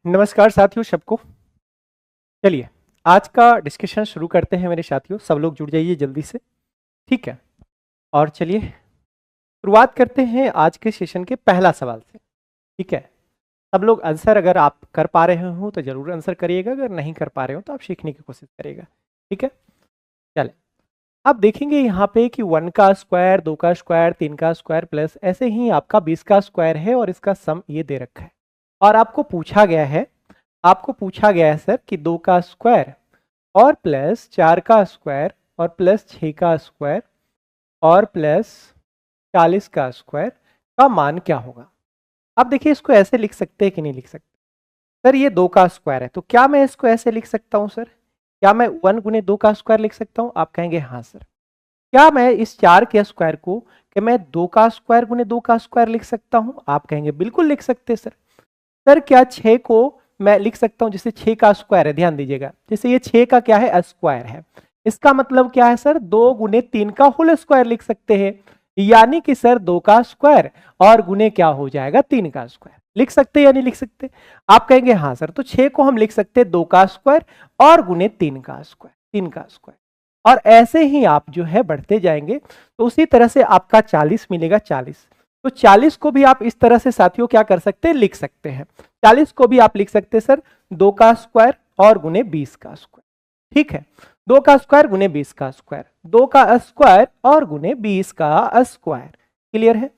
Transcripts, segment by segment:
नमस्कार साथियों सबको। चलिए आज का डिस्कशन शुरू करते हैं मेरे साथियों। सब लोग जुड़ जाइए जल्दी से, ठीक है। और चलिए शुरुआत करते हैं आज के सेशन के पहला सवाल से, ठीक है। सब लोग आंसर अगर आप कर पा रहे हो तो जरूर आंसर करिएगा, अगर नहीं कर पा रहे हो तो आप सीखने की कोशिश करिएगा, ठीक है। चले आप देखेंगे यहाँ पे कि 1 का स्क्वायर, 2 का स्क्वायर, 3 का स्क्वायर प्लस ऐसे ही आपका 20 का स्क्वायर है और इसका सम ये दे रखा है। और आपको पूछा गया है सर कि 2 का स्क्वायर और प्लस 4 का स्क्वायर और प्लस 6 का स्क्वायर और प्लस 40 का स्क्वायर का मान क्या होगा। अब देखिए इसको ऐसे लिख सकते हैं कि नहीं लिख सकते। सर ये 2 का स्क्वायर है तो क्या मैं इसको ऐसे लिख सकता हूं सर? क्या मैं 1 गुने 2 का स्क्वायर लिख सकता हूं? आप कहेंगे हाँ सर। क्या मैं इस 4 के स्क्वायर को कि मैं 2 का स्क्वायर गुने 2 का स्क्वायर लिख सकता हूं? आप कहेंगे बिल्कुल लिख सकते सर। सर क्या 6 को मैं लिख सकता हूं, जैसे 6 का स्क्वायर है, ध्यान दीजिएगा, जैसे ये 6 का क्या है स्क्वायर है, इसका मतलब क्या है सर 2 गुने 3 का होल स्क्वायर लिख सकते हैं। यानी कि सर 2 का स्क्वायर और गुने क्या हो जाएगा 3 का स्क्वायर। लिख सकते या नहीं लिख सकते? आप कहेंगे हाँ सर। तो 6 को हम लिख सकते हैं 2 का स्क्वायर और गुने 3 का स्क्वायर, 3 का स्क्वायर। और ऐसे ही आप जो है बढ़ते जाएंगे तो उसी तरह से आपका 40 मिलेगा 40। तो 40 को भी आप इस तरह से साथियों क्या कर सकते हैं, लिख सकते हैं। 40 को भी आप लिख सकते हैं सर 2 का स्क्वायर और गुने 20 का स्क्वायर, ठीक है। 2 का स्क्वायर गुने 20 का स्क्वायर, 2 का स्क्वायर और गुने 20 का स्क्वायर। क्लियर है?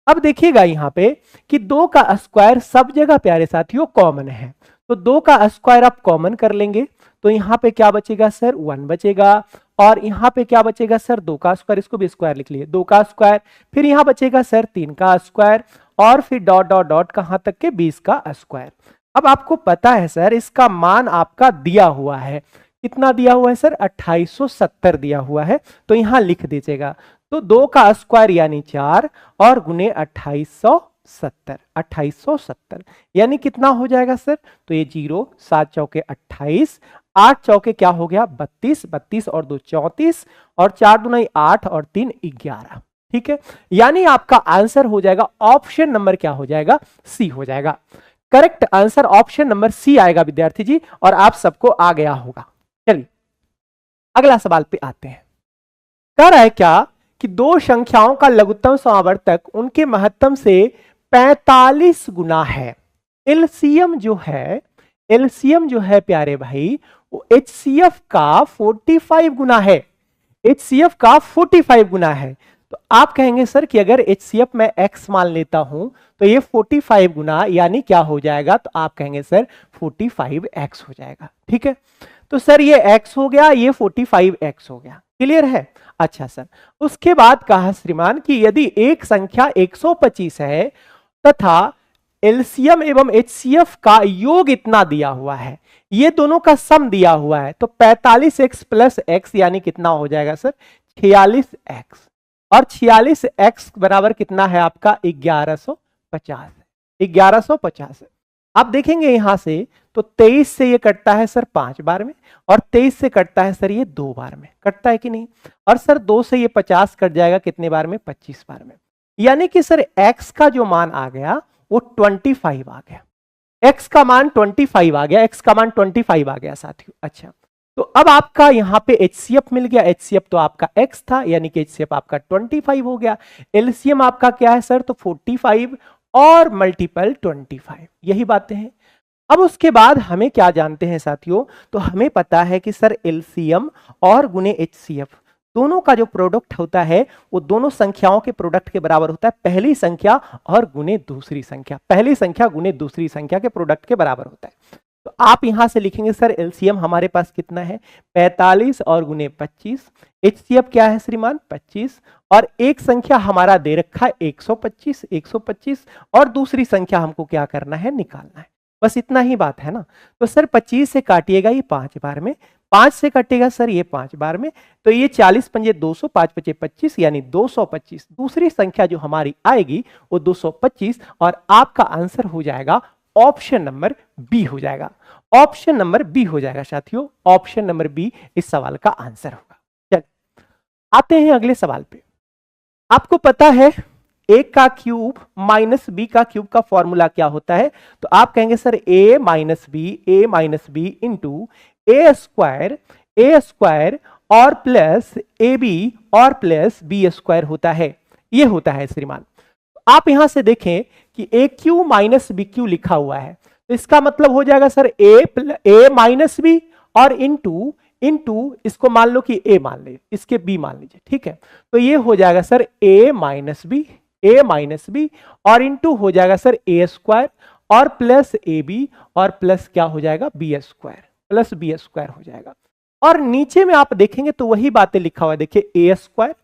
अब देखिएगा यहाँ पे कि 2 का स्क्वायर सब जगह प्यारे साथियों कॉमन है, तो 2 का स्क्वायर आप कॉमन कर लेंगे तो यहाँ पे क्या बचेगा सर 1 बचेगा। और यहाँ पे क्या बचेगा सर 2 का स्क्वायर, इसको भी स्क्वायर लिख लिए 2 का स्क्वायर, फिर यहाँ बचेगा सर 3 का स्क्वायर और फिर डॉट डॉट डॉट कहां तक के 20 का स्क्वायर। अब आपको पता है सर इसका मान आपका दिया हुआ है, कितना दिया हुआ है सर 2870 दिया हुआ है, तो यहां लिख दीजिएगा। तो 2 का स्क्वायर यानी 4 और गुने 2870, 2870 यानी कितना हो जाएगा सर? तो ये 0, 7 चौके 28, 8 चौके क्या हो गया 32, 32 और 2 34 और 4 दूना 8 और 3 11, ठीक है। यानी आपका आंसर हो जाएगा ऑप्शन नंबर क्या हो जाएगा, सी हो जाएगा। Correct answer option number C आएगा विद्यार्थी जी, और आप सबको आ गया होगा। चलिए अगला सवाल पे आते हैं। कह रहा है क्या कि दो संख्याओं का लघुत्तम समावर्तक उनके महत्तम से 45 गुना है। एलसीएम जो है प्यारे भाई वो एचसीएफ का 45 गुना है, एचसीएफ का 45 गुना है। तो आप कहेंगे सर कि अगर एचसीएफ मैं एक्स मान लेता हूं तो ये 45 गुना यानी क्या हो जाएगा? तो आप कहेंगे सर 45x हो जाएगा, ठीक है। तो सर ये x हो गया, ये 45x हो गया। क्लियर है? अच्छा सर, उसके बाद कहा श्रीमान कि यदि एक संख्या 125 है तथा एलसीएम एवं एचसीएफ का योग इतना दिया हुआ है, ये दोनों का सम दिया हुआ है, तो 45x प्लस x यानी कितना हो जाएगा सर 46x। और 46x बराबर कितना है आपका 1150, 1150। आप देखेंगे यहां से तो 23 से ये कटता है सर 5 बार में, और 23 से कटता है सर ये 2 बार में, कटता है कि नहीं। और सर 2 से ये 50 कट जाएगा कितने बार में, 25 बार में। यानी कि सर x का जो मान आ गया वो 25 आ गया, x का मान 25 आ गया, x का मान 25 आ गया साथियों। अच्छा, तो अब आपका यहां पे एचसीएफ मिल गया, एचसीएफ तो आपका x था यानी कि एचसीएफ आपका 25 हो गया। एलसीएम आपका क्या है सर? तो 45 और मल्टीपल 25, यही बातें हैं। अब उसके बाद हमें क्या जानते हैं साथियों? तो हमें पता है कि सर एलसीएम और गुने एचसीएफ दोनों का जो प्रोडक्ट होता है वो दोनों संख्याओं के प्रोडक्ट के बराबर होता है, पहली संख्या और गुने दूसरी संख्या, पहली संख्या गुने दूसरी संख्या के प्रोडक्ट के बराबर होता है। तो आप यहां से लिखेंगे सर एलसीएम हमारे पास कितना है 45 और गुने 25, एचसीएफ क्या है श्रीमान 25, और एक संख्या हमारा दे रखा है 125, 125 और दूसरी संख्या हमको क्या करना है, निकालना है। बस इतना ही बात है ना। तो सर 25 से काटिएगा ये 5 बार में, 5 से कटेगा सर ये 5 बार में, तो ये 40 पंजे 200, 5 पचे 25 यानी 225। दूसरी संख्या जो हमारी आएगी वो 225, और आपका आंसर हो जाएगा ऑप्शन नंबर बी हो जाएगा, ऑप्शन नंबर बी हो जाएगा साथियों, ऑप्शन नंबर बी इस सवाल का आंसर होगा। चलिए आते हैं अगले सवाल पे। आपको पता है ए का क्यूब माइनस बी का क्यूब का फॉर्मूला क्या होता है? तो आप कहेंगे sir A minus B into A square और प्लस ए बी और प्लस बी स्क्वायर होता है। ये होता है श्रीमान। आप यहां से देखें कि ए क्यू माइनस बी क्यू लिखा हुआ है, तो इसका मतलब हो जाएगा सर ए माइनस बी और इंटू इसको मान लो कि ए मान लीजिए, इसके बी मान लीजिए, ठीक है। तो ये हो जाएगा सर ए माइनस बी और इंटू हो जाएगा सर ए स्क्वायर और प्लस ए बी और प्लस क्या हो जाएगा B square, plus B square हो जाएगा। और नीचे में आप देखेंगे तो वही बातें लिखा हुआ है, देखिए ए स्क्वायर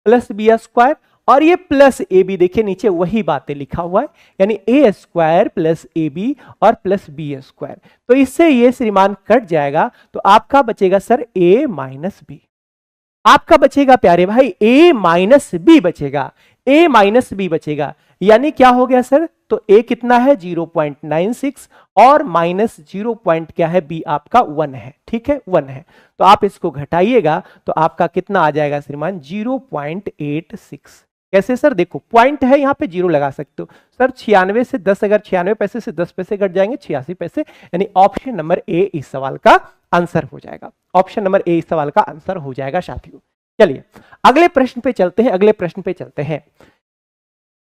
प्लस बी स्क्वायर और ये प्लस ए बी, देखिए नीचे वही बातें लिखा हुआ है, यानी ए स्क्वायर प्लस ए बी और प्लस बी स्क्वायर। तो इससे ये श्रीमान कट जाएगा, तो आपका बचेगा सर ए माइनस बी। आपका बचेगा प्यारे भाई ए माइनस बी बचेगा, ए माइनस बी बचेगा, यानी क्या हो गया सर? तो ए कितना है 0.96 और माइनस 0 क्या है बी आपका 1 है, ठीक है 1 है। तो आप इसको घटाइएगा तो आपका कितना आ जाएगा श्रीमान 0.86। कैसे सर? देखो पॉइंट है यहाँ पे, जीरो लगा सकते हो सर। 96 से 10, अगर 96 पैसे से 10 पैसे घट जाएंगे 86 पैसे, यानी ऑप्शन नंबर ए इस सवाल का आंसर हो जाएगा। ऑप्शन नंबर ए इस सवाल का आंसर हो जाएगा साथियों। चलिए अगले प्रश्न पे चलते हैं।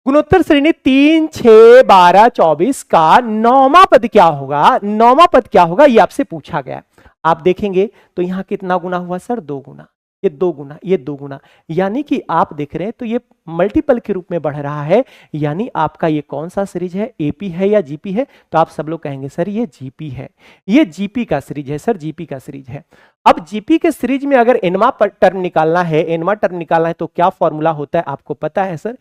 गुणोत्तर श्रेणी 3, 6, 12, 24 का नौवां पद क्या होगा? ये आपसे पूछा गया। आप देखेंगे तो यहां कितना गुना हुआ सर? 2 गुना। ये 2 गुना, यानी कि आप देख रहे हैं तो ये मल्टीपल के रूप में बढ़ रहा है, यानी आपका ये कौन सा सीरीज है? एपी है या जीपी है? तो आप सब लोग कहेंगे सर ये जीपी है, ये जीपी का सीरीज है सर, जीपी का सीरीज है। अब जीपी के सीरीज में अगर एनवा टर्म निकालना है तो क्या फॉर्मूला होता है आपको पता है सर?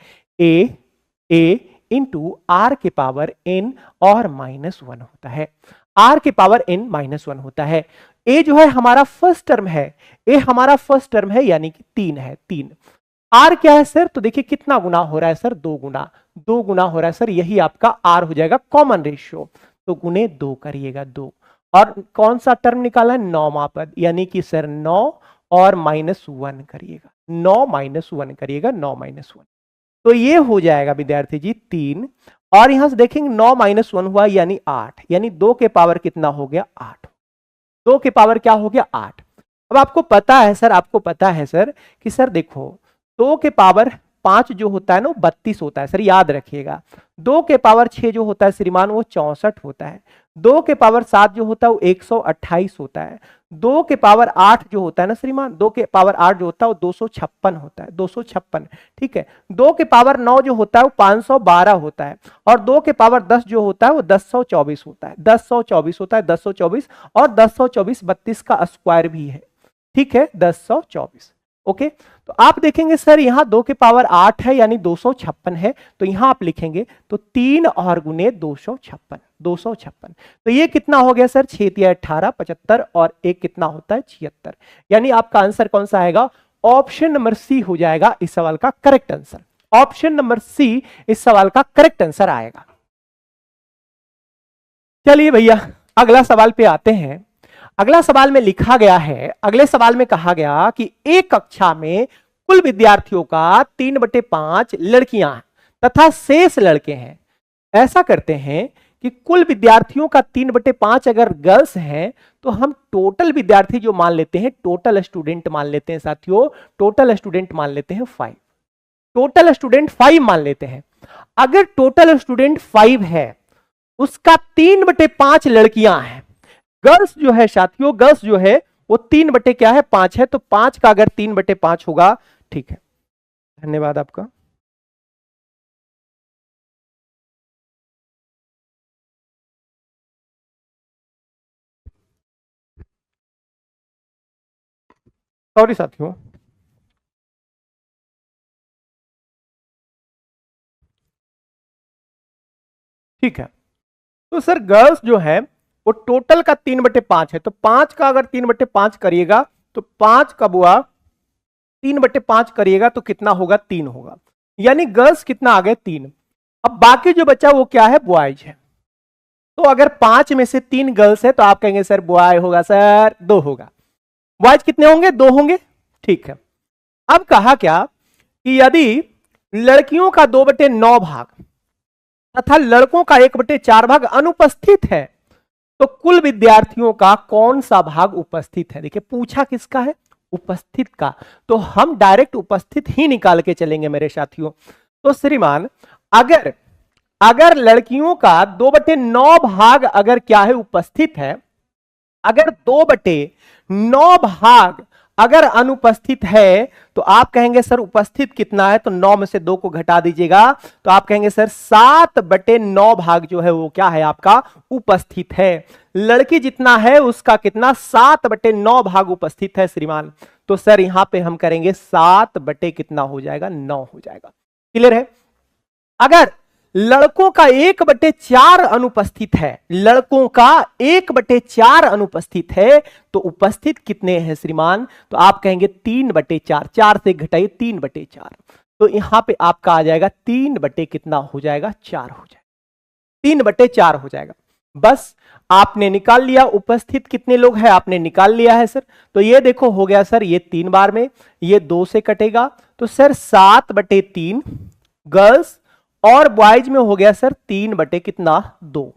ए इंटू आर के पावर एन और -1 होता है, आर के पावर एन -1 होता है। ए जो है हमारा फर्स्ट टर्म है, यानी कि 3 है, 3। आर क्या है सर? तो देखिए कितना गुना हो रहा है सर? 2 गुना हो रहा है सर, यही आपका आर हो जाएगा कॉमन रेशियो। तो गुने 2 करिएगा, 2। और कौन सा टर्म निकाला है? 9वां पद, यानी कि सर 9 और -1 करिएगा, 9 -1 करिएगा, 9 -1। तो ये हो जाएगा विद्यार्थी जी 3। और यहां से देखेंगे 9 -1 हुआ यानी 8, यानी 2 के पावर कितना हो गया? 8। 2 के पावर क्या हो गया? 8। अब आपको पता है सर कि सर देखो 2 के पावर 5 जो होता है ना 32 होता है सर, याद रखिएगा। 2 के पावर 6 जो होता है श्रीमान वो 64 होता है। 2 के पावर 7 जो होता है वो 128 होता है। 2 के पावर 8 जो होता है ना श्रीमान, 2 के पावर 8 जो होता है वो 256 होता है, 256, ठीक है। 2 के पावर 9 जो होता है वो 512 होता है। और 2 के पावर 10 जो होता है वो 1024 होता है, 1024 होता है, 1024। और 1024 32 का स्क्वायर भी है, ठीक है, 1024। ओके, तो आप देखेंगे सर यहां 2 के पावर 8 है यानी 256 है, तो यहां आप लिखेंगे तो 3 और गुने 256, 256। तो ये कितना हो गया सर? 6 × 18 75 और 1 कितना होता है? 76। यानी आपका आंसर कौन सा आएगा? ऑप्शन नंबर सी हो जाएगा इस सवाल का correct answer. Option number C इस सवाल का करेक्ट आंसर आएगा। चलिए भैया अगला सवाल पे आते हैं। अगला सवाल में लिखा गया है, अगले सवाल में कहा गया कि एक कक्षा में कुल विद्यार्थियों का 3/5 लड़कियां तथा शेष लड़के हैं। ऐसा करते हैं कि कुल विद्यार्थियों का 3/5 अगर गर्ल्स हैं तो हम टोटल विद्यार्थी जो मान लेते हैं, टोटल स्टूडेंट मान लेते हैं साथियों, टोटल स्टूडेंट मान लेते हैं 5, टोटल स्टूडेंट 5 मान लेते हैं। अगर टोटल स्टूडेंट 5 है उसका 3/5 लड़कियां हैं। गर्ल्स जो है साथियों, गर्ल्स जो है वो 3/5 है, तो 5 का अगर 3/5 होगा, ठीक है। धन्यवाद आपका। सॉरी साथियों, ठीक है। तो सर गर्ल्स जो है वो टोटल का 3/5 है, तो 5 का अगर 3/5 करिएगा तो 5 का बुआ 3/5 करिएगा तो कितना होगा? 3 होगा, यानी गर्ल्स कितना आ गए? 3। अब बाकी जो बचा वो क्या है? बॉयज है। तो अगर 5 में से 3 गर्ल्स है तो आप कहेंगे सर बॉय होगा सर 2 होगा। बॉयज कितने होंगे? 2 होंगे, ठीक है। अब कहा क्या कि यदि लड़कियों का 2/9 भाग तथा लड़कों का 1/4 भाग अनुपस्थित है, तो कुल विद्यार्थियों का कौन सा भाग उपस्थित है? देखिए पूछा किसका है? उपस्थित का। तो हम डायरेक्ट उपस्थित ही निकाल के चलेंगे मेरे साथियों। तो श्रीमान अगर लड़कियों का 2/9 भाग अगर क्या है? उपस्थित है, अगर 2/9 भाग अगर अनुपस्थित है, तो आप कहेंगे सर उपस्थित कितना है? तो 9 में से 2 को घटा दीजिएगा, तो आप कहेंगे सर 7/9 भाग जो है वो क्या है? आपका उपस्थित है। लड़की जितना है उसका कितना? 7/9 भाग उपस्थित है श्रीमान। तो सर यहां पे हम करेंगे 7 बटे कितना हो जाएगा? 9 हो जाएगा। क्लियर है? अगर लड़कों का 1/4 अनुपस्थित है, लड़कों का 1/4 अनुपस्थित है, तो उपस्थित कितने हैं श्रीमान? तो आप कहेंगे 3/4, 4 से घटाइए 3/4, तो यहां पे आपका आ जाएगा 3 बटे कितना हो जाएगा? 4 हो जाएगा, 3/4 हो जाएगा। बस आपने निकाल लिया उपस्थित कितने लोग हैं, आपने निकाल लिया है सर। तो ये देखो हो गया सर, ये 3 बार में, ये 2 से कटेगा, तो सर 7/3 गर्ल्स और बॉयज में हो गया सर 3 बटे कितना? 2,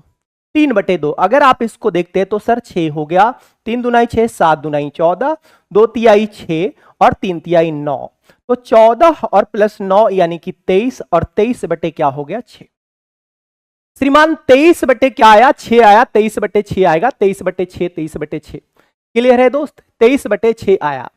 3/2। अगर आप इसको देखते हैं तो सर 6 हो गया, 3 दूनाई 6, 7 दूनाई 14, 2 तिहाई 6 और 3 तिहाई 9, तो 14 और प्लस 9 यानी कि 23, और 23 बटे क्या हो गया? 6। श्रीमान 23 बटे क्या आया? 6 आया, 23/6 आएगा, 23/6, 23/6। क्लियर है दोस्त? 23/6 आया।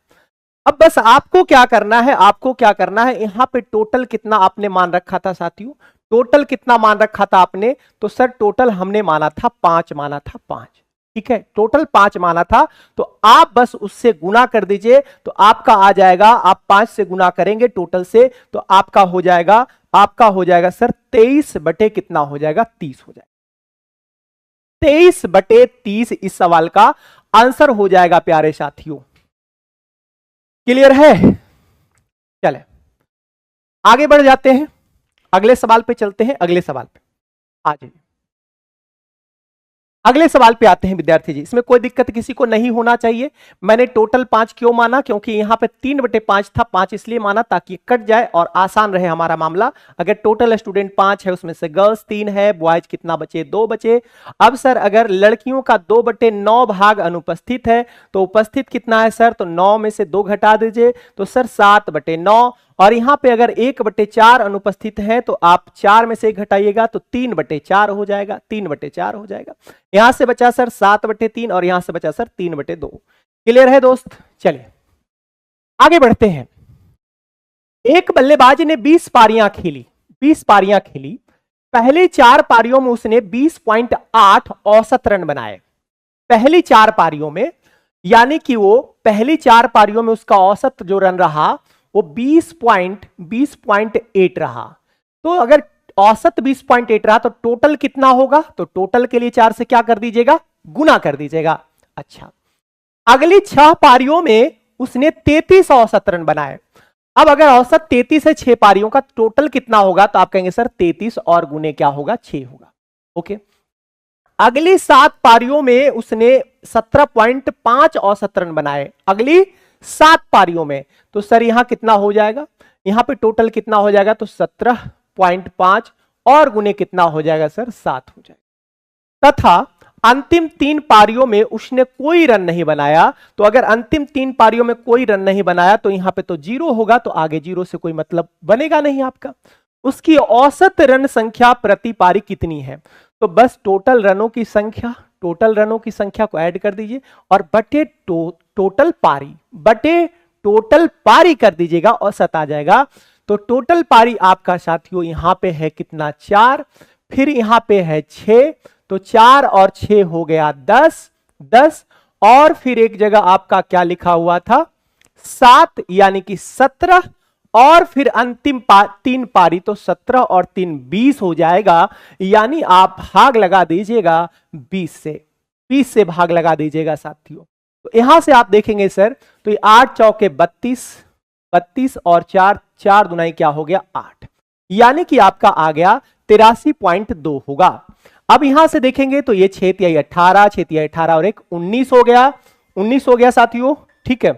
अब बस आपको क्या करना है? आपको क्या करना है? यहां पे टोटल कितना आपने मान रखा था साथियों? टोटल कितना मान रखा था आपने? तो सर टोटल हमने माना था 5, माना था 5। ठीक है, टोटल 5 माना था, तो आप बस उससे गुना कर दीजिए, तो आपका आ जाएगा, आप 5 से गुना करेंगे टोटल से, तो आपका हो जाएगा सर 23 बटे कितना हो जाएगा? 30 हो जाएगा। 23/30 इस सवाल का आंसर हो जाएगा प्यारे साथियों। क्लियर है? चले आगे बढ़ जाते हैं, अगले सवाल पे चलते हैं। अगले सवाल पे आ जाइए, अगले सवाल पे आते हैं विद्यार्थी जी। इसमें कोई दिक्कत किसी को नहीं होना चाहिए। मैंने टोटल 5 क्यों माना? क्योंकि यहां पे 3/5 था, 5 इसलिए माना ताकि कट जाए और आसान रहे हमारा मामला। अगर टोटल स्टूडेंट 5 है, उसमें से गर्ल्स 3 है, बॉयज कितना बचे? 2 बचे। अब सर अगर लड़कियों का 2/9 भाग अनुपस्थित है, तो उपस्थित कितना है सर? तो 9 में से 2 घटा दीजिए, तो सर 7/9, और यहां पे अगर 1/4 अनुपस्थित है, तो आप 4 में से घटाइएगा, तो 3/4 हो जाएगा, 3/4 हो जाएगा। यहां से बचा सर 7/3 और यहां से बचा सर 3/2। क्लियर है दोस्त? चलिए आगे बढ़ते हैं। एक बल्लेबाज ने 20 पारियां खेली, 20 पारियां खेली। पहली 4 पारियों में उसने 20.8 औसत रन बनाए। पहली 4 पारियों में, यानी कि वो पहली 4 पारियों में उसका औसत जो रन रहा वो 20.8 रहा। तो अगर औसत 20.8 रहा तो टोटल कितना होगा? तो टोटल के लिए 4 से क्या कर दीजिएगा? गुना कर दीजिएगा। अच्छा, अगली 6 पारियों में उसने 33 औसत रन बनाए। अब अगर औसत 33 है 6 पारियों का, टोटल कितना होगा? तो आप कहेंगे सर 33 और गुने क्या होगा? 6 होगा। ओके, अगली 7 पारियों में उसने 17.5 औसत रन बनाए, अगली 7 पारियों में। तो सर यहां कितना हो जाएगा? यहां पे टोटल कितना हो जाएगा? तो 17.5 और गुने कितना हो जाएगा सर? 7 हो जाएगा। तथा अंतिम 3 पारियों में उसने कोई रन नहीं बनाया। तो अगर अंतिम 3 पारियों में कोई रन नहीं बनाया तो यहां पे तो 0 होगा, तो आगे 0 से कोई मतलब बनेगा नहीं आपका। उसकी औसत रन संख्या प्रति पारी कितनी है? तो बस टोटल रनों की संख्या, टोटल रनों की संख्या को ऐड कर दीजिए और बटे टोटल पारी, बटे टोटल पारी कर दीजिएगा, औसत आ जाएगा। तो टोटल पारी आपका साथियों यहां पे है कितना? 4, फिर यहां पे है 6, तो 4 और 6 हो गया 10, 10, और फिर एक जगह आपका क्या लिखा हुआ था? 7, यानी कि 17, और फिर अंतिम 3 पारी, तो 17 और 3 20 हो जाएगा। यानी आप भाग लगा दीजिएगा 20 से, 20 से भाग लगा दीजिएगा साथियों। तो यहां से आप देखेंगे सर, तो ये 8 चौके 32, 32 और 4, 4 दुनाई क्या हो गया? 8, यानी कि आपका आ गया 83.2 होगा। अब यहां से देखेंगे तो ये 6 तिहाई 18, 6 तिहाई 18 और 1 19 हो गया, 19 हो गया साथियों। ठीक है,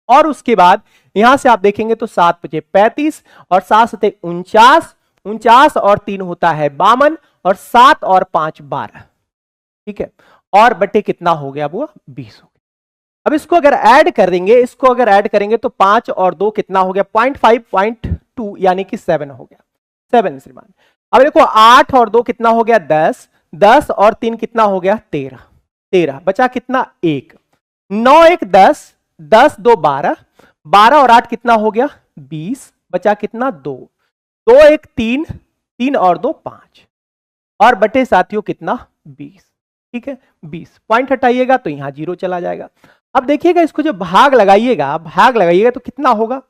और उसके बाद यहां से आप देखेंगे तो 7 5 35 और 7 7 49, 49 और 3 होता है 52 और 7 और 5 12। ठीक है, और बटे कितना हो गया वो 20 हो गया। अब इसको अगर ऐड कर देंगे, इसको अगर ऐड करेंगे तो 5 और 2 कितना हो गया 0.5 0.2 यानी कि 7 हो गया 7 श्रीमान। अब देखो 8 और 2 कितना हो गया 10, 10 और 3 कितना हो गया 13, 13 बचा कितना 1, 9 1 10, 10 2 12, 12 और 8 कितना हो गया 20, बचा कितना 2, 2 1 3, 3 और 2 5 और बटे साथियों कितना 20। ठीक है, 20 पॉइंट हटाइएगा तो यहां 0 चला जाएगा। अब देखिएगा इसको जब भाग लगाइएगा, भाग लगाइएगा तो कितना होगा,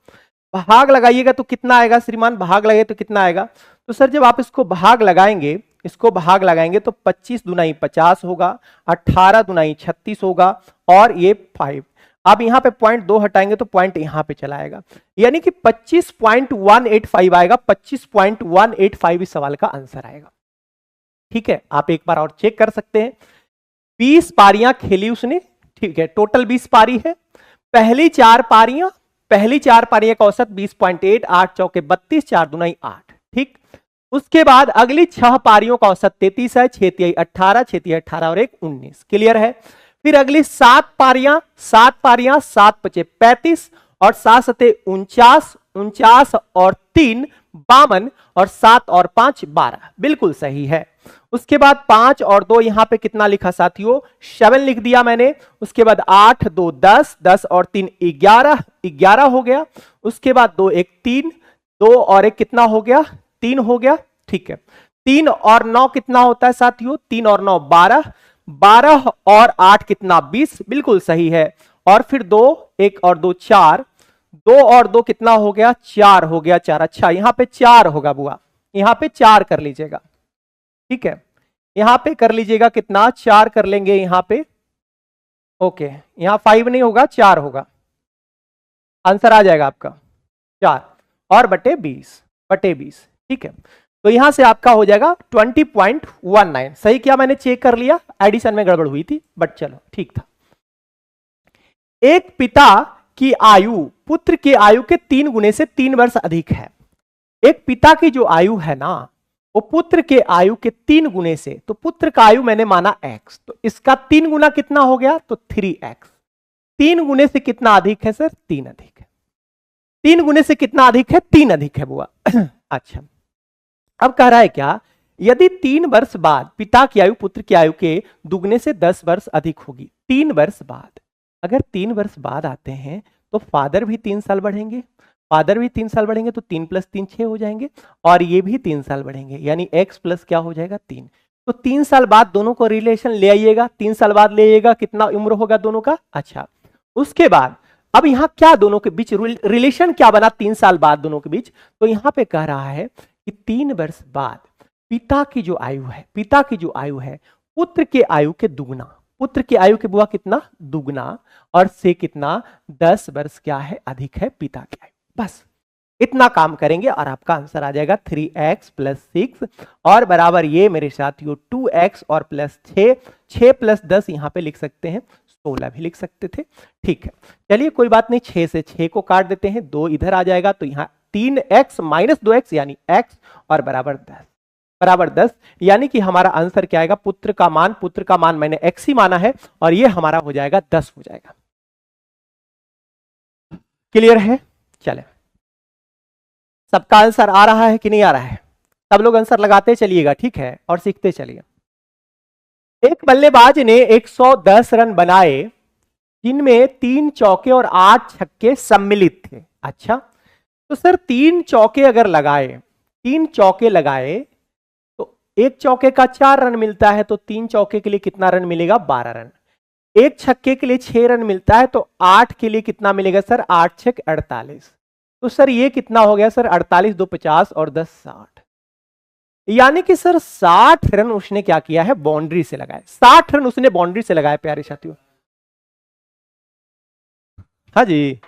भाग लगाइएगा तो कितना आएगा श्रीमान, भाग लगाइए तो कितना आएगा। तो सर जब आप इसको भाग लगाएंगे, इसको भाग लगाएंगे तो 25 दुनाई 50 होगा, 18 दुनाई 36 होगा और ये 5। अब यहां पे पॉइंट 2 हटाएंगे तो पॉइंट यहां पे चला आएगा, यानी कि 25.185 आएगा, 25.185 इस सवाल का आंसर आएगा। ठीक है, आप एक बार और चेक कर सकते हैं। 20 पारियां खेली उसने, ठीक है, टोटल 20 पारी है। पहली 4 पारियां, पहली 4 पारियां का औसत 20.8, 8 चौके 32, 4 दुनाई 8। ठीक, उसके बाद अगली 6 पारियों का औसत 33 है, 6 तिहाई 18, 6 तिहाई 18 और 1 19। क्लियर है। फिर अगली 7 पारियां, 7 पारियां, 7 5 35 और 7 7 49, 49 और 3 52 और 7 और 5 12, बिल्कुल सही है। उसके बाद 5 और 2 यहां पे कितना लिखा साथियों 7 लिख दिया मैंने। उसके बाद 8 2 10, 10 और 3 11, 11 हो गया। उसके बाद 2 1 3, 2 और 1 कितना हो गया 3 हो गया। ठीक है, 3 और 9 कितना होता है साथियों, 3 और 9 12, 12 और 8 कितना 20, बिल्कुल सही है। और फिर 2 1 और 2 4, 2 और 2 कितना हो गया 4 हो गया 4। अच्छा यहां पे 4 होगा बुआ, यहां पे 4 कर लीजिएगा। ठीक है, यहां पे कर लीजिएगा कितना 4 कर लेंगे यहां पे। ओके, यहां 5 नहीं होगा 4 होगा, आंसर आ जाएगा आपका 4 और बटे 20, बटे 20। ठीक है, तो यहां से आपका हो जाएगा 20.19। सही किया मैंने, चेक कर लिया, एडिशन में गड़बड़ हुई थी बट चलो ठीक था। एक पिता की आयु पुत्र की आयु के 3 गुने से 3 वर्ष अधिक है। एक पिता की जो आयु है ना वो पुत्र के आयु के 3 गुने से, तो पुत्र का आयु मैंने माना x, तो इसका 3 गुना कितना हो गया तो 3x। 3 गुने से कितना अधिक है सर 3 अधिक है। 3 गुने से कितना अधिक है 3 अधिक है बुआ। अच्छा, अब कह रहा है क्या, यदि 3 वर्ष बाद पिता की आयु पुत्र की आयु के दुगने से 10 वर्ष अधिक होगी। 3 वर्ष बाद, अगर 3 वर्ष बाद आते हैं तो फादर भी 3 साल बढ़ेंगे, फादर भी 3 साल बढ़ेंगे तो 3 + 3 6 हो जाएंगे और ये भी 3 साल बढ़ेंगे, यानी x प्लस क्या हो जाएगा 3। तो 3 साल बाद दोनों को रिलेशन ले आइएगा, 3 साल बाद ले आइएगा, कितना उम्र होगा दोनों का। अच्छा, उसके बाद अब यहां क्या दोनों के बीच रिलेशन क्या बना 3 साल बाद दोनों के बीच, तो यहां पे कह रहा है कि 3 वर्ष बाद पिता की जो आयु है, पिता की जो आयु है पुत्र के आयु के दुगना, पुत्र की आयु के बुआ कितना दुगना और से कितना 10 वर्ष क्या है अधिक है पिता की आयु। बस इतना काम करेंगे और आपका आंसर आ जाएगा 3x + 6 और बराबर ये मेरे साथियों 2x और प्लस 6, 6 + 10 यहां पे लिख सकते हैं, 16 भी लिख सकते थे। ठीक है, चलिए कोई बात नहीं, 6 से 6 को काट देते हैं, 2 इधर आ जाएगा तो यहां 3x - 2x यानी x और बराबर 10, बराबर 10, यानी कि हमारा आंसर क्या आएगा, पुत्र का मान मैंने x ही माना है और ये हमारा हो जाएगा 10 हो जाएगा। क्लियर है, चले सबका आंसर आ रहा है कि नहीं आ रहा है, सब लोग आंसर लगाते चलिएगा ठीक है और सीखते चलिए। एक बल्लेबाज ने 110 रन बनाए जिनमें 3 चौके और 8 छक्के सम्मिलित थे। अच्छा, तो सर 3 चौके अगर लगाए, 3 चौके लगाए तो एक चौके का 4 रन मिलता है, तो 3 चौके के लिए कितना रन मिलेगा 12 रन। एक छक्के के लिए 6 रन मिलता है तो 8 के लिए कितना मिलेगा सर 8 छक 48। तो सर ये कितना हो गया सर 48 2 50 और 10 60, यानी कि सर 60 रन उसने क्या किया है बाउंड्री से लगाए, 60 रन उसने बाउंड्री से लगाए प्यारे साथियों। हाँ जी,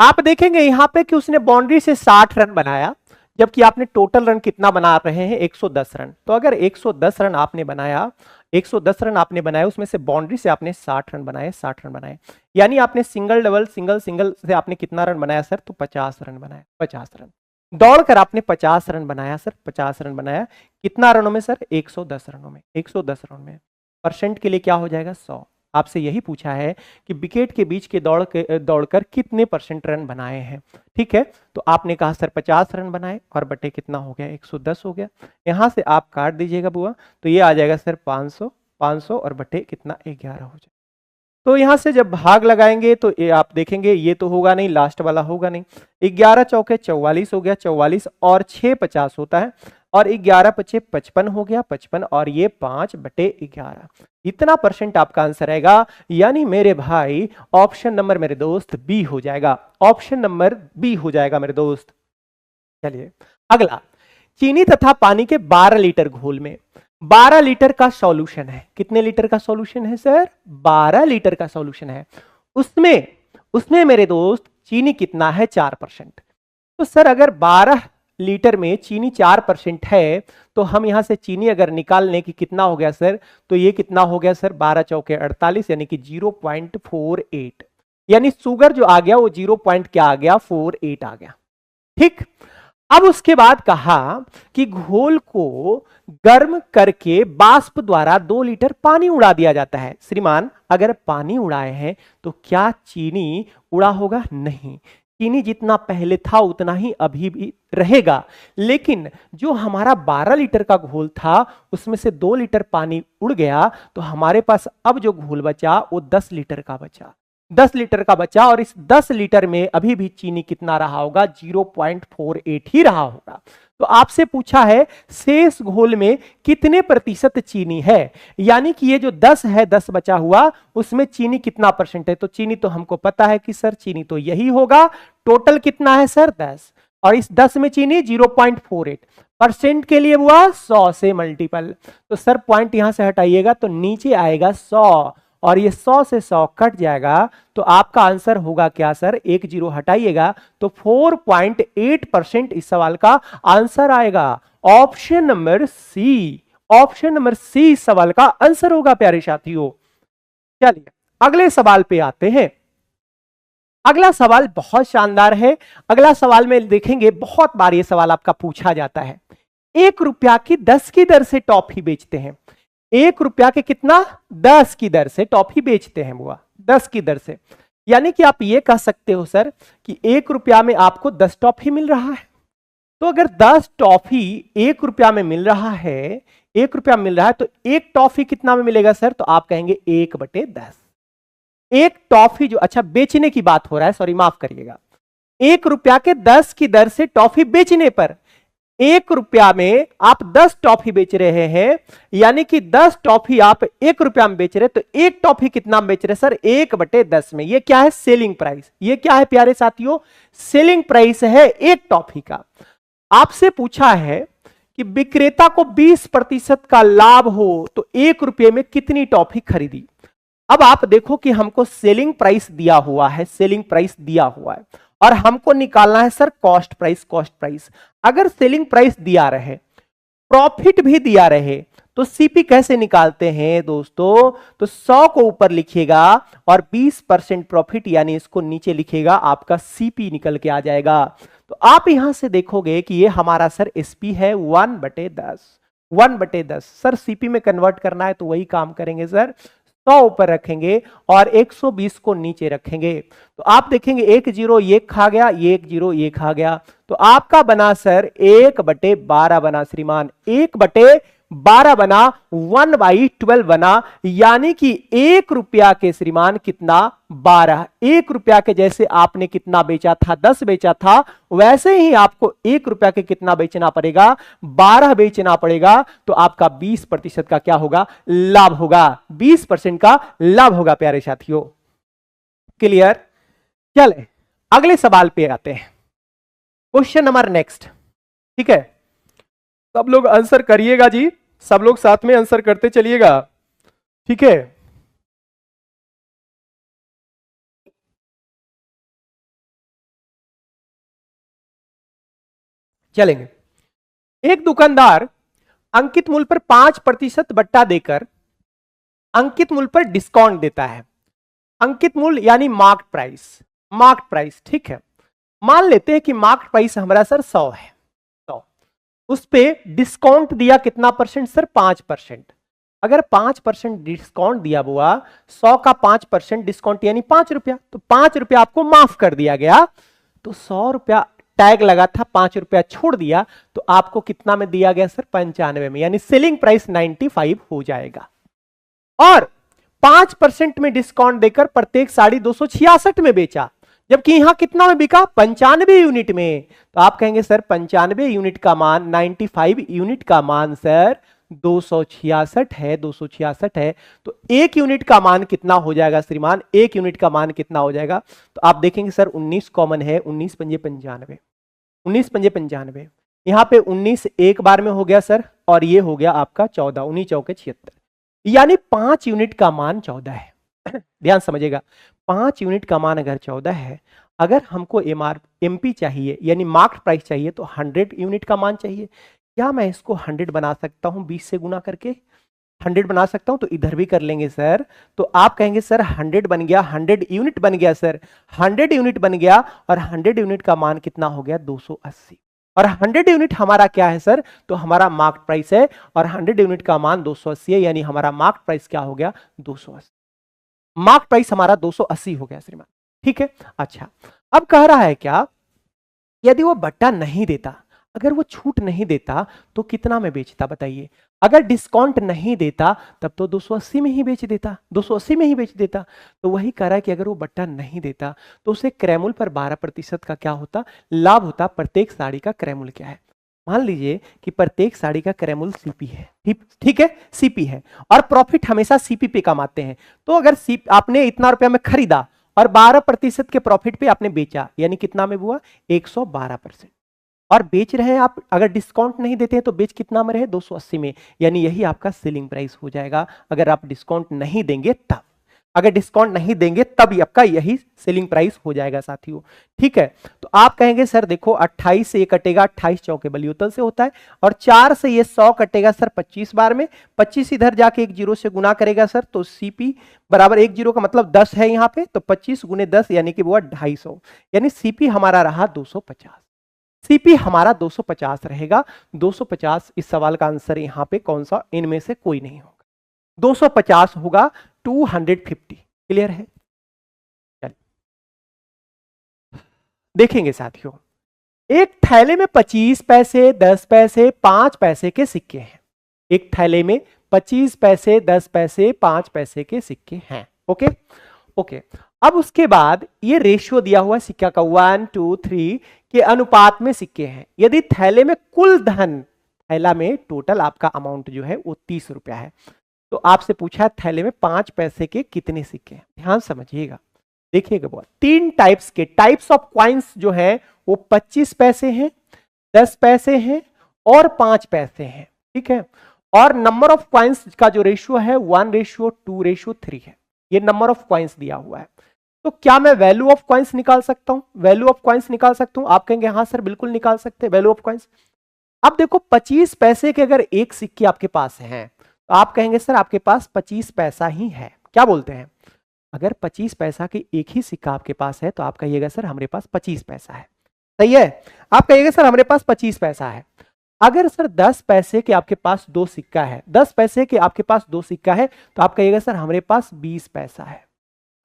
आप देखेंगे यहां पे कि उसने बाउंड्री से 60 रन बनाया, जबकि आपने टोटल रन कितना बना रहे हैं 110 रन। तो अगर 110 रन आपने बनाया, 110 रन आपने बनाया, उसमें से बाउंड्री से आपने 60 रन बनाए, 60 रन बनाए, यानी आपने सिंगल डबल सिंगल सिंगल से आपने कितना रन बनाया सर? तो 50 रन बनाया, 50 रन। दौड़कर आपने 50 रन बनाया सर, 50 रन बनाया, कितना रनों में सर? 110 रनों में, 110 रनों में। परसेंट के लिए क्या हो जाएगा? 100। आपसे यही पूछा है कि विकेट के बीच के दौड़कर कितने परसेंट रन बनाए हैं। ठीक है, तो आपने कहा सर 50 रन बनाए और बटे कितना हो गया? 110 हो गया। यहां से आप काट दीजिएगा बुआ, तो ये आ जाएगा सर 500, 500 और बटे कितना? 11 हो जाएगा। तो यहां से जब भाग लगाएंगे तो ये आप देखेंगे ये तो होगा नहीं, लास्ट वाला होगा नहीं। 11 चौके 44 हो गया, 44 और 6 50 होता है, और 11 पचे 55 हो गया, 55 और ये 5/11। इतना परसेंट आपका आंसर आएगा। यानी मेरे भाई ऑप्शन नंबर मेरे दोस्त बी हो जाएगा, ऑप्शन नंबर बी हो जाएगा मेरे दोस्त। चलिए अगला, चीनी तथा पानी के 12 लीटर घोल में 12 लीटर का सॉल्यूशन है। कितने लीटर का सॉल्यूशन है सर? 12 लीटर का सॉल्यूशन है। उसमें उसमें मेरे दोस्त चीनी कितना है? 4%। तो सर अगर 12 लीटर में चीनी 4% है, तो हम यहां से चीनी अगर निकालने की कितना हो गया सर? तो ये कितना हो गया सर? 12 चौके 48, यानी कि 0.48, यानी शुगर जो आ गया वो 0. क्या आ गया? 48 आ गया। ठीक, अब उसके बाद कहा कि घोल को गर्म करके वाष्प द्वारा 2 लीटर पानी उड़ा दिया जाता है। श्रीमान अगर पानी उड़ाए हैं तो क्या चीनी उड़ा होगा? नहीं, चीनी जितना पहले था उतना ही अभी भी रहेगा। लेकिन जो हमारा 12 लीटर का घोल था उसमें से 2 लीटर पानी उड़ गया, तो हमारे पास अब जो घोल बचा वो 10 लीटर का बचा, 10 लीटर का बचा। और इस 10 लीटर में अभी भी चीनी कितना रहा होगा? 0.48 ही रहा होगा। तो आपसे पूछा है शेष घोल में कितने प्रतिशत चीनी है, यानी कि ये जो 10 है, 10 बचा हुआ, उसमें चीनी कितना परसेंट है? तो चीनी तो हमको पता है कि सर चीनी तो यही होगा। टोटल कितना है सर? 10, और इस 10 में चीनी 0.48 परसेंट के लिए हुआ 100 से मल्टीपल। तो सर पॉइंट यहां से हटाइएगा तो नीचे आएगा 100, और ये 100 से 100 कट जाएगा, तो आपका आंसर होगा क्या सर? 1 जीरो हटाइएगा तो 4.8% इस सवाल का आंसर आएगा। Option number C, option number C इस सवाल का आंसर होगा प्यारे साथियों। चलिए अगले सवाल पे आते हैं। अगला सवाल बहुत शानदार है। अगला सवाल में देखेंगे बहुत बार ये सवाल आपका पूछा जाता है। 1 रुपया की 10 की दर से टॉफी बेचते हैं। 1 रुपया के कितना? 10 की दर से टॉफी बेचते हैं बुआ, 10 की दर से। यानी कि आप ये कह सकते हो सर कि 1 रुपया में आपको 10 टॉफी मिल रहा है। तो अगर 10 टॉफी 1 रुपया में मिल रहा है, 1 रुपया मिल रहा है, तो एक टॉफी कितना में मिलेगा सर? तो आप कहेंगे 1/10। एक टॉफी जो, अच्छा बेचने की बात हो रहा है, सॉरी माफ करिएगा, 1 रुपया के 10 की दर से टॉफी बेचने पर 1 रुपया में आप 10 टॉफी बेच रहे हैं, यानी कि 10 टॉफी आप 1 रुपया में बेच रहे हैं, तो एक टॉफी कितना में बेच रहे हैं सर? 1/10 में। ये क्या है? Selling price. ये क्या है प्यारे साथियों? सेलिंग प्राइस है एक टॉफी का। आपसे पूछा है कि विक्रेता को 20% का लाभ हो तो 1 रुपये में कितनी टॉफी खरीदी। अब आप देखो कि हमको सेलिंग प्राइस दिया हुआ है, सेलिंग प्राइस दिया हुआ है, और हमको निकालना है sir cost price, cost price. अगर सेलिंग प्राइस दिया रहे, प्रॉफिट भी दिया रहे, तो सीपी कैसे निकालते हैं दोस्तों? तो 100 को ऊपर लिखिएगा और 20% प्रॉफिट यानी इसको नीचे लिखिएगा, आपका सीपी निकल के आ जाएगा। तो आप यहां से देखोगे कि ये हमारा सर एसपी है 1/10, 1/10। सर सीपी में कन्वर्ट करना है तो वही काम करेंगे सर, 100 ऊपर रखेंगे और 120 को नीचे रखेंगे। तो आप देखेंगे 1 जीरो ये खा गया, ये 1 जीरो ये खा गया, तो आपका बना सर 1/12 बना श्रीमान, 1/12 बना, 1/12 बना, यानी कि 1 रुपया के श्रीमान कितना? 12। 1 रुपया के जैसे आपने कितना बेचा था? 10 बेचा था, वैसे ही आपको 1 रुपया के कितना बेचना पड़ेगा? 12 बेचना पड़ेगा। तो आपका 20% का क्या होगा? लाभ होगा, 20% का लाभ होगा प्यारे साथियों। क्लियर? चले अगले सवाल पे आते हैं, क्वेश्चन नंबर नेक्स्ट। ठीक है, सब लोग आंसर करिएगा जी, सब लोग साथ में आंसर करते चलिएगा। ठीक है, चलेंगे। एक दुकानदार अंकित मूल्य पर 5% बट्टा देकर अंकित मूल्य पर डिस्काउंट देता है। अंकित मूल्य यानी मार्क प्राइस, ठीक है। मान लेते हैं कि मार्क प्राइस हमारा सर 100 है, 100, उस पे डिस्काउंट दिया कितना परसेंट सर? 5%। अगर 5% डिस्काउंट दिया हुआ, 100 का 5% डिस्काउंट यानी 5 रुपया, तो 5 रुपया आपको माफ कर दिया गया। तो 100 रुपया टैग लगा था, 5 रुपया छोड़ दिया, तो आपको कितना में दिया गया सर? 95 में, यानी सेलिंग प्राइस 95 हो जाएगा। और 5% में डिस्काउंट देकर प्रत्येक साड़ी 266 में बेचा, जबकि यहां कितना में बिका? 95 यूनिट में। तो आप कहेंगे सर 95 यूनिट का मान, 95 यूनिट का मान सर 266 है, 266 है। तो एक यूनिट का मान कितना हो जाएगा श्रीमान? एक यूनिट का मान कितना हो जाएगा? तो आप देखेंगे सर 19 कॉमन है, 19 पंजे 95, 19 पंजे 95, यहां पे 19 एक बार में हो गया सर, और ये हो गया आपका 14, 19 चौके 76, यानी 5 यूनिट का मान 14 है। ध्यान समझिएगा, 5 यूनिट का मान अगर 14 है, अगर हमको एमपी चाहिए यानी मार्क प्राइस चाहिए, तो 100 यूनिट का मान चाहिए। क्या मैं इसको 100 बना सकता हूं 20 से गुना करके? 100 बना सकता हूं, तो इधर भी कर लेंगे सर। तो आप कहेंगे सर 100 बन गया, 100 यूनिट बन गया सर, 100 यूनिट बन गया, और 100 यूनिट का मान कितना हो गया? 280। और 100 यूनिट हमारा क्या है सर? तो हमारा मार्क प्राइस है, और 100 यूनिट का मान 280 है, यानी हमारा मार्क प्राइस क्या हो गया? 280। मार्क प्राइस हमारा 280 हो गया श्रीमान, ठीक है। अच्छा, अब कह रहा है क्या, यदि वो बट्टा नहीं देता, अगर वो छूट नहीं देता, तो कितना में बेचता बताइए? अगर डिस्काउंट नहीं देता तब तो 280 में ही बेच देता, 280 में ही बेच देता। तो वही कह रहा है कि अगर वो बट्टा नहीं देता, तो उसे क्रयमूल्य पर 12% का क्या होता? लाभ होता। प्रत्येक साड़ी का क्रयमूल्य क्या है? मान लीजिए कि प्रत्येक साड़ी का क्रयमूल्य सीपी है, ठीक है, सीपी है, और प्रॉफिट हमेशा सीपी पे कमाते हैं। तो अगर आपने इतना रुपया में खरीदा और 12% के प्रॉफिट पे आपने बेचा, यानी कितना में हुआ? 112%। और बेच रहे हैं आप, अगर डिस्काउंट नहीं देते हैं तो बेच कितना में रहे? 280 में, यानी यही आपका सेलिंग प्राइस हो जाएगा। अगर आप डिस्काउंट नहीं देंगे तब, अगर डिस्काउंट नहीं देंगे तब आपका यही सेलिंग प्राइस हो जाएगा साथियों, ठीक है। तो आप कहेंगे सर देखो 28 से ये कटेगा, 28 चौके बलियोतल से होता है, और 4 से ये 100 कटेगा सर 25 बार में, 25 इधर जाके एक जीरो से गुना करेगा सर, तो सीपी बराबर एक जीरो का मतलब 10 है यहाँ पे, तो 25 गुने 10 यानी कि वो 250, यानी सीपी हमारा रहा 250। सीपी हमारा 250 रहेगा। 250 इस सवाल का आंसर यहां पे कौन सा? इनमें से कोई नहीं होगा, 250 होगा, 250। क्लियर है? चलिए देखेंगे साथियों, एक थैले में 25 पैसे, 10 पैसे, 5 पैसे के सिक्के हैं। एक थैले में 25 पैसे, 10 पैसे, 5 पैसे के सिक्के हैं। Okay okay. अब उसके बाद ये रेशियो दिया हुआ सिक्का का 1 2 3 के अनुपात में सिक्के हैं। यदि थैले में कुल धन, थैला में टोटल आपका अमाउंट जो है वो 30 रुपया है, तो आपसे पूछा है थैले में 5 पैसे के कितने सिक्के हैं? ध्यान समझिएगा, देखिएगा बहुत, 3 टाइप्स के टाइप्स ऑफ क्वाइंस जो है वो 25 पैसे हैं, 10 पैसे हैं, और 5 पैसे हैं, ठीक है। और नंबर ऑफ क्वाइंस का जो रेशियो है 1:2:3 है। ये नंबर ऑफ क्वाइंस दिया हुआ है। तो क्या मैं वैल्यू ऑफ कॉइंस निकाल सकता हूं? वैल्यू ऑफ कॉइंस निकाल सकता हूं? आप कहेंगे हाँ सर बिल्कुल निकाल सकते हैं वैल्यू ऑफ कॉइंस। अब देखो 25 पैसे के अगर एक सिक्के आपके पास हैं, तो आप कहेंगे सर आपके पास 25 पैसा ही है। क्या बोलते हैं? अगर 25 पैसा की एक ही सिक्का आपके पास है, तो आप कहिएगा सर हमारे पास 25 पैसा है। सही है? आप कहिएगा सर हमारे पास 25 पैसा है। अगर सर 10 पैसे के आपके पास 2 सिक्का है, 10 पैसे के आपके पास 2 सिक्का है, तो आप कहिएगा सर हमारे पास 20 पैसा है।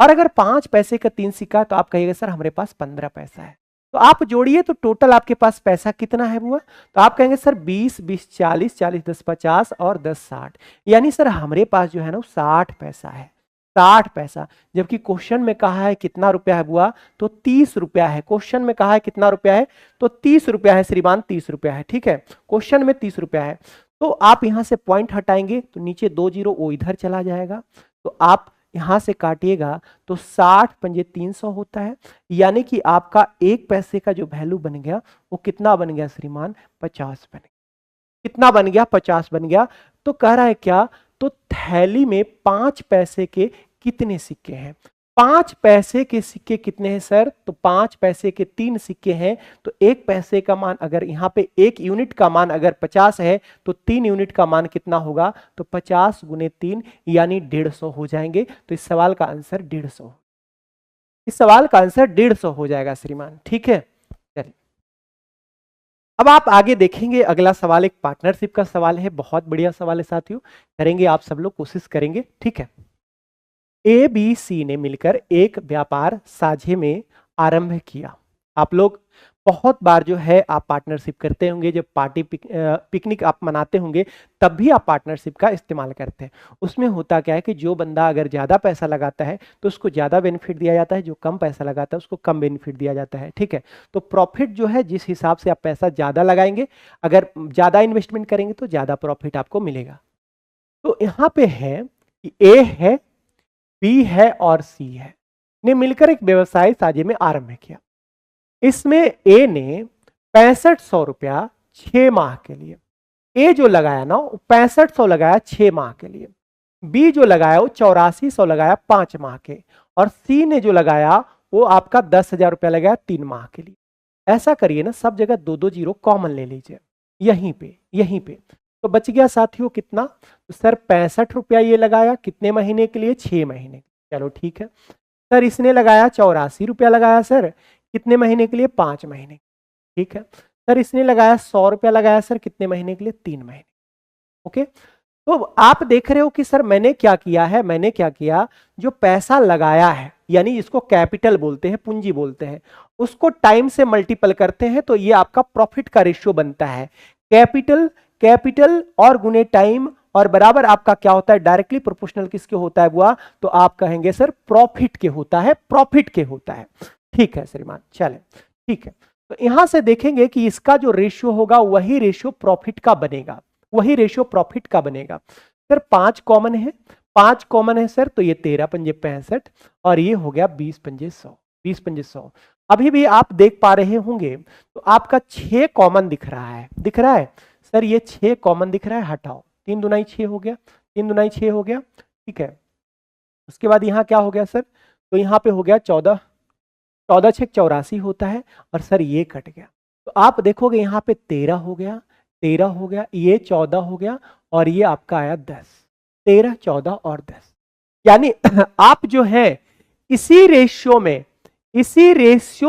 और अगर 5 पैसे का 3 सिक्का है, तो आप कहिएगा सर हमारे पास 15 पैसा है। तो आप जोड़िए तो टोटल आपके पास पैसा कितना है बुआ? तो आप कहेंगे सर 20 20 40 40 10 50 और 10 60, यानी सर हमारे पास जो है ना 60 पैसा है, 60 पैसा। जबकि क्वेश्चन में कहा है कितना रुपया है बुआ? तो 30 रुपया है। क्वेश्चन में कहा है कितना रुपया है? तो 30 रुपया है श्रीमान, 30 रुपया है, ठीक है। क्वेश्चन में 30 रुपया है। तो आप यहां से पॉइंट हटाएंगे तो नीचे 2 जीरो वो इधर चला जाएगा, तो आप यहां से काटिएगा तो 60 पंजे 300 होता है, यानी कि आपका 1 पैसे का जो वैल्यू बन गया वो कितना बन गया श्रीमान? 50 बन गया। कितना बन गया? 50 बन गया। तो कह रहा है क्या? तो थैली में 5 पैसे के कितने सिक्के हैं? 5 पैसे के सिक्के कितने हैं सर? तो 5 पैसे के 3 सिक्के हैं, तो 1 पैसे का मान अगर यहाँ पे 1 यूनिट का मान अगर 50 है तो 3 यूनिट का मान कितना होगा? तो 50 गुने 3 यानी 150 हो जाएंगे। तो इस सवाल का आंसर 150, इस सवाल का आंसर 150 हो जाएगा श्रीमान। ठीक है, चलिए अब आप आगे देखेंगे। अगला सवाल एक पार्टनरशिप का सवाल है, बहुत बढ़िया सवाल है साथियों, करेंगे आप सब लोग, कोशिश करेंगे। ठीक है, ए बी सी ने मिलकर एक व्यापार साझे में आरंभ किया। आप लोग बहुत बार जो है आप पार्टनरशिप करते होंगे, जब पार्टी पिकनिक आप मनाते होंगे तब भी आप पार्टनरशिप का इस्तेमाल करते हैं। उसमें होता क्या है कि जो बंदा अगर ज़्यादा पैसा लगाता है तो उसको ज़्यादा बेनिफिट दिया जाता है, जो कम पैसा लगाता है उसको कम बेनिफिट दिया जाता है। ठीक है, तो प्रॉफिट जो है जिस हिसाब से आप पैसा ज़्यादा लगाएंगे, अगर ज़्यादा इन्वेस्टमेंट करेंगे तो ज़्यादा प्रॉफिट आपको मिलेगा। तो यहाँ पे है कि ए है, बी है और सी है, ने मिलकर एक व्यवसाय साझे में आरंभ किया। इसमें ए ने 6500 रुपया 6 माह के लिए, ए जो लगाया ना 6500 लगाया 6 माह के लिए, बी जो लगाया वो 8400 लगाया 5 माह के, और सी ने जो लगाया वो आपका 10,000 रुपया लगाया 3 माह के लिए। ऐसा करिए ना, सब जगह 2-2 जीरो कॉमन ले लीजिए यहीं पे। तो बच गया साथियों कितना? तो सर 65 रुपया ये लगाया कितने महीने के लिए? 6 महीने। चलो ठीक है सर, इसने लगाया 84 रुपया लगाया सर कितने महीने के लिए? 5 महीने। ठीक है सर, इसने लगाया 100 रुपया लगाया सर कितने महीने के लिए? 3 महीने। ओके, तो आप देख रहे हो कि सर मैंने क्या किया, जो पैसा लगाया है यानी इसको कैपिटल बोलते हैं, पूंजी बोलते हैं, उसको टाइम से मल्टीपल करते हैं तो ये आपका प्रॉफिट का रेशियो बनता है। कैपिटल और गुने टाइम और बराबर आपका क्या होता है? डायरेक्टली प्रोपोर्शनल किसके होता है बुआ? तो आप कहेंगे सर प्रॉफिट के होता है। ठीक है श्रीमान, चले ठीक है। तो यहां से देखेंगे कि इसका जो रेशियो होगा वही रेशियो प्रॉफिट का बनेगा। सर 5 कॉमन है सर, तो ये 13 पंजे 65 और ये हो गया 20 पंजे 100। अभी भी आप देख पा रहे होंगे तो आपका 6 कॉमन दिख रहा है सर, ये 6 कॉमन दिख रहा है, हटाओ 3 दुनाई 6 हो गया। ठीक है, उसके बाद यहाँ क्या हो गया सर? तो यहाँ पे हो गया 14 6 84 होता है, और सर ये कट गया तो आप देखोगे यहाँ पे 13 हो गया, ये 14 हो गया, और ये आपका आया 10। 13 14 और 10 यानी आप जो है इसी रेशियो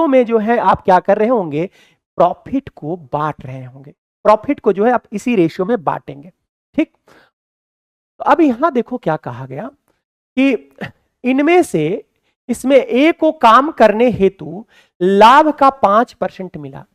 में जो है आप क्या कर रहे होंगे? प्रॉफिट को बांट रहे होंगे, प्रॉफिट को जो है आप इसी रेशियो में बांटेंगे। ठीक, तो अब यहां देखो क्या कहा गया कि इनमें से इसमें ए को काम करने हेतु लाभ का 5% मिला।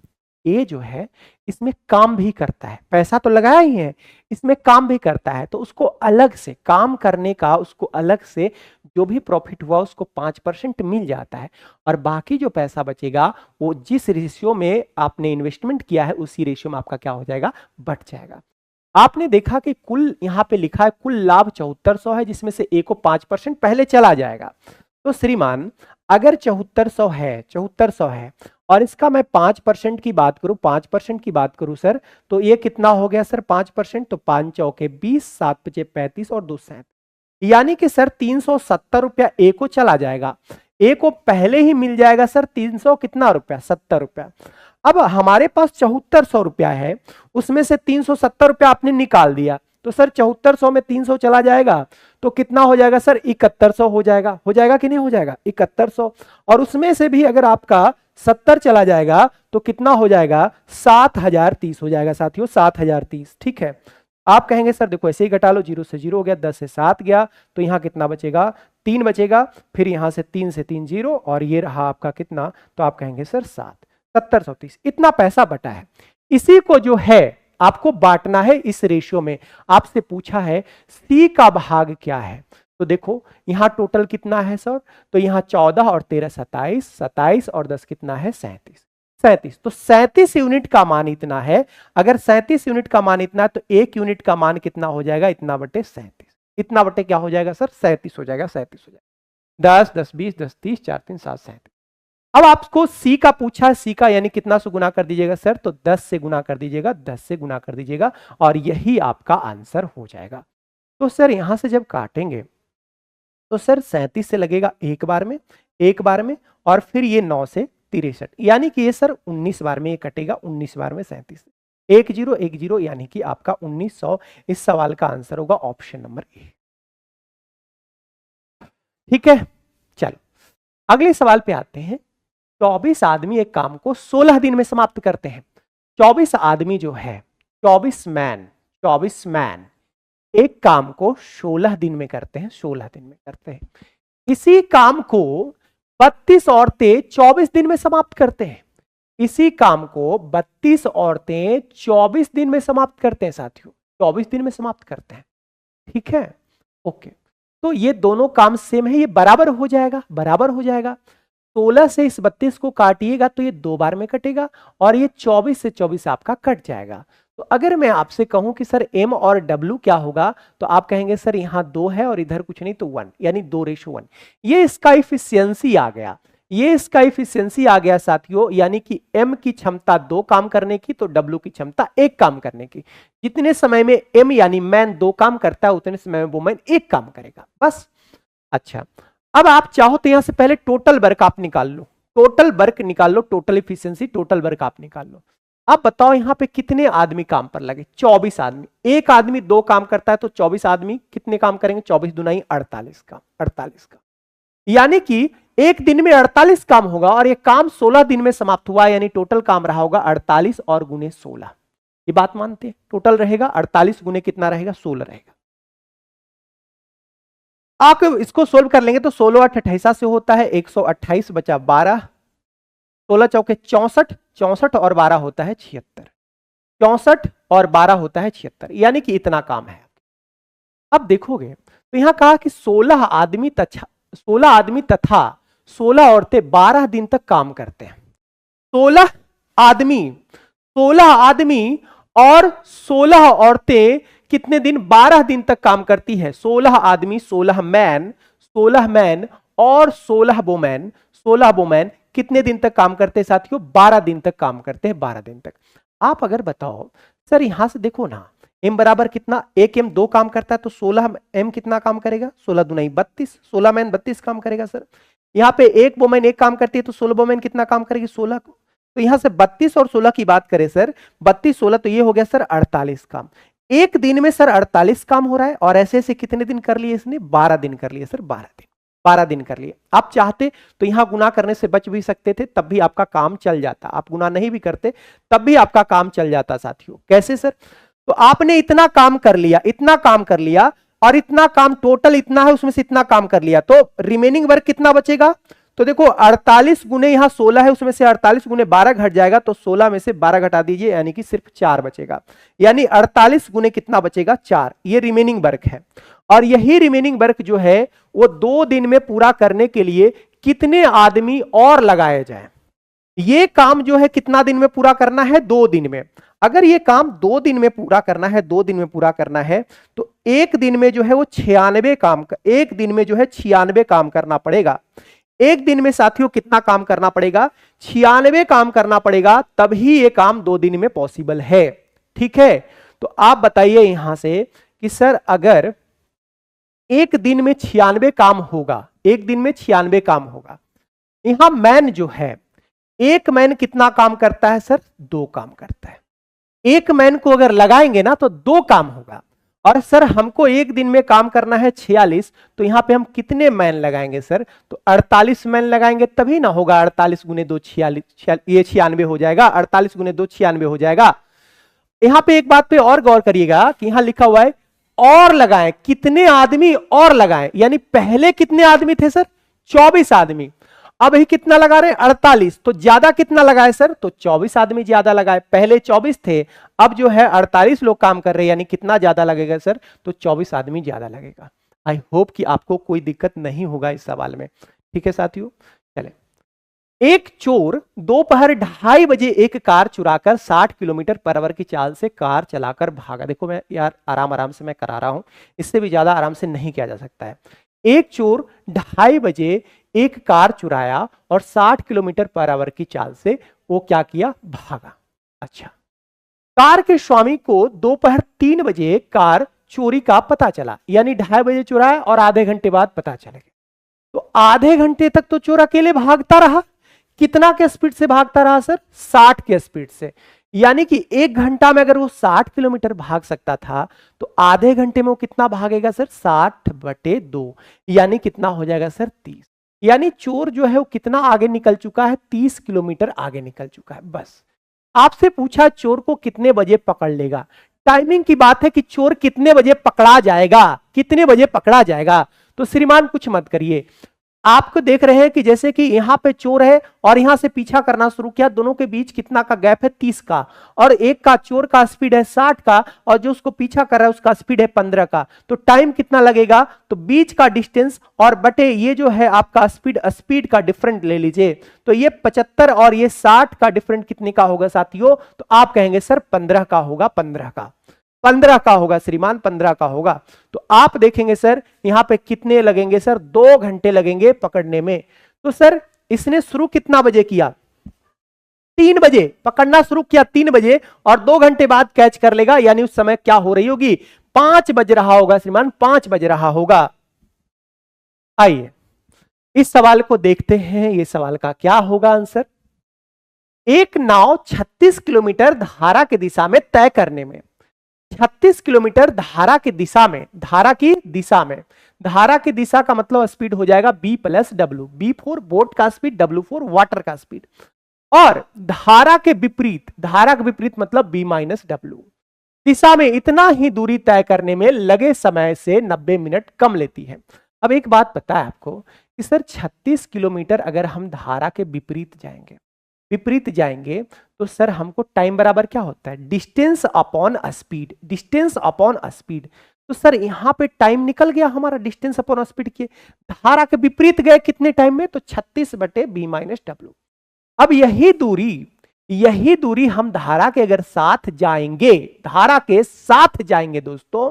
ए जो है इसमें काम भी करता है, पैसा तो लगाया ही है, इसमें काम भी करता है, तो उसको अलग से काम करने का, उसको अलग से जो भी प्रॉफिट हुआ उसको 5% मिल जाता है, और बाकी जो पैसा बचेगा वो जिस रेशियो में आपने इन्वेस्टमेंट किया है उसी रेशियो में आपका क्या हो जाएगा? बढ़ जाएगा। आपने देखा कि कुल यहां पे लिखा है कुल लाभ 7400 है, जिसमें से ए को 5% पहले चला जाएगा। तो श्रीमान अगर 7400 है और इसका मैं 5% की बात करूं सर, तो ये कितना हो गया सर? 5%, तो 5 चौके 20, 7 पचे 35 और 2 7, यानी कि सर 370 रुपया ए को चला जाएगा। ए को पहले ही मिल जाएगा सर 300 कितना रुपया? 70 रुपया। अब हमारे पास 7400 रुपया है, उसमें से 370 रुपया आपने निकाल दिया, तो सर 7400 में 300 चला जाएगा तो कितना हो जाएगा सर? 7100 हो जाएगा कि नहीं हो जाएगा? 7100, और उसमें से भी अगर आपका 70 चला जाएगा तो कितना हो जाएगा? 7030 हो जाएगा साथियों, 7030। ठीक है, आप कहेंगे सर देखो ऐसे ही घटा लो, 0 से 0 हो गया, 10 से 7 गया, तो यहां कितना बचेगा? 3 बचेगा, फिर यहां से 3 से 3 0, और ये रहा आपका कितना? तो आप कहेंगे सर 7030। इतना पैसा बटा है, इसी को जो है आपको बांटना है इस रेशियो में। आपसे पूछा है सी का भाग क्या है, तो देखो यहां टोटल कितना है सर? तो यहां 14 और 13 27 और 10 कितना है? 37। तो 37 यूनिट का मान इतना है। अगर 37 यूनिट का मान इतना है तो 1 यूनिट का मान कितना हो जाएगा? इतना बटे 37। इतना बटे क्या हो जाएगा सर? 37 हो जाएगा। 10 10 20 10 30 4 3 7 37। अब आपको सी का पूछा है, सी का यानी कितना से गुना कर दीजिएगा सर? तो 10 से गुना कर दीजिएगा, और यही आपका आंसर हो जाएगा। तो सर यहां से जब काटेंगे तो सर 37 से लगेगा एक बार में, और फिर ये 9 से 63, यानी कि ये सर 19 बार में ये कटेगा, 19 बार में 37, 1010, यानी कि आपका 1900। इस सवाल का आंसर होगा ऑप्शन नंबर ए। ठीक है, चलो अगले सवाल पे आते हैं। 24 आदमी एक काम को 16 दिन में समाप्त करते हैं। 24 आदमी जो है, 24 मैन एक काम को 16 दिन में करते हैं, 16 दिन में करते हैं। इसी काम को 32 औरतें 24 दिन में समाप्त करते हैं। इसी काम को 32 औरतें 24 दिन में समाप्त करते हैं साथियों, 24 दिन में समाप्त करते हैं। ठीक है, ओके। तो ये दोनों काम सेम है, ये बराबर हो जाएगा, बराबर हो जाएगा। 16 से इस 32 को काटिएगा तो ये 2 बार में कटेगा, और ये 24 से 24 आपका कट जाएगा। तो अगर मैं आपसे कहूं कि सर m और w क्या होगा, तो आप कहेंगे सर यहां 2 है और इधर कुछ नहीं तो 1, यानी 2:1। ये इसका इफिशियंसी आ गया, ये इसका इफिशियंसी आ गया साथियों, यानी कि m की क्षमता 2 काम करने की तो w की क्षमता 1 काम करने की। जितने समय में m यानी मैन 2 काम करता है, उतने समय में वुमेन 1 काम करेगा, बस। अच्छा, अब आप चाहो तो यहां से पहले टोटल वर्क आप निकाल लो, टोटल वर्क निकाल लो, टोटल इफिशियंसी, टोटल वर्क आप निकाल लो। आप बताओ यहां पे कितने आदमी काम पर लगे? 24 आदमी। एक आदमी 2 काम करता है तो 24 आदमी कितने काम करेंगे? 24 दुनाई 48 काम, 48 काम, यानी कि एक दिन में 48 काम होगा, और ये काम 16 दिन में समाप्त हुआ, यानी टोटल काम रहा होगा 48 और गुने 16। ये बात मानते हैं? टोटल रहेगा 48 गुने कितना रहेगा? 16 रहेगा। आप इसको सोल्व कर लेंगे तो 16 8 28 से होता है 128 बचा 12, 16 चौके 64, 64 और 12 होता है 76, 64 और 12 होता है 76, यानी कि इतना काम है। अब देखोगे तो यहां कहा कि 16 आदमी तथा 16 औरतें 12 दिन तक काम करते हैं। 16 आदमी और 16 औरतें कितने दिन? 12 दिन तक काम करती है। 16 आदमी, 16 मैन और 16 वुमेन कितने दिन तक काम करते हैं साथियों? 12 दिन तक काम करते हैं, 12 दिन तक। आप अगर बताओ सर यहां से देखो ना, m बराबर कितना? एक m 2 काम करता है तो 16 m कितना काम करेगा? 16 दुनाई 32, 16 मैन 32 काम करेगा सर। यहाँ पे एक वुमेन 1 काम करती है तो 16 वुमेन कितना काम करेगी? 16 को। तो यहां से 32 और 16 की बात करें सर, 32 16 तो ये हो गया सर 48 काम। एक दिन में सर 48 काम हो रहा है, और ऐसे ऐसे कितने दिन कर लिए इसने? 12 दिन कर लिए सर, 12 दिन कर लिए। आप चाहते तो यहां गुना करने से बच भी सकते थे, तब भी आपका काम चल जाता। आप गुना नहीं भी करते तब भी आपका काम चल जाता साथियों। कैसे सर? तो आपने इतना काम कर लिया, और इतना काम टोटल इतना है, उसमें से इतना काम कर लिया, तो रिमेनिंग वर्क कितना बचेगा? तो देखो 48 गुने यहां 16 है, उसमें से 48 गुने 12 घट जाएगा, तो 16 में से 12 घटा दीजिए, यानी कि सिर्फ 4 बचेगा। यानी 48 गुने कितना बचेगा? 4। ये रिमेनिंग वर्क है, और यही रिमेनिंग वर्क जो है वो 2 दिन में पूरा करने के लिए कितने आदमी और लगाए जाए? ये काम जो है कितना दिन में पूरा करना है? 2 दिन में। अगर ये काम 2 दिन में पूरा करना है, 2 दिन में पूरा करना है, तो एक दिन में जो है वो 96 काम, एक दिन में जो है 96 काम करना पड़ेगा। एक दिन में साथियों कितना काम करना पड़ेगा? 96 काम करना पड़ेगा, तभी ये काम 2 दिन में पॉसिबल है। ठीक है, तो आप बताइए यहां से कि सर अगर एक दिन में 96 काम होगा, एक दिन में 96 काम होगा, यहां मैन जो है, एक मैन कितना काम करता है सर? 2 काम करता है। एक मैन को अगर लगाएंगे ना तो 2 काम होगा, और सर हमको एक दिन में काम करना है 46, तो यहां पे हम कितने मैन लगाएंगे सर? तो 48 मैन लगाएंगे, तभी ना होगा। 48 गुने 2 46, ये 96 हो जाएगा। 48 गुने 2 96 हो जाएगा। यहां पे एक बात पे और गौर करिएगा कि यहां लिखा हुआ है और लगाएं, कितने आदमी और लगाएं, यानी पहले कितने आदमी थे सर? 24 आदमी। अब ही कितना लगा रहे हैं? 48। तो ज्यादा कितना लगाए सर? तो 24 आदमी ज्यादा लगाए। पहले 24 थे, अब जो है 48 लोग काम कर रहे हैं, यानी कितना ज्यादा लगेगा सर? तो 24 आदमी ज्यादा लगेगा। आई होप कि आपको कोई दिक्कत नहीं होगा इस सवाल में। ठीक है साथियों, चले। एक चोर दोपहर 2:30 बजे एक कार चुराकर 60 किलोमीटर पर आवर की चाल से कार चलाकर भागा। देखो मैं यार आराम से मैं करा रहा हूं, इससे भी ज्यादा आराम से नहीं किया जा सकता है। एक चोर 2:30 बजे एक कार चुराया और 60 किलोमीटर पर आवर की चाल से वो क्या किया? भागा। अच्छा, कार के स्वामी को दोपहर 3 बजे कार चोरी का पता चला, यानी 2:30 बजे चुराया और आधे घंटे बाद पता चल गया। तो आधे घंटे तक तो चोर अकेले भागता रहा। कितना के स्पीड से भागता रहा सर? 60 के स्पीड से। यानी कि 1 घंटा में अगर वो 60 किलोमीटर भाग सकता था तो आधे घंटे में वो कितना भागेगा सर? 60/2, यानी कितना हो जाएगा सर? 30। यानी चोर जो है वो कितना आगे निकल चुका है? 30 किलोमीटर आगे निकल चुका है। बस आपसे पूछा चोर को कितने बजे पकड़ लेगा। टाइमिंग की बात है कि चोर कितने बजे पकड़ा जाएगा, कितने बजे पकड़ा जाएगा। तो श्रीमान कुछ मत करिए, आपको देख रहे हैं कि जैसे कि यहां पे चोर है और यहां से पीछा करना शुरू किया, दोनों के बीच कितना का गैप है? 30 का, और एक का चोर का स्पीड है 60 का और जो उसको पीछा कर रहा है उसका स्पीड है 15 का। तो टाइम कितना लगेगा? तो बीच का डिस्टेंस और बटे ये जो है आपका स्पीड का डिफरेंट ले लीजिए, तो ये 75 और ये 60 का डिफरेंट कितने का होगा साथियों? तो आप कहेंगे सर 15 का होगा, 15 का होगा श्रीमान, 15 का होगा। तो आप देखेंगे सर यहां पे कितने लगेंगे सर? 2 घंटे लगेंगे पकड़ने में। तो सर इसने शुरू कितना बजे किया? 3 बजे पकड़ना शुरू किया, 3 बजे, और 2 घंटे बाद कैच कर लेगा, यानी उस समय क्या हो रही होगी? 5 बज रहा होगा श्रीमान, 5 बज रहा होगा। आइए इस सवाल को देखते हैं, ये सवाल का क्या होगा आंसर। एक नाव 36 किलोमीटर धारा की दिशा में तय करने में, 36 किलोमीटर धारा की दिशा में, धारा की दिशा में, धारा की दिशा का मतलब स्पीड हो जाएगा b + w, b4 बोट का स्पीड, w4 वाटर का स्पीड, और धारा के विपरीत, धारा के विपरीत मतलब b - w दिशा में इतना ही दूरी तय करने में लगे समय से 90 मिनट कम लेती है। अब एक बात पता है आपको कि सर 36 किलोमीटर अगर हम धारा के विपरीत जाएंगे तो सर हमको टाइम बराबर क्या होता है? Distance upon speed, distance upon speed. तो सर यहां पे टाइम निकल गया हमारा डिस्टेंस अपॉन स्पीड के, धारा के विपरीत गए कितने टाइम में? तो 36/b - w। अब यही दूरी हम धारा के अगर साथ जाएंगे, धारा के साथ जाएंगे दोस्तों,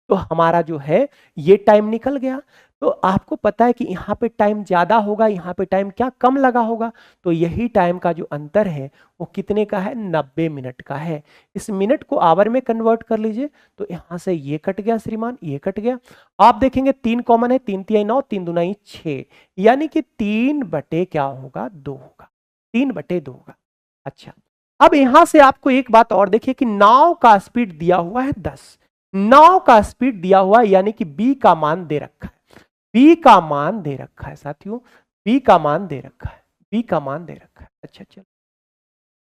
तो हमारा जो है ये टाइम निकल गया। तो आपको पता है कि यहां पे टाइम ज्यादा होगा, यहां पे टाइम क्या कम लगा होगा, तो यही टाइम का जो अंतर है वो कितने का है? 90 मिनट का है। इस मिनट को आवर में कन्वर्ट कर लीजिए, तो यहां से ये कट गया श्रीमान, ये कट गया। आप देखेंगे 3 कॉमन है, 3 × 9, 3 × 2 = 6, यानी कि 3 बटे क्या होगा? 2 होगा, 3/2 होगा। अच्छा, अब यहां से आपको एक बात और देखिए कि नाव का स्पीड दिया हुआ है 10, नाव का स्पीड दिया हुआ है, यानी कि b का मान दे रखा है, b का मान दे रखा है साथियों, b का मान दे रखा है, b का मान दे रखा है। अच्छा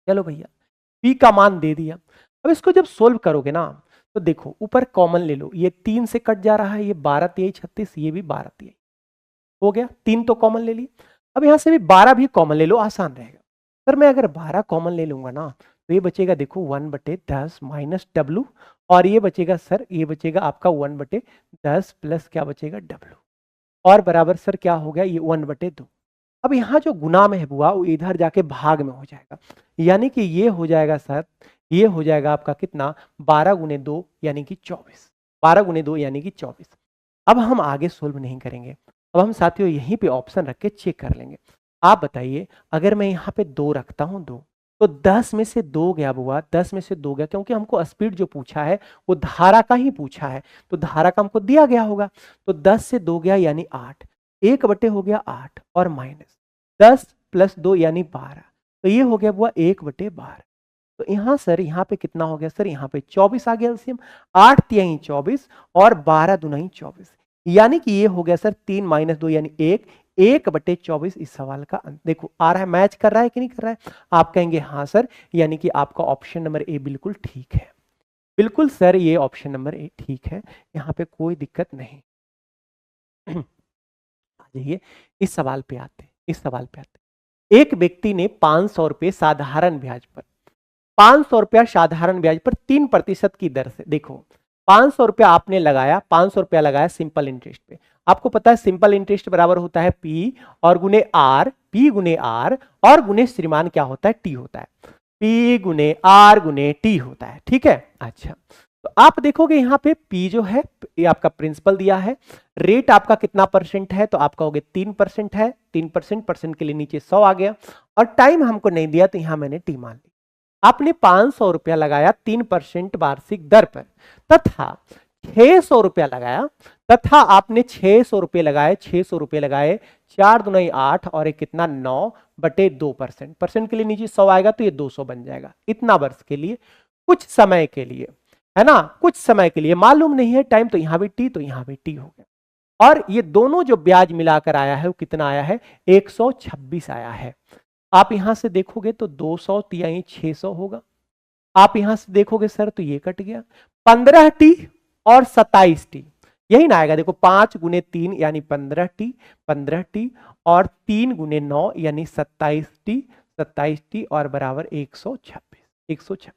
चलो भैया, b का मान दे दिया। अब इसको जब सोल्व करोगे ना तो देखो ऊपर कॉमन ले लो, ये 3 से कट जा रहा है, ये 12 × 3 = 36, ये भी 12 × 3 हो गया, 3 तो कॉमन ले ली। अब यहां से भी 12 भी कॉमन ले लो, आसान रहेगा। सर मैं अगर 12 कॉमन ले लूंगा ना तो ये बचेगा देखो 1/10 - w, और ये बचेगा सर, ये बचेगा आपका 1/10 प्लस क्या बचेगा? w, और बराबर सर क्या हो गया? ये 1/2। अब यहाँ जो गुना में है बुआ वो इधर जाके भाग में हो जाएगा, यानी कि ये हो जाएगा सर, ये हो जाएगा आपका कितना? 12 × 2 यानी कि 24, 12 × 2 यानी कि 24। अब हम आगे सोल्व नहीं करेंगे, अब हम साथियों यहीं पे ऑप्शन रख के चेक कर लेंगे। आप बताइए अगर मैं यहाँ पे 2 रखता हूँ, 2, तो 10 में से 2 गया बुआ, 10 में से 2 गया, क्योंकि हमको स्पीड जो पूछा है वो धारा का ही पूछा है, तो धारा का हमको दिया गया होगा। तो 10 से 2 गया यानी 8, 1 हो गया 8, और माइनस 10 + 2 यानी 12, तो ये हो गया बुआ 1/12। तो यहाँ सर यहाँ पे कितना हो गया सर? यहाँ पे 24 आ गया एलसीएम, 8 × 3 = 24 और 12 × 2 = 24, यानी कि ये हो गया सर 3 - 2 यानी 1, 1/24 इस सवाल का अंत। देखो आ रहा है, मैच कर रहा है कि नहीं कर रहा है? आप कहेंगे हाँ सर, यानी कि आपका ऑप्शन नंबर ए बिल्कुल ठीक है। बिल्कुल सर, ये ऑप्शन नंबर ए ठीक है, यहाँ पे कोई दिक्कत नहीं। आ जाइए इस सवाल पे आते, इस सवाल पे आते। एक व्यक्ति ने 500 रुपये साधारण ब्याज पर, 500 रुपया साधारण ब्याज पर 3% की दर से, देखो 500 रुपया आपने लगाया, 500 रुपया लगाया सिंपल इंटरेस्ट पे। आपको पता है सिंपल इंटरेस्ट बराबर होता है P और गुने R, P गुने R और गुने श्रीमान क्या होता है? T होता है, P गुने R गुने T होता है, ठीक है। अच्छा, तो आप देखोगे यहाँ पे P जो है ये आपका प्रिंसिपल दिया है, रेट आपका कितना % है? तो आपका हो गया 3% है, 3% परसेंट के लिए नीचे 100 आ गया, और टाइम हमको नहीं दिया तो यहाँ मैंने T मान ली। आपने 500 रुपया लगाया 3% वार्षिक दर पर, तथा 600 रुपया लगाया तथा आपने 600 रुपये लगाए, 600 रुपये लगाए, 4 दूनी 8 और एक कितना 9/2%। परसेंट के लिए नीचे 100 आएगा तो ये 200 बन जाएगा। इतना वर्ष के लिए, कुछ समय के लिए, है ना, कुछ समय के लिए मालूम नहीं है टाइम, तो यहां भी टी तो यहां भी टी हो गया। और ये दोनों जो ब्याज मिलाकर आया है वो कितना आया है, 126 आया है। आप यहां से देखोगे तो 200 तिहाई 600 होगा। आप यहां से देखोगे सर तो ये कट गया, 15t और 27t, यही ना आएगा। देखो 5 गुने 3 यानी 15t, 15t और 3 गुने 9 यानी 27t, 27t और बराबर 126, 126।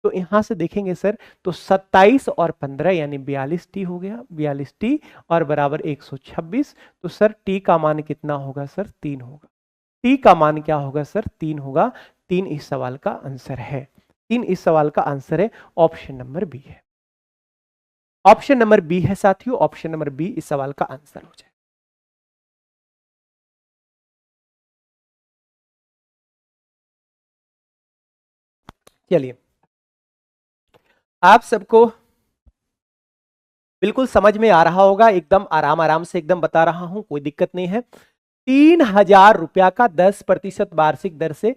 तो यहां से देखेंगे सर तो 27 और 15 यानी 42t हो गया, 42t और बराबर 126। तो सर t का मान कितना होगा सर, 3 होगा। t का मान क्या होगा सर, 3 होगा। 3 इस सवाल का आंसर है, 3 इस सवाल का आंसर है। ऑप्शन नंबर बी है, ऑप्शन नंबर बी है साथियों, ऑप्शन नंबर बी इस सवाल का आंसर हो जाए। चलिए, आप सबको बिल्कुल समझ में आ रहा होगा, एकदम आराम आराम से एकदम बता रहा हूं, कोई दिक्कत नहीं है। 3000 रुपया का 10% वार्षिक दर से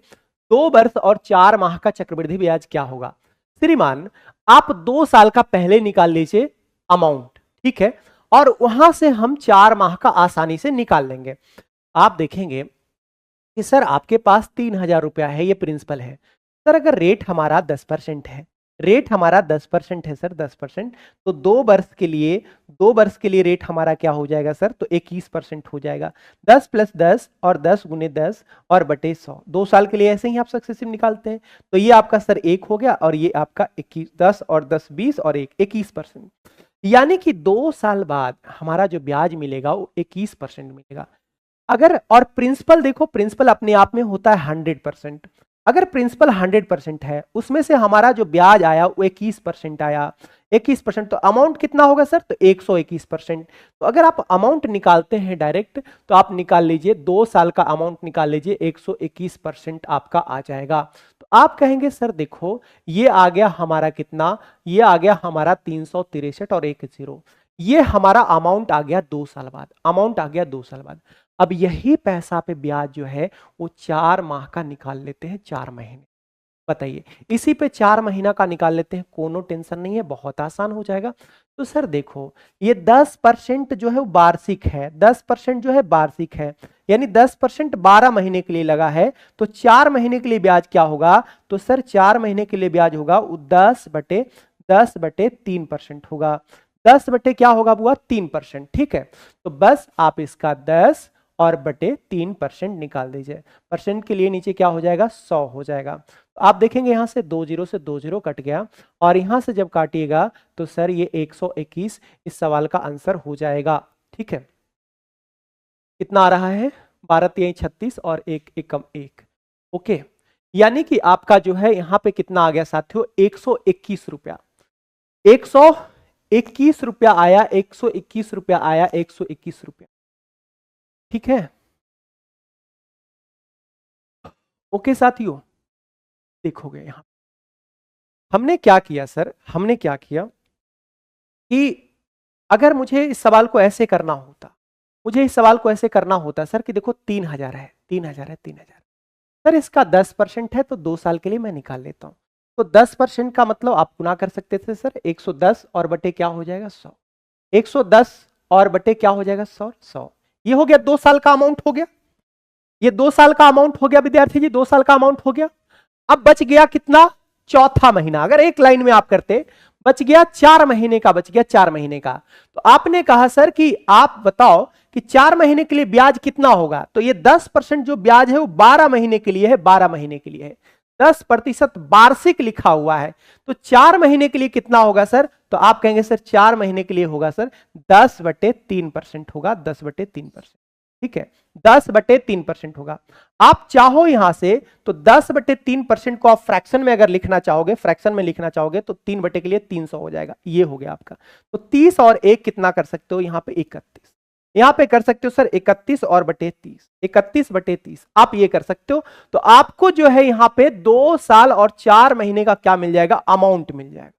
2 वर्ष और 4 माह का चक्रवृद्धि ब्याज क्या होगा। श्रीमान, आप 2 साल का पहले निकाल लीजिए अमाउंट, ठीक है, और वहां से हम 4 माह का आसानी से निकाल लेंगे। आप देखेंगे कि सर आपके पास 3000 रुपया है, ये प्रिंसिपल है। सर अगर रेट हमारा 10% है, रेट हमारा 10% है सर, 10%, तो 2 वर्ष के लिए, 2 वर्ष के लिए रेट हमारा क्या हो जाएगा सर, तो 21% हो जाएगा। 10 + 10 और 10 गुने 10 और बटे 100, 2 साल के लिए ऐसे ही आप सक्सेसिव निकालते हैं। तो ये आपका सर 1 हो गया और ये आपका 21, 10 और 10 20 और 1 21%। यानी कि 2 साल बाद हमारा जो ब्याज मिलेगा वो 21% मिलेगा। अगर, और प्रिंसिपल देखो, प्रिंसिपल अपने आप में होता है 100%। अगर प्रिंसिपल 100% है, उसमें से हमारा जो ब्याज आया वो 21% आया, 21%, तो अमाउंट कितना होगा सर, तो 121%। तो अगर आप अमाउंट निकालते हैं डायरेक्ट, तो आप निकाल लीजिए 2 साल का अमाउंट निकाल लीजिए, 121% आपका आ जाएगा। तो आप कहेंगे सर देखो ये आ गया हमारा कितना, ये आ गया हमारा 363 और 1 0, ये हमारा अमाउंट आ गया 2 साल बाद, अमाउंट आ गया 2 साल बाद। अब यही पैसा पे ब्याज जो है वो 4 माह का निकाल लेते हैं, 4 महीने। बताइए, इसी पे 4 महीना का निकाल लेते हैं, कोनो टेंशन नहीं है, बहुत आसान हो जाएगा। तो सर देखो ये 10% जो है वो वार्षिक है, 10% जो है वार्षिक है, यानी 10% 12 महीने के लिए लगा है। तो 4 महीने के लिए ब्याज क्या होगा, तो सर 4 महीने के लिए ब्याज होगा वो 10/3% होगा। 10 बटे क्या होगा बुआ, 3%, ठीक है। तो बस आप इसका 10 और बटे 3% निकाल दीजिए। परसेंट के लिए नीचे क्या हो जाएगा, 100 हो जाएगा। तो आप देखेंगे यहां से 2 0 से 2 0 कट गया, और यहां से जब काटिएगा तो सर ये 121 इस सवाल का आंसर हो जाएगा, ठीक है। कितना आ रहा है, 12 3 36 और 1 एकम 1, ओके। यानी कि आपका जो है यहां पे कितना आ गया साथियों, 121 रुपया, 121 रुपया आया, 121 रुपया आया, 121 रुपया, ठीक है। ओके साथियों, देखोगे यहां हमने क्या किया सर, हमने क्या किया कि अगर मुझे इस सवाल को ऐसे करना होता, मुझे इस सवाल को ऐसे करना होता सर कि देखो 3000 है, 3000 है, 3000, सर इसका 10% है तो 2 साल के लिए मैं निकाल लेता हूं। तो 10% का मतलब आप गुना कर सकते थे सर, 110 और बटे क्या हो जाएगा, 100, 110 और बटे क्या हो जाएगा, 100, 100। ये हो गया 2 साल का अमाउंट हो गया, ये 2 साल का अमाउंट हो गया विद्यार्थी जी, 2 साल का अमाउंट हो गया। अब बच गया कितना, चौथा महीना। अगर एक लाइन में आप करते, बच गया 4 महीने का, बच गया 4 महीने का। तो आपने कहा सर कि आप बताओ कि 4 महीने के लिए ब्याज कितना होगा। तो ये 10% जो ब्याज है वो 12 महीने के लिए है, 12 महीने के लिए है, 10% वार्षिक लिखा हुआ है। तो 4 महीने के लिए कितना होगा सर, तो आप कहेंगे सर 4 महीने के लिए होगा सर 10/3% होगा, 10/3%, ठीक है, 10/3% होगा। आप चाहो यहां से तो 10/3% को आप फ्रैक्शन में अगर लिखना चाहोगे, फ्रैक्शन में लिखना चाहोगे तो 3 बटे के लिए 300 हो जाएगा, ये हो गया आपका। तो 30 और 1 कितना कर सकते हो, यहां पे 31, यहां पे कर सकते हो सर 31 और बटे 30, 31/30 आप ये कर सकते हो। तो आपको जो है यहां पे 2 साल और 4 महीने का क्या मिल जाएगा, अमाउंट मिल जाएगा।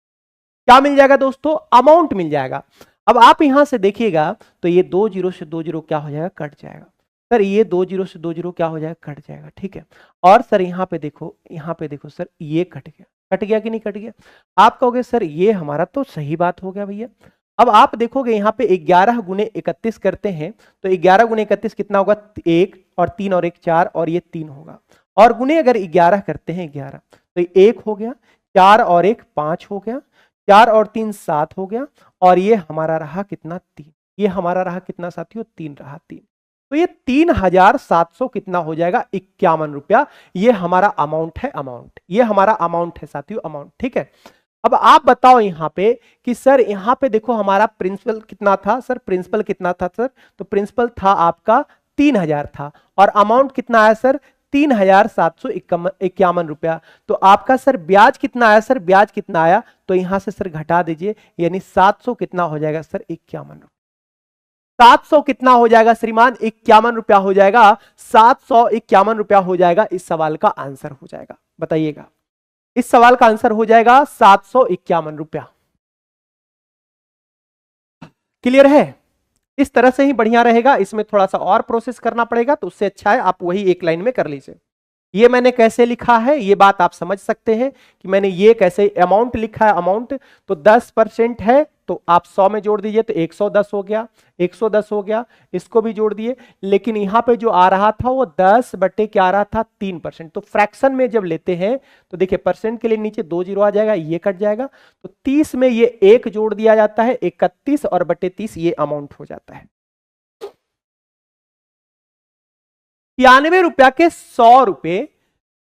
क्या मिल जाएगा दोस्तों, अमाउंट मिल जाएगा। अब आप यहां से देखिएगा तो ये 2 जीरो से 2 जीरो क्या हो जाएगा, कट जाएगा सर, ये 2 जीरो से 2 जीरो क्या हो जाएगा, कट जाएगा, ठीक है। और सर यहाँ पे देखो, यहाँ पे देखो सर, ये कट गया, कट गया कि नहीं कट गया। आप कहोगे सर ये हमारा तो सही बात हो गया भैया। अब आप देखोगे यहाँ पे 11 गुने 31 करते हैं तो 11 गुने 31 कितना होगा, 1 और 3 और 1 4 और ये 3 होगा। और गुने अगर 11 करते हैं 11 तो 1 हो गया, 4 और 1 5 हो गया, 4 और 3 7 हो गया, और ये हमारा रहा कितना, 3। ये हमारा रहा कितना साथियों, 3 रहा, 3। तो ये 3700 कितना हो जाएगा, 51 रुपया। ये हमारा अमाउंट है, अमाउंट, ये हमारा अमाउंट है साथियों, अमाउंट, ठीक है। अब आप बताओ यहां पे कि सर यहां पे देखो हमारा प्रिंसिपल कितना था, सर प्रिंसिपल कितना था सर, तो प्रिंसिपल था आपका 3000 था, और अमाउंट कितना आया सर, 3751 रुपया। तो आपका सर ब्याज कितना आया, सर ब्याज कितना आया, तो यहां से सर घटा दीजिए, यानी 700 कितना हो जाएगा सर, 51 रुपया। 700 कितना हो जाएगा श्रीमान, 51 रुपया हो जाएगा, 751 रुपया हो जाएगा, इस सवाल का आंसर हो जाएगा। बताइएगा, इस सवाल का आंसर हो जाएगा 751 रुपया। क्लियर है, इस तरह से ही बढ़िया रहेगा। इसमें थोड़ा सा और प्रोसेस करना पड़ेगा, तो उससे अच्छा है आप वही एक लाइन में कर लीजिए। ये मैंने कैसे लिखा है, ये बात आप समझ सकते हैं कि मैंने ये कैसे अमाउंट लिखा है। अमाउंट तो 10% है, तो आप 100 में जोड़ दीजिए तो 110 हो गया, 110 हो गया, इसको भी जोड़ दिए। लेकिन यहां पे जो आ रहा था वो 10 बटे क्या आ रहा था, 3%। तो फ्रैक्शन में जब लेते हैं तो देखिए परसेंट के लिए नीचे 2 जीरो आ जाएगा, ये कट जाएगा, तो 30 में ये 1 जोड़ दिया जाता है, 31 और बटे 30 ये अमाउंट हो जाता है। 93 रुपया के 100 रुपए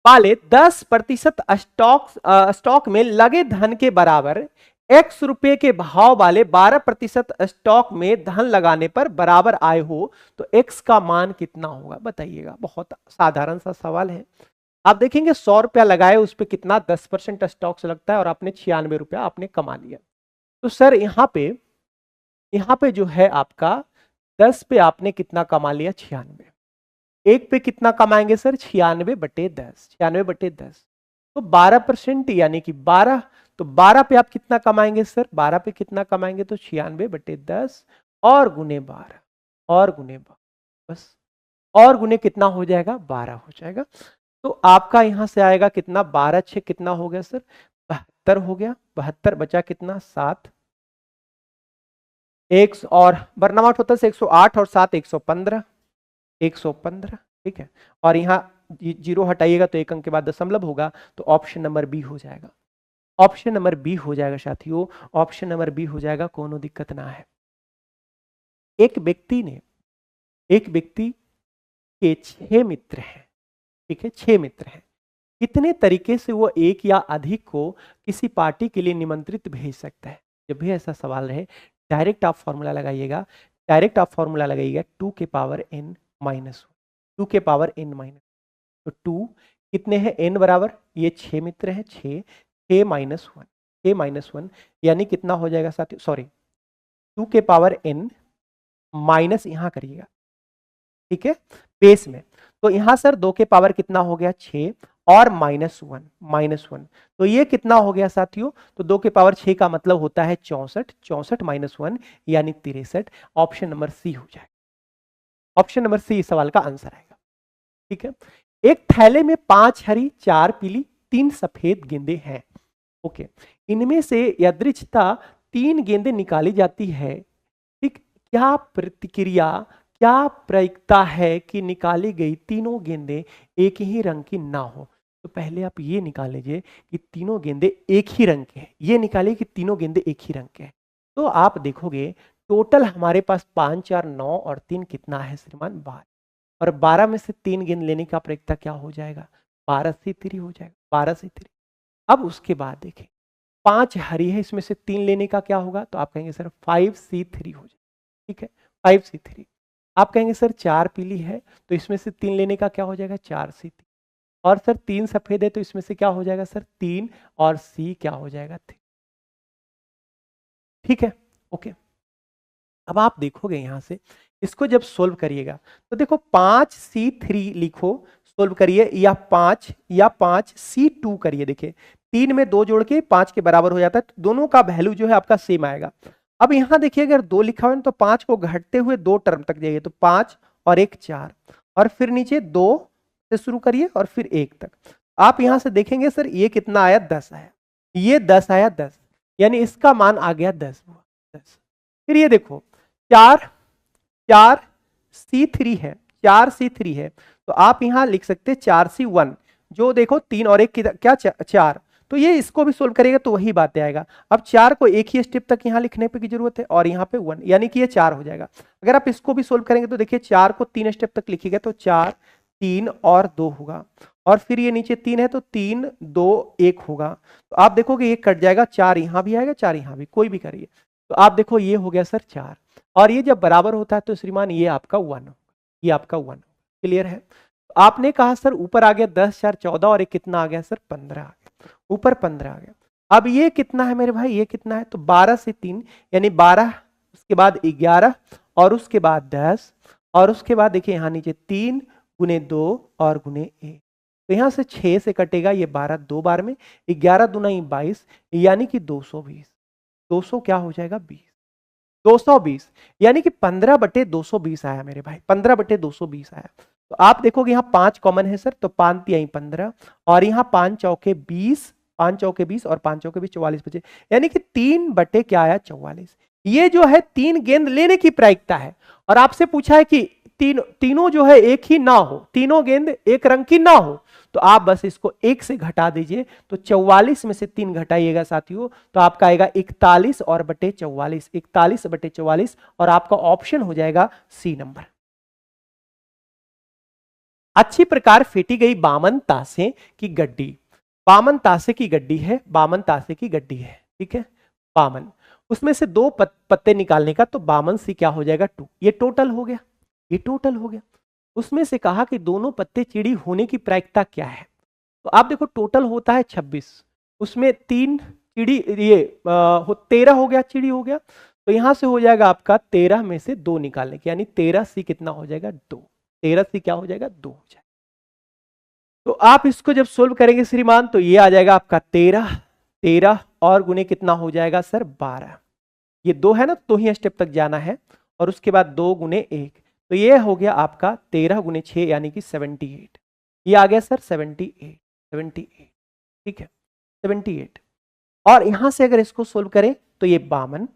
वाले 10% स्टॉक में लगे धन के बराबर x रुपए के भाव वाले 12% स्टॉक में धन लगाने पर बराबर आय हो तो x का मान कितना होगा, बताइएगा। बहुत साधारण सा सवाल है। आप देखेंगे 100 रुपया लगाए, उस पर कितना 10% स्टॉक से लगता है, और आपने 96 रुपया आपने कमा लिया। तो सर यहाँ पे जो है आपका 10 पे आपने कितना कमा लिया, 96। एक पे कितना कमाएंगे सर, 96 बटे 10, 96 बटे 10, तो 12% यानी कि 12। तो 12 पे आप कितना कमाएंगे सर, 12 पे कितना कमाएंगे, तो 96 बटे 10 और गुने 12 और गुने 12, बस, और गुने कितना हो जाएगा, 12 हो जाएगा। तो आपका यहां से आएगा कितना, 12 6 कितना हो गया सर, 72 हो गया। 72 बचा कितना, 7, एक और बर्नामाउट होता है 108 और 7 115, 115, ठीक है। और यहाँ जीरो हटाइएगा तो एक अंक के बाद दशमलव होगा, तो ऑप्शन नंबर बी हो जाएगा, ऑप्शन नंबर बी हो जाएगा साथियों, ऑप्शन नंबर बी हो जाएगा, कोनो दिक्कत ना है। एक व्यक्ति के 6 मित्र हैं, ठीक है, 6 मित्र हैं। कितने तरीके से वो एक या अधिक को किसी पार्टी के लिए निमंत्रित भेज सकता है। जब भी ऐसा सवाल रहे डायरेक्ट आप फॉर्मूला लगाइएगा, डायरेक्ट आप फॉर्मूला लगाइएगा 2 के पावर n माइनस 2 के पावर n माइनस। तो 2 कितने हैं, n बराबर, ये 6 मित्र हैं, 6 माइनस 1, 6 माइनस 1 यानी कितना हो जाएगा साथियों, सॉरी 2 के पावर n माइनस यहां करिएगा, ठीक है, बेस में। तो यहां सर 2 के पावर कितना हो गया, 6 और माइनस 1, तो ये कितना हो गया साथियों, तो 2 के पावर 6 का मतलब होता है 64, 64 माइनस 1 यानी 63। ऑप्शन नंबर सी हो जाएगा, ऑप्शन नंबर सी इस सवाल का आंसर आएगा, ठीक है। एक थैले में 5 हरी 4 पीली 3 सफेद गेंदें हैं, ओके। इनमें से यादृच्छिकता 3 गेंदें निकाली जाती है, ठीक। क्या प्रतिक्रिया, क्या प्रायिकता है कि निकाली गई तीनों गेंदें एक ही रंग की ना हो। तो पहले आप ये निकाल लीजिए कि तीनों गेंदें एक ही रंग के हैं, ये निकालिए कि तीनों गेंदें एक ही रंग के हैं। तो आप देखोगे टोटल हमारे पास 5 4 9 और 3 कितना है श्रीमान, 12, और 12 में से 3 गेंद लेने का प्रायिकता क्या हो जाएगा, 12C3 हो जाएगा, 12C3। अब उसके बाद देखें 5 हरी है, इसमें से 3 लेने का क्या होगा, तो आप कहेंगे सर 5C3 हो जाएगा, ठीक है, 5C3। आप कहेंगे सर 4 पीली है, तो इसमें से 3 लेने का क्या हो जाएगा, 4C3। और सर 3 सफेद है, तो इसमें से क्या हो जाएगा सर 3 और C क्या हो जाएगा 3, ठीक है, ओके। अब आप देखोगे यहां से इसको जब सोल्व करिएगा तो देखो 5C3 लिखो, सोल्व करिए, या 5 C2 करिए। देखिए 3 में 2 जोड़ के 5 के बराबर हो जाता है, तो दोनों का वैल्यू जो है आपका सेम आएगा। अब यहां देखिए अगर 2 लिखा हुआ है तो 5 को घटते हुए 2 टर्म तक जाइए, तो 5 और 1 4, और फिर नीचे 2 से शुरू करिए और फिर 1 तक। आप यहां से देखेंगे सर ये कितना आया, 10 आया, ये 10 आया, 10, यानी इसका मान आ गया 10 हुआ, 10। फिर ये देखो 4 4C3 है, 4C3 है, तो आप यहां लिख सकते हैं 4C1, जो देखो 3 और 1 क्या 4, तो ये इसको भी सोल्व करेगा तो वही बातें आएगा। अब 4 को एक ही स्टेप तक यहां लिखने पे की जरूरत है और यहाँ पे 1, यानी कि ये 4 हो जाएगा। अगर आप इसको भी सोल्व करेंगे तो देखिए 4 को 3 स्टेप तक लिखिएगा तो 4 3 और 2 होगा, और फिर ये नीचे 3 है तो 3 2 1 होगा, तो आप देखोगे ये कट जाएगा, 4 यहां भी आएगा, 4 यहां भी, कोई भी करिए, तो आप देखो ये हो गया सर 4, और ये जब बराबर होता है तो श्रीमान ये आपका 1, ये आपका 1। क्लियर है? तो आपने कहा सर ऊपर आ गया 10 4 14, और एक कितना आ गया सर 15 आ गया, ऊपर 15 आ गया। अब ये कितना है मेरे भाई, ये कितना है, तो 12 से 3 यानी 12, उसके बाद 11, और उसके बाद 10, और उसके बाद देखिए यहां नीचे 3 गुने 2 और गुने 1, तो यहां से 6 से कटेगा ये 12 2 बार में, 11 दूना 22, यानी कि 220, 200 क्या हो जाएगा 20, 220, यानी कि 15/220 आया मेरे भाई, 15/220 आया। तो आप देखोगे यहाँ 5 कॉमन है सर, तो 5 तिहाई 15, और यहाँ 5 चौके 20, 5 चौके 20 और 5 चौके 20 44 बचे, यानी कि 3 बटे क्या आया 44। ये जो है 3 गेंद लेने की प्रायिकता है, और आपसे पूछा है कि तीनों जो है एक ही ना हो, तीनों गेंद एक रंग की ना हो, तो आप बस इसको 1 से घटा दीजिए, तो 44 में से 3 घटाइएगा साथियों, तो आपका आएगा 41 और बटे 44, 41/44, और आपका ऑप्शन हो जाएगा सी नंबर। अच्छी प्रकार फेंटी गई बामन तासे की गड्डी, बामन तासे की गड्डी है, बामन तासे की गड्डी है, ठीक है, बामन, उसमें से 2 पत्ते निकालने का, तो बामन सी क्या हो जाएगा 2, ये टोटल हो गया, ये टोटल हो गया। उसमें से कहा कि दोनों पत्ते चिड़ी होने की प्रायिकता क्या है, तो आप देखो टोटल होता है 26, उसमें 3 चिड़ी, ये 13 हो गया, चिड़ी हो गया, तो यहां से हो जाएगा आपका 13 में से 2 निकालने की, यानी 13C कितना हो जाएगा 2, 13C क्या हो जाएगा 2 हो जाएगा। तो आप इसको जब सोल्व करेंगे श्रीमान, तो ये आ जाएगा आपका 13, 13 और गुने कितना हो जाएगा सर 12, ये 2 है ना, 2 ही स्टेप तक जाना है, और उसके बाद 2 गुने 1, तो ये हो गया आपका 13 गुने 6 यानी कि 78, ये आ गया सर 78, 78, ठीक है 78, और यहां से अगर इसको सोल्व करें तो ये 52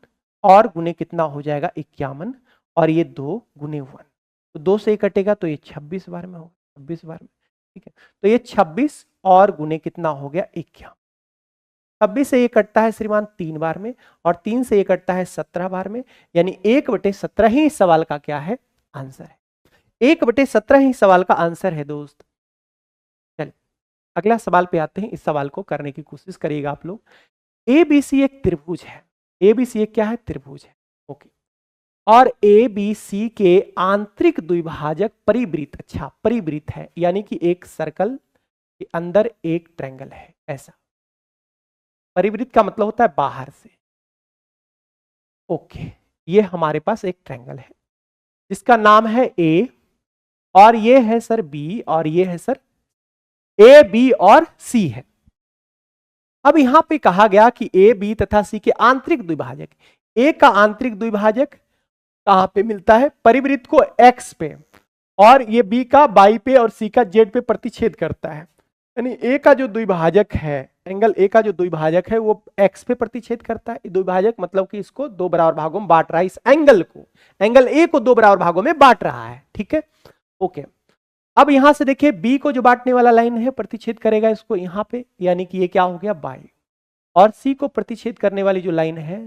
और गुने कितना हो जाएगा 51, और ये 2 गुने 1, तो 2 से कटेगा तो ये 26 बार में होगा, 26 बार में, ठीक है, तो ये 26 और गुने कितना हो गया 51, 26 से ये कटता है श्रीमान 3 बार में, और 3 से ये कटता है 17 बार में, यानी 1/17 ही सवाल का क्या है आंसर है, 1/17 ही सवाल का आंसर है दोस्त। चलिए अगला सवाल पे आते हैं, इस सवाल को करने की कोशिश करिएगा आप लोग। ABC एक त्रिभुज है, ABC एक क्या है त्रिभुज है, ओके, और ABC के आंतरिक द्विभाजक परिवृत्त, अच्छा परिवृत्त है, यानी कि एक सर्कल के अंदर एक ट्रायंगल है, ऐसा परिवृत्त का मतलब होता है बाहर से, ओके, ये हमारे पास एक ट्रायंगल है जिसका नाम है A, और ये है सर B, और ये है सर A B और C है। अब यहां पे कहा गया कि A B तथा C के आंतरिक द्विभाजक, A का आंतरिक द्विभाजक कहां पे मिलता है, परिवृत्त को X पे, और ये B का Y पे और C का Z पे प्रतिच्छेद करता है, यानी A का जो द्विभाजक है, एंगल A का जो द्विभाजक है वो X पे प्रतिच्छेद करता है। द्विभाजक मतलब कि इसको 2 बराबर भागों में बांट रहा है, इस एंगल को, एंगल A को 2 बराबर भागों में बांट रहा है, ठीक है, ओके। अब यहां से देखिए B को जो बांटने वाला लाइन है प्रतिच्छेद करेगा इसको यहां पे, यानी कि ये क्या हो गया Y, और C को प्रतिच्छेद करने वाली जो लाइन है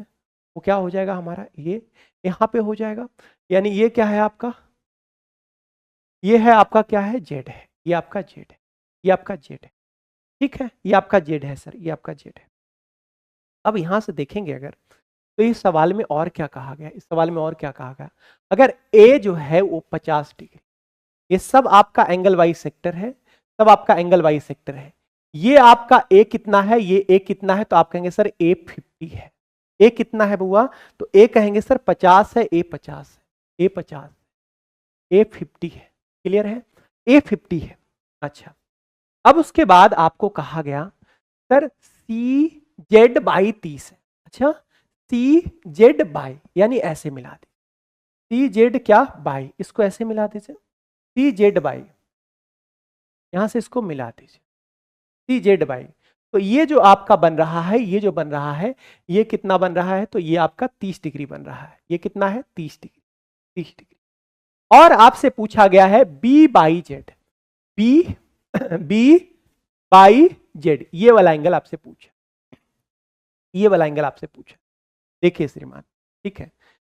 वो क्या हो जाएगा हमारा, ये यहां पे हो जाएगा, यानी ये क्या है आपका, ये है आपका क्या है Z है, ये आपका Z है, ये आपका Z है, ठीक है, ये आपका Z है सर, ये आपका Z है। अब यहां से देखेंगे अगर, तो इस सवाल में और क्या कहा गया, इस सवाल में और क्या कहा गया, अगर A जो है वो 50 डिग्री, ये सब आपका एंगल वाई सेक्टर है, सब आपका एंगल वाई सेक्टर है, ये आपका A कितना है, ये A कितना है, तो आप कहेंगे सर A 50 है, A कितना है बुआ, तो A कहेंगे सर 50 है, A 50 है, A 50, A 50 है, क्लियर है, A 50 है। अच्छा अब उसके बाद आपको कहा गया सर सी जेड बाई 30 है। अच्छा, सी जेड बाई यानी ऐसे मिला दे, सी जेड क्या बाई, इसको ऐसे मिला दीजिए, सी जेड बाई, यहां से इसको मिला दीजिए सी जेड बाई। तो ये जो आपका बन रहा है, ये जो बन रहा है, ये कितना बन रहा है, तो ये आपका 30 डिग्री बन रहा है। ये कितना है, 30 डिग्री, 30 डिग्री। और आपसे पूछा गया है B by Z, B B by Z, ये वाला एंगल आपसे पूछा, ये वाला एंगल आपसे पूछा। देखिए श्रीमान, ठीक है,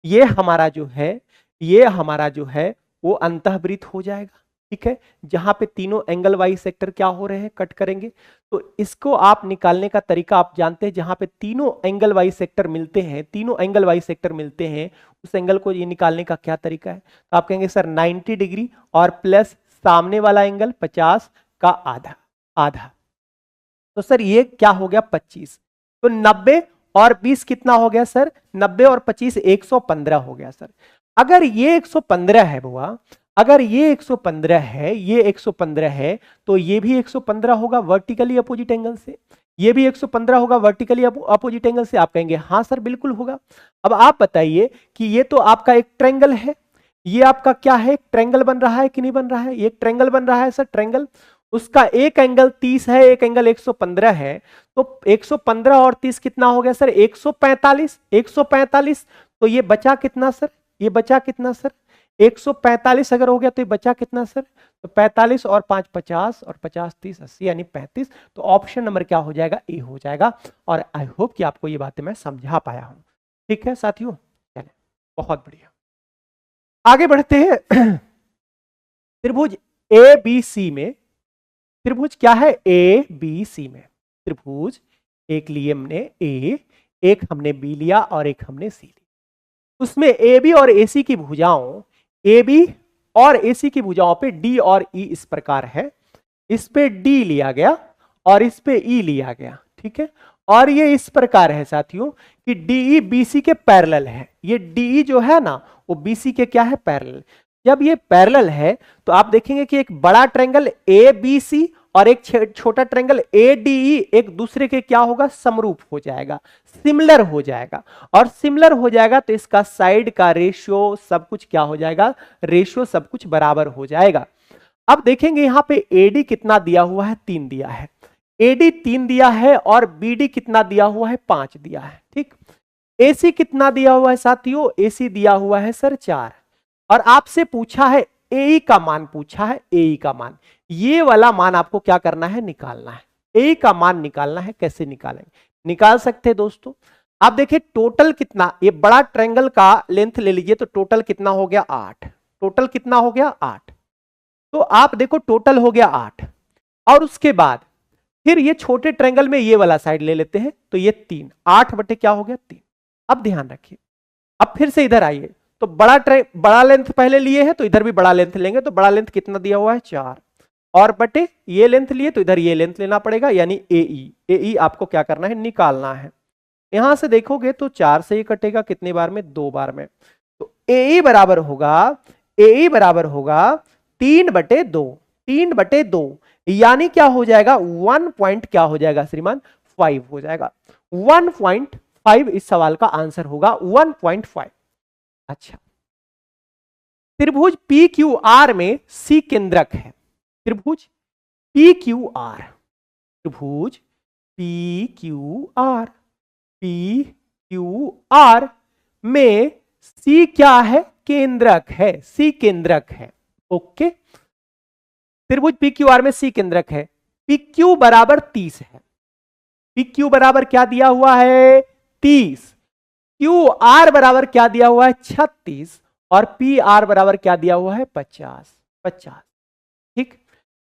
ये हमारा जो है, ये हमारा जो है वो अंतःवृत्त हो जाएगा। ठीक है, जहां पे तीनों एंगल वाइज सेक्टर क्या हो रहे हैं, कट करेंगे। तो इसको आप निकालने का तरीका आप जानते हैं, जहां पे तीनों एंगल वाइज सेक्टर मिलते हैं, तीनों एंगल वाइज सेक्टर मिलते हैं, उस एंगल को ये निकालने का क्या तरीका है। तो आप कहेंगे सर 90 डिग्री और प्लस सामने वाला एंगल 50 का आधा, आधा। तो सर ये क्या हो गया 25, तो 90 और 20 कितना हो गया सर, 90 और 25 115 हो गया सर। अगर ये 115 है बुआ, अगर ये 115 है, ये 115 है, तो ये भी 115 होगा वर्टिकली अपोजिट एंगल से, ये भी 115 होगा वर्टिकली अपोजिट एंगल से। आप कहेंगे हाँ सर बिल्कुल होगा। अब आप बताइए कि ये तो आपका एक ट्रायंगल है, ये आपका क्या है, एक ट्रायंगल बन रहा है कि नहीं बन रहा है, ये एक ट्रायंगल बन रहा है सर, ट्रायंगल। उसका एक एंगल 30 है, एक एंगल 115 है, तो 115 और 30 कितना हो गया सर, 145, 145। तो ये बचा कितना सर, ये बचा कितना सर, 145 अगर हो गया तो ये बचा कितना सर, तो 45 और 5 50 और 50 30 80 यानी 35। तो ऑप्शन नंबर क्या हो जाएगा, ए हो जाएगा। और आई होप कि आपको ये बातें मैं समझा पाया हूं। ठीक है साथियों, चलिए बहुत बढ़िया, आगे बढ़ते हैं। त्रिभुज ए बी सी में, त्रिभुज क्या है ए बी सी में, त्रिभुज एक लिए हमने ए, एक हमने बी लिया और एक हमने सी लिया। उसमें ए बी और ए सी की भुजाओं, ए बी और ए सी की भुजाओं पे डी और ई इस प्रकार है, इस पे डी लिया गया और इस पे ई लिया गया। ठीक है, और ये इस प्रकार है साथियों कि डीई बीसी के पैरेलल है, ये डीई जो है ना वो बीसी के क्या है, पैरेलल। जब ये पैरेलल है तो आप देखेंगे कि एक बड़ा ट्रायंगल ए बी सी और एक छोटा ट्रायंगल ए डी ई एक दूसरे के क्या होगा, समरूप हो जाएगा, सिमिलर हो जाएगा। और सिमिलर हो जाएगा तो इसका साइड का रेशियो सब कुछ क्या हो जाएगा, रेशियो सब कुछ बराबर हो जाएगा। अब देखेंगे यहां पे एडी कितना दिया हुआ है, 3 दिया है, एडी 3 दिया है और बीडी कितना दिया हुआ है, 5 दिया है। ठीक, एसी कितना दिया हुआ है साथियों, एसी दिया हुआ है सर 4। और आपसे पूछा है ए का मान, पूछा है ए का मान, ये वाला मान आपको क्या करना है, निकालना है, ए का मान निकालना है। कैसे निकालेंगे, निकाल सकते हैं दोस्तों। आप देखिए टोटल कितना, ये बड़ा ट्रायंगल का लेंथ ले लीजिए तो टोटल कितना हो गया 8, टोटल कितना हो गया 8। तो आप देखो टोटल हो गया 8, और उसके बाद फिर ये छोटे ट्रायंगल में ये वाला साइड ले लेते हैं तो ये 3, 8 बटे क्या हो गया 3। अब ध्यान रखिए, अब फिर से इधर आइए, तो बड़ा लेंथ पहले लिए है तो इधर भी बड़ा लेंथ लेंगे, तो बड़ा लेंथ कितना दिया हुआ है 4, और बटे ये लेंथ लिए तो इधर ये लेंथ लेना पड़ेगा, यानी एई आपको क्या करना है, निकालना है। यहां से देखोगे तो 4 से ही कटेगा, कितनी बार में, 2 बार में। तो एई बराबर होगा, एई बराबर होगा 3/2, 3/2 यानी क्या हो जाएगा, 1 पॉइंट क्या हो जाएगा श्रीमान, 5 हो जाएगा। 1.5 इस सवाल का आंसर होगा, 1.5। अच्छा, त्रिभुज पी क्यू आर में सी केंद्रक है, त्रिभुज पी क्यू आर, त्रिभुज P Q R, P Q R में सी क्या है, केंद्रक है, सी केंद्रक है। ओके, त्रिभुज पी क्यू आर में सी केंद्रक है, पी क्यू बराबर 30 है, पी क्यू बराबर क्या दिया हुआ है 30, क्यू आर बराबर क्या दिया हुआ है 36, और पी आर बराबर क्या दिया हुआ है 50, 50। ठीक,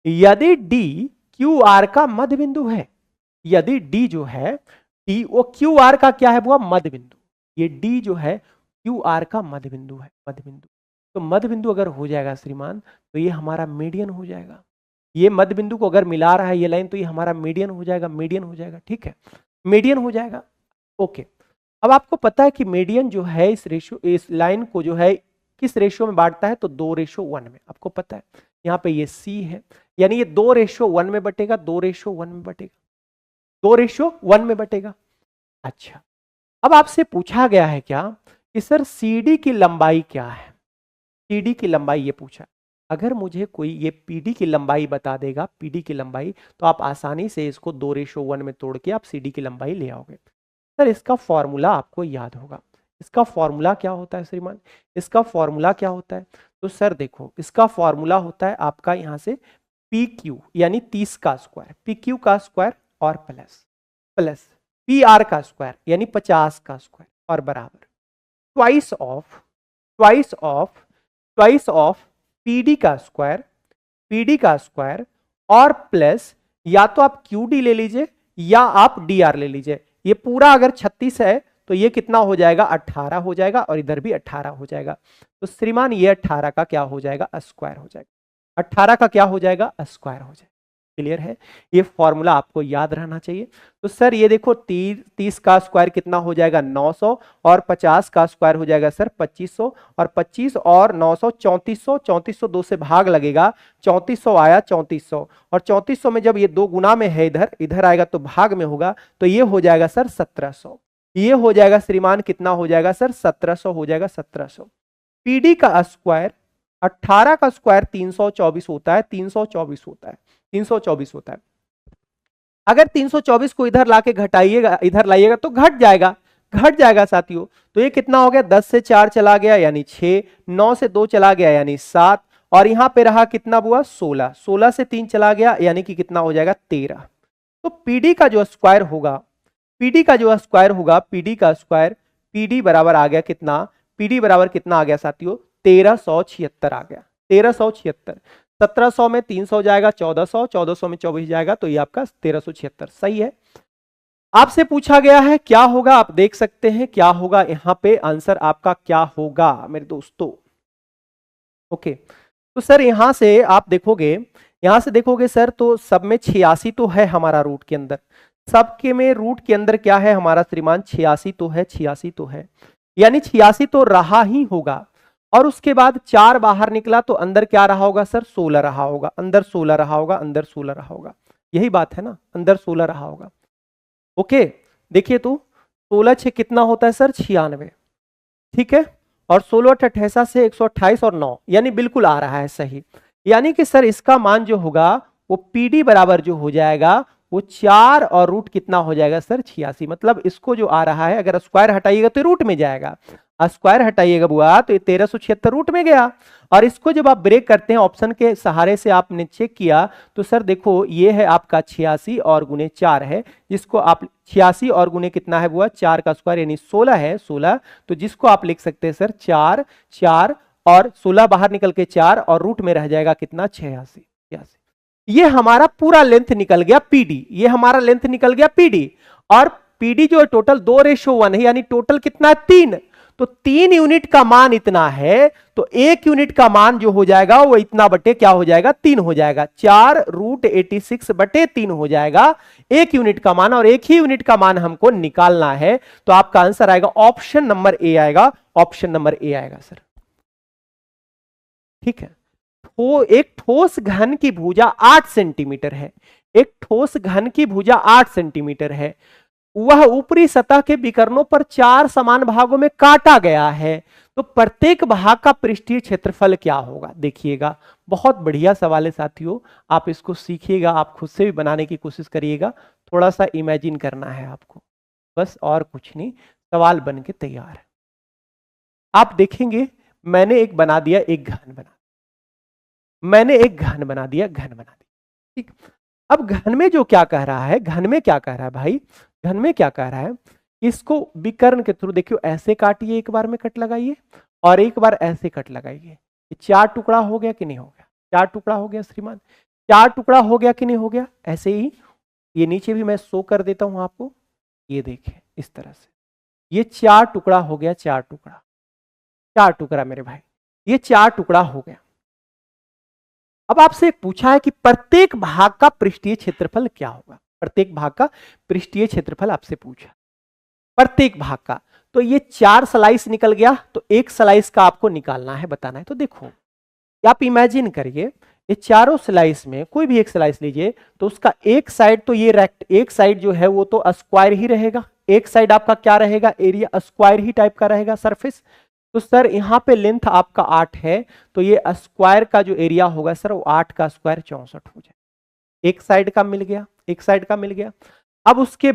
यदि डी क्यू आर का मध्य बिंदु है, यदि डी जो है, डी वो क्यू आर का क्या है वो मध्य बिंदु, ये डी जो है क्यू आर का मध्य बिंदु है, मध्य बिंदु। तो मध्य बिंदु अगर हो जाएगा श्रीमान तो ये हमारा मीडियन हो जाएगा, ये मध्य बिंदु को अगर मिला रहा है ये लाइन तो ये हमारा मीडियन हो जाएगा, मीडियन हो जाएगा। ठीक है, मीडियन हो जाएगा। ओके, अब आपको पता है कि मीडियन जो है इस रेशियो, इस लाइन को जो है किस रेशियो में बांटता है, तो 2:1 में, आपको पता है। यहाँ पे ये सी है, यानी ये 2:1 में बटेगा, 2:1 में बटेगा। 2:1 में बटेगा। अच्छा, अब आपसे पूछा गया है क्या कि सर CD की लंबाई क्या है, CD की लंबाई ये पूछा। अगर मुझे कोई ये PD की लंबाई बता देगा, PD की लंबाई, तो आप आसानी से इसको 2:1 में तोड़ के आप CD की लंबाई ले आओगे। सर इसका फॉर्मूला आपको याद होगा। इसका फॉर्मूला क्या होता है श्रीमान, इसका फॉर्मूला क्या होता है? तो सर देखो, इसका फॉर्मूला होता है आपका यहां से PQ यानी 30 का स्क्वायर, PQ का स्क्वायर और प्लस PR का स्क्वायर यानी 50 का स्क्वायर और बराबर ट्वाइस ऑफ PD का स्क्वायर और प्लस या तो आप QD ले लीजिए या आप DR ले लीजिए। ये पूरा अगर 36 है तो ये कितना हो जाएगा, 18 हो जाएगा, और इधर भी 18 हो जाएगा। तो श्रीमान ये 18 का क्या हो जाएगा, स्क्वायर हो जाएगा। 18 का क्या हो जाएगा, स्क्वायर हो जाएगा। क्लियर है? ये फॉर्मूला आपको याद रहना चाहिए। तो सर ये देखो 30 का स्क्वायर कितना हो जाएगा, 900, और 50 का स्क्वायर हो जाएगा सर 2500, और 25 और 900 3400, 3400 2 से भाग लगेगा, 3400 आया 3400, और 3400 में जब ये 2 गुना में है, इधर आएगा तो भाग में होगा, तो ये हो जाएगा सर 1700। ये हो जाएगा श्रीमान कितना हो जाएगा सर, 1700 हो जाएगा, 1700। PD का स्क्वायर 18 का स्क्वायर 324 होता है, 324 होता है, 324 होता है। अगर 324 को इधर लाके घटाइएगा, इधर लाइएगा तो घट जाएगा साथियों। तो ये कितना हो गया, 10 से 4 चला गया यानी 6, 9 से 2 चला गया यानी 7, और यहां पे रहा कितना हुआ 16, 16 से 3 चला गया यानी कि कितना हो जाएगा 13। तो PD का जो स्क्वायर होगा, PD का स्क्वायर PD बराबर आ गया कितना, PD बराबर कितना आ गया साथियों, 1376 आ गया, 1376। 1700 में 300 जाएगा 1400, 1400 में 24 जाएगा, तो ये आपका 1376 सही है। आपसे पूछा गया है क्या होगा, आप देख सकते हैं क्या होगा यहां पे, आंसर आपका क्या होगा मेरे दोस्तों। ओके, तो सर यहां से आप देखोगे सर, तो सब में 86 तो है हमारा रूट के अंदर, सबके में रूट के अंदर क्या है हमारा श्रीमान, 86 तो है, 86 तो है, यानी 86 तो रहा ही होगा। और उसके बाद 4 बाहर निकला तो अंदर क्या रहा होगा सर, 16 रहा होगा, अंदर 16 रहा होगा, अंदर 16 रहा होगा, यही बात है ना, अंदर 16 रहा होगा। ओके, देखिए तो 16 6 कितना होता है सर, 96, ठीक है, और 16 88 से 128 और 9, यानी बिल्कुल आ रहा है सही। यानी कि सर इसका मान जो होगा वो PD बराबर जो हो जाएगा वो 4 और रूट कितना हो जाएगा सर, 86। मतलब इसको जो आ रहा है, अगर स्क्वायर हटाइएगा तो रूट में जाएगा, स्क्वायर हटाइएगा बुआ तो ये 1376 रूट में गया। और इसको जब आप ब्रेक करते हैं ऑप्शन के सहारे से, आपने चेक किया तो सर देखो ये है आपका 86 और गुने 4 है, जिसको आप 86 और गुने कितना है बुआ, 4 का स्क्वायर यानी 16 है, 16, तो जिसको आप लिख सकते हैं सर 4 4 और 16 बाहर निकल के 4 और रूट में रह जाएगा कितना, 86। ये हमारा पूरा लेंथ निकल गया PD, ये हमारा लेंथ निकल गया PD, और PD जो टोटल 2:1 है, यानी टोटल कितना है 3, तो 3 यूनिट का मान इतना है, तो 1 यूनिट का मान जो हो जाएगा वो इतना बटे क्या हो जाएगा, 3 हो जाएगा, 4√86 बटे 3 हो जाएगा 1 यूनिट का मान, और 1 ही यूनिट का मान हमको निकालना है। तो आपका आंसर आएगा ऑप्शन नंबर ए आएगा, ऑप्शन नंबर ए आएगा सर, ठीक है। तो एक ठोस घन की भुजा 8 सेंटीमीटर है, एक ठोस घन की भुजा 8 सेंटीमीटर है, वह ऊपरी सतह के विकर्णों पर 4 समान भागों में काटा गया है, तो प्रत्येक भाग का पृष्ठीय क्षेत्रफल क्या होगा। देखिएगा बहुत बढ़िया सवाल है साथियों, आप इसको सीखिएगा, आप खुद से भी बनाने की कोशिश करिएगा, थोड़ा सा इमेजिन करना है आपको, बस और कुछ नहीं, सवाल बन के तैयार है। आप देखेंगे मैंने एक बना दिया, एक घन बना, मैंने एक घन बना दिया, ठीक। अब घन में जो क्या कह रहा है, घन में क्या कह रहा है भाई, घन में क्या कह रहा है, इसको विकर्ण के थ्रू देखियो ऐसे काटिए, एक बार में कट लगाइए, और एक बार ऐसे कट लगाइए, 4 टुकड़ा हो गया कि नहीं हो गया, 4 टुकड़ा हो गया श्रीमान, 4 टुकड़ा हो गया कि नहीं हो गया। ऐसे ही ये नीचे भी मैं शो कर देता हूं आपको, ये देखिए इस तरह से, ये 4 टुकड़ा हो गया, 4 टुकड़ा, 4 टुकड़ा मेरे भाई, ये 4 टुकड़ा हो गया। अब आपसे एक पूछा है कि प्रत्येक भाग का पृष्ठीय क्षेत्रफल क्या होगा, प्रत्येक भाग का पृष्ठीय क्षेत्रफल आपसे पूछा, प्रत्येक भाग का। तो ये 4 स्लाइस निकल गया, तो एक स्लाइस का आपको निकालना है, बताना है। तो देखो आप इमेजिन करिए, ये चारों स्लाइस में कोई भी एक स्लाइस लीजिए तो उसका एक साइड तो ये एक साइड जो है वो तो स्क्वायर ही रहेगा, एक साइड आपका क्या रहेगा, एरिया स्क्वायर ही टाइप का रहेगा सरफेस। तो सर यहां पे लेंथ आपका 8 है, तो ये स्क्वायर का जो एरिया होगा सर वो 8 का स्क्वायर 64 हो जाए। एक साइड का मिल गया, एक साइड का मिल गया। अब उसके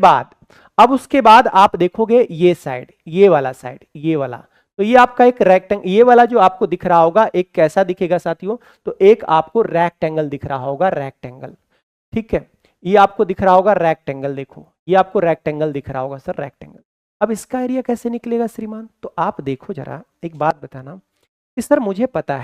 बाद आप देखोगे ये साइड, ये वाला साइड, ये वाला, तो ये आपका एक रेक्टेंगल, ये वाला जो आपको दिख रहा होगा एक कैसा दिखेगा साथियों, तो एक आपको रेक्टेंगल दिख रहा होगा, रेक्टेंगल। ठीक है, ये आपको दिख रहा होगा रेक्टेंगल, देखो ये आपको रेक्टेंगल दिख रहा होगा सर, रेक्टेंगल। अब इसका एरिया कैसे निकलेगा श्रीमान, तो आप देखो जरा, एक बात बताना कि सर मुझे पता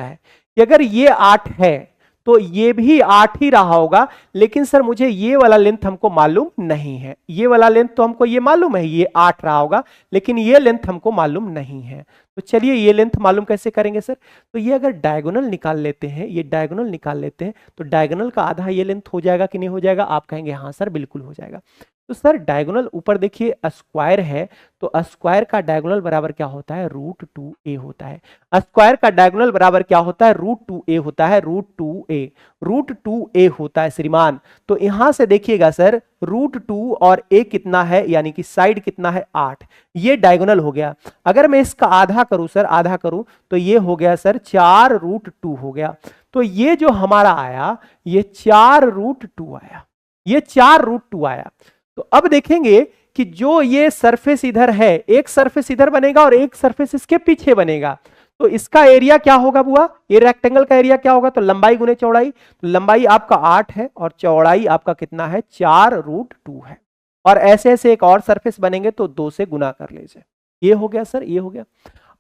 है कि अगर ये 8 है तो ये भी 8 ही रहा होगा, लेकिन सर मुझे ये वाला लेंथ हमको मालूम नहीं है, ये वाला लेंथ तो हमको ये मालूम है ये 8 रहा होगा, लेकिन ये लेंथ हमको मालूम नहीं है। तो चलिए ये लेंथ मालूम कैसे करेंगे सर, तो ये अगर डायगोनल निकाल लेते हैं, ये डायगोनल निकाल लेते हैं तो डायगोनल का आधा ये लेंथ हो जाएगा कि नहीं हो जाएगा, आप कहेंगे हाँ सर बिल्कुल हो जाएगा। तो सर डायगोनल ऊपर देखिए स्क्वायर है, तो स्क्वायर का डायगोनल बराबर क्या होता है, √2a होता है। स्क्वायर का डायगोनल बराबर क्या होता है, √2a होता है, √2a होता है श्रीमान। तो यहां से देखिएगा सर √2 और a कितना है, यानी कि साइड कितना है 8, ये डायगोनल हो गया। अगर मैं इसका आधा करूं सर, आधा करूं तो ये हो गया सर 4√2 हो गया। तो ये जो हमारा आया ये 4√2 आया, ये 4√2 आया। तो अब देखेंगे कि जो ये सरफेस इधर है, एक सरफेस इधर बनेगा और एक सरफेस इसके पीछे बनेगा, तो इसका एरिया क्या होगा बुआ, ये रेक्टेंगल का एरिया क्या होगा, तो लंबाई गुने चौड़ाई, तो लंबाई आपका 8 है और चौड़ाई आपका कितना है 4√2 है। और ऐसे ऐसे एक और सरफेस बनेंगे तो 2 से गुना कर लीजिए, ये हो गया सर, ये हो गया।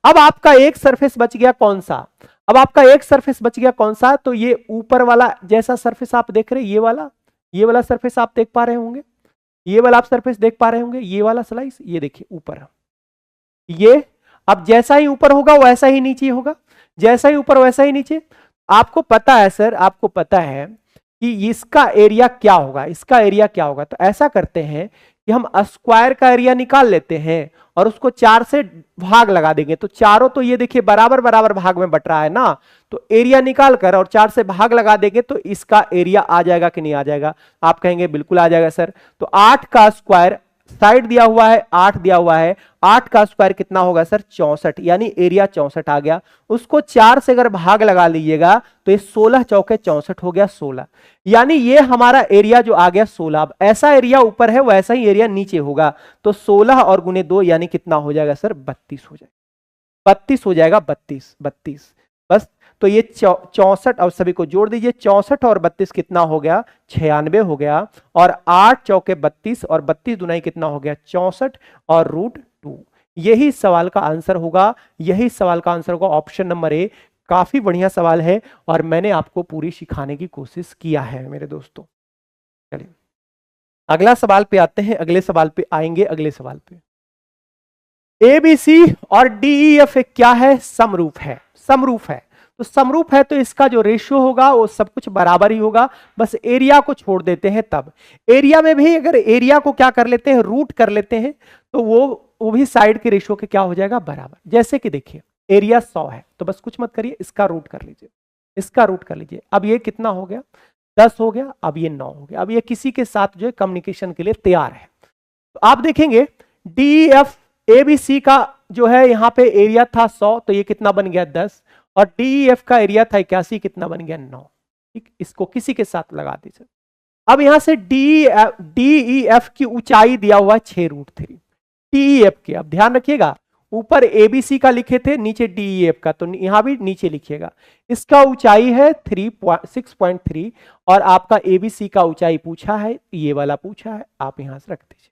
अब आपका एक सरफेस बच गया कौन सा, अब आपका एक सरफेस बच गया कौन सा, तो ये ऊपर वाला जैसा सरफेस आप देख रहे हैं, ये वाला सरफेस आप देख पा रहे होंगे, ये वाला आप सरफेस देख पा रहे होंगे, ये वाला स्लाइस, ये देखिए ऊपर, ये अब जैसा ही ऊपर होगा वैसा ही नीचे होगा, जैसा ही ऊपर वैसा ही नीचे। आपको पता है सर, आपको पता है कि इसका एरिया क्या होगा, इसका एरिया क्या होगा, तो ऐसा करते हैं कि हम स्क्वायर का एरिया निकाल लेते हैं और उसको 4 से भाग लगा देंगे, तो चारों तो ये देखिए बराबर बराबर भाग में बट रहा है ना, तो एरिया निकाल कर और 4 से भाग लगा देंगे तो इसका एरिया आ जाएगा कि नहीं आ जाएगा, आप कहेंगे बिल्कुल आ जाएगा सर। तो 8 का स्क्वायर, साइड दिया हुआ है 8 दिया हुआ है, 8 का स्क्वायर कितना होगा सर 64, यानी एरिया 64 आ गया। उसको 4 से अगर भाग लगा लीजिएगा तो ये 16 चौके 64 हो गया 16, यानी ये हमारा एरिया जो आ गया 16। अब ऐसा एरिया ऊपर है वैसा ही एरिया नीचे होगा, तो 16 और गुने 2 यानी कितना हो जाएगा सर 32 हो जाएगा, 32 हो जाएगा, 32 बस। तो ये 64 और सभी को जोड़ दीजिए, 64 और 32 कितना हो गया 96 हो गया, और 8 चौके 32 और 32 दुनाई कितना हो गया 64 और √2। यही सवाल का आंसर होगा, यही सवाल का आंसर होगा ऑप्शन नंबर ए। काफी बढ़िया सवाल है और मैंने आपको पूरी सिखाने की कोशिश किया है मेरे दोस्तों। चलिए अगला सवाल पे आते हैं, अगले सवाल पे आएंगे, अगले सवाल पे। ABC और DEF क्या है, समरूप है, समरूप है। तो समरूप है तो इसका जो रेशियो होगा वो सब कुछ बराबर ही होगा, बस एरिया को छोड़ देते हैं। तब एरिया में भी अगर एरिया को क्या कर लेते हैं, रूट कर लेते हैं, तो वो भी साइड के रेशियो के क्या हो जाएगा बराबर। जैसे कि देखिए एरिया 100 है तो बस कुछ मत करिए, इसका रूट कर लीजिए, इसका रूट कर लीजिए। अब ये कितना हो गया 10 हो गया, अब ये 9 हो गया। अब ये किसी के साथ जो है कम्युनिकेशन के लिए तैयार है। तो आप देखेंगे DEF ABC का जो है यहाँ पे एरिया था 100, तो ये कितना बन गया 10, और DEF का एरिया था 81, कितना बन गया 9। ठीक, इसको किसी के साथ लगा दीजिए। अब यहां से DEF की ऊंचाई दिया हुआ है 6√3 DEF के। अब ध्यान रखिएगा ऊपर ABC का लिखे थे, नीचे DEF का, तो यहां भी नीचे लिखिएगा। इसका ऊंचाई है 6.3 और आपका ABC का ऊंचाई पूछा है, ये वाला पूछा है, आप यहां से रख दीजिए।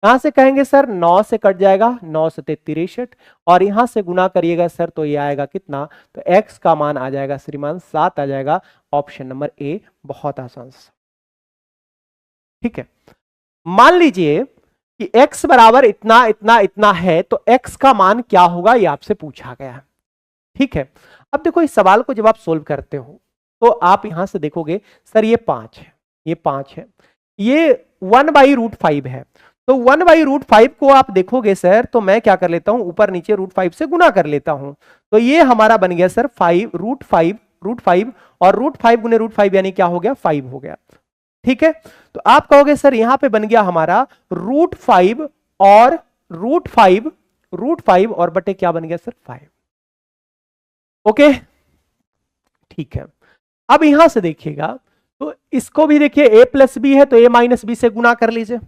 यहां से कहेंगे सर 9 से कट जाएगा, 9 से 63, और यहां से गुना करिएगा सर तो ये आएगा कितना, तो x का मान आ जाएगा श्रीमान 7 आ जाएगा। ऑप्शन नंबर ए बहुत आसान सा। ठीक है, मान लीजिए कि x बराबर इतना इतना इतना है, तो x का मान क्या होगा ये आपसे पूछा गया है। ठीक है, अब देखो इस सवाल को जब आप सोल्व करते हो तो आप यहां से देखोगे सर ये 5 है, ये 5 है, ये 1/√5 है, तो 1/√5 को आप देखोगे सर, तो मैं क्या कर लेता हूं ऊपर नीचे √5 से गुना कर लेता हूं, तो ये हमारा बन गया सर 5 √5 √5 और √5 गुने √5 यानी क्या हो गया 5 हो गया। ठीक है, तो आप कहोगे सर यहां पे बन गया हमारा √5 और √5 और बटे क्या बन गया सर 5। ओके ठीक है, अब यहां से देखिएगा तो इसको भी देखिए a प्लस बी है तो a माइनस बी से गुना कर लीजिए।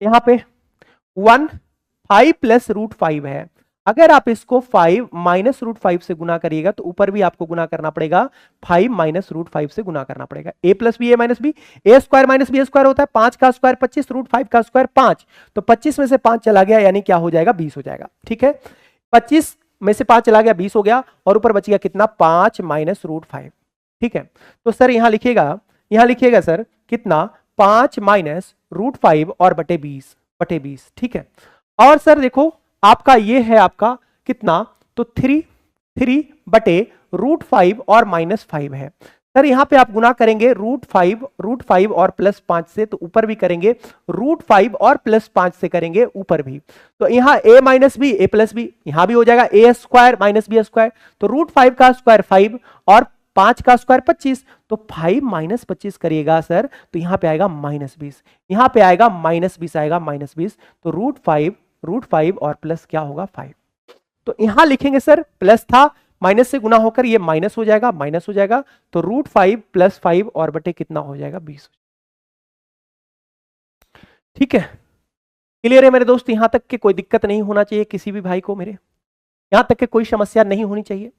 यहां पे 5 प्लस √5 है, अगर आप इसको 5 माइनस √5 से गुना करिएगा तो ऊपर भी आपको गुना करना पड़ेगा, 5 माइनस √5 से गुना करना पड़ेगा। a plus B a minus B, a square minus B square होता है 5 का स्क्वायर 25, √5 का स्क्वायर 5, तो 25 में से 5 चला गया यानी क्या हो जाएगा 20 हो जाएगा। ठीक है, 25 में से 5 चला गया 20 हो गया और ऊपर बच गया कितना 5 माइनस √5। ठीक है, तो सर यहां लिखिएगा सर कितना 5 माइनस √5 और बटे 20। ठीक है, और सर देखो आपका ये है आपका कितना तो 3 बटे √5 और -5 है। सर यहां पे आप गुना करेंगे √5 और +5 से, तो ऊपर भी करेंगे √5 और +5 से करेंगे ऊपर भी, तो यहां a minus B a plus B यहां भी हो जाएगा a square minus B square, तो √5 का स्क्वायर 5 और 5 का स्क्वायर 25, तो 5 माइनस 25 करिएगा सर तो यहां पे आएगा -20, यहां पे आएगा -20 आएगा -20, तो √5 और प्लस क्या होगा 5, तो यहां लिखेंगे सर प्लस था माइनस से गुना होकर ये माइनस हो जाएगा, तो √5 + 5 और बटे कितना हो जाएगा 20। ठीक है, क्लियर है मेरे दोस्त, यहां तक के कोई दिक्कत नहीं होना चाहिए किसी भी भाई को, मेरे यहां तक के कोई समस्या नहीं होनी चाहिए।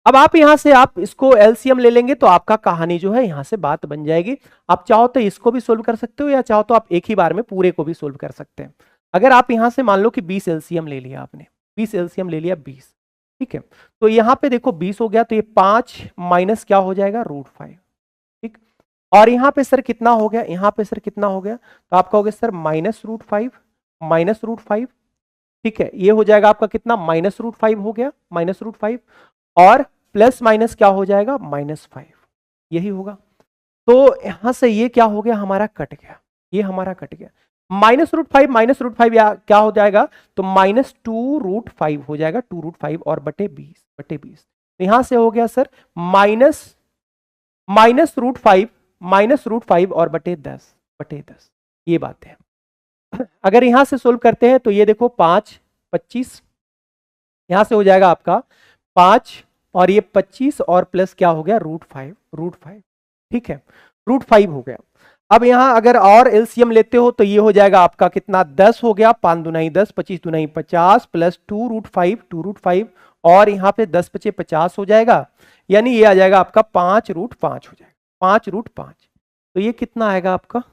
अब आप यहां से आप इसको एलसीएम ले लेंगे तो आपका कहानी जो है यहां से बात बन जाएगी। आप चाहो तो इसको भी सोल्व कर सकते हो या चाहो तो आप एक ही बार में पूरे को भी सोल्व कर सकते हैं। अगर आप यहां से मान लो कि 20 एलसीएम ले लिया आपने, 20 एलसीएम ले लिया 20, ठीक है, तो यहां पे देखो 20 हो गया तो ये 5 माइनस क्या हो जाएगा √5। ठीक, और यहां पे सर कितना हो गया, तो आप कहोगे सर -√5। ठीक है, ये हो जाएगा आपका कितना -√5 हो गया, -√5 और प्लस माइनस क्या हो जाएगा -5, यही होगा। तो यहां से ये क्या हो गया हमारा कट गया, ये हमारा कट गया, -√5 या क्या हो जाएगा तो -2√5 हो जाएगा, 2√5 और बटे 20। तो यहां से हो गया सर -√5 और बटे 10, ये बात है। अगर यहां से सोल्व करते हैं तो ये देखो 5 25, यहां से हो जाएगा आपका 5 और ये 25 और प्लस क्या हो गया √5। ठीक है, √5 हो गया। अब यहां अगर और एलसीएम लेते हो तो ये हो जाएगा आपका कितना 10 हो गया, 5 दूनी 10, 25 दूनी 50 प्लस 2√5 और यहां पे 10 × 5 = 50 हो जाएगा, यानी ये आ जाएगा आपका 5√5 हो जाएगा, 5√5। तो ये कितना आएगा आपका,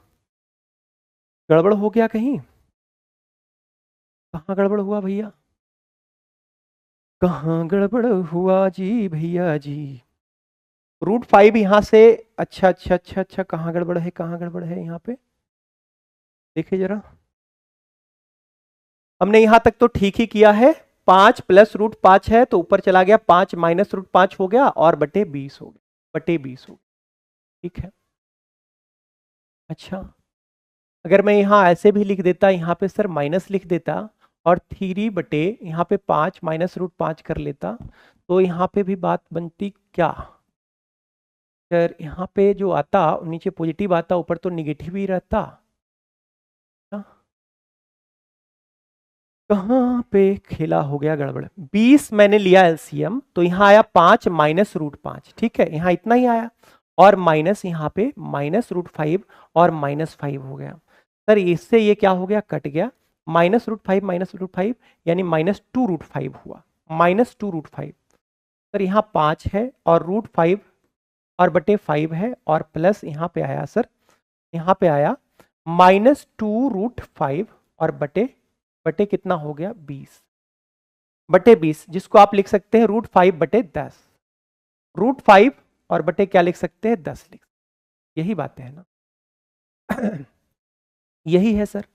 गड़बड़ हो गया कहीं, कहां गड़बड़ हुआ भैया, कहां गड़बड़ हुआ जी भैया जी, √5 यहां से, अच्छा, कहां गड़बड़ है यहां पे देखिए जरा, हमने यहां तक तो ठीक ही किया है, 5 प्लस √5 है तो ऊपर चला गया 5 माइनस √5 हो गया और बटे 20 हो गया, ठीक है। अच्छा, अगर मैं यहां ऐसे भी लिख देता, यहां पे सर माइनस लिख देता और 3 बटे यहाँ पे 5 माइनस √5 कर लेता, तो यहाँ पे भी बात बनती क्या सर, यहाँ पे जो आता नीचे पॉजिटिव आता, ऊपर तो निगेटिव ही रहता, कहाँ पे खेला हो गया गड़बड़। 20 मैंने लिया एलसीएम तो यहाँ आया 5 माइनस √5, ठीक है, यहाँ इतना ही आया और माइनस यहाँ पे -√5 और -5 हो गया। सर इससे ये क्या हो गया, कट गया, -√5 यानी -2√5 हुआ, -2√5। सर यहाँ 5 है और √5 और बटे 5 है और प्लस यहाँ पे आया सर, यहाँ पे आया -2√5 और बटे कितना हो गया 20, जिसको आप लिख सकते हैं √5 बटे 10, √5 और बटे क्या लिख सकते हैं 10 लिख, यही बातें है ना यही है सर।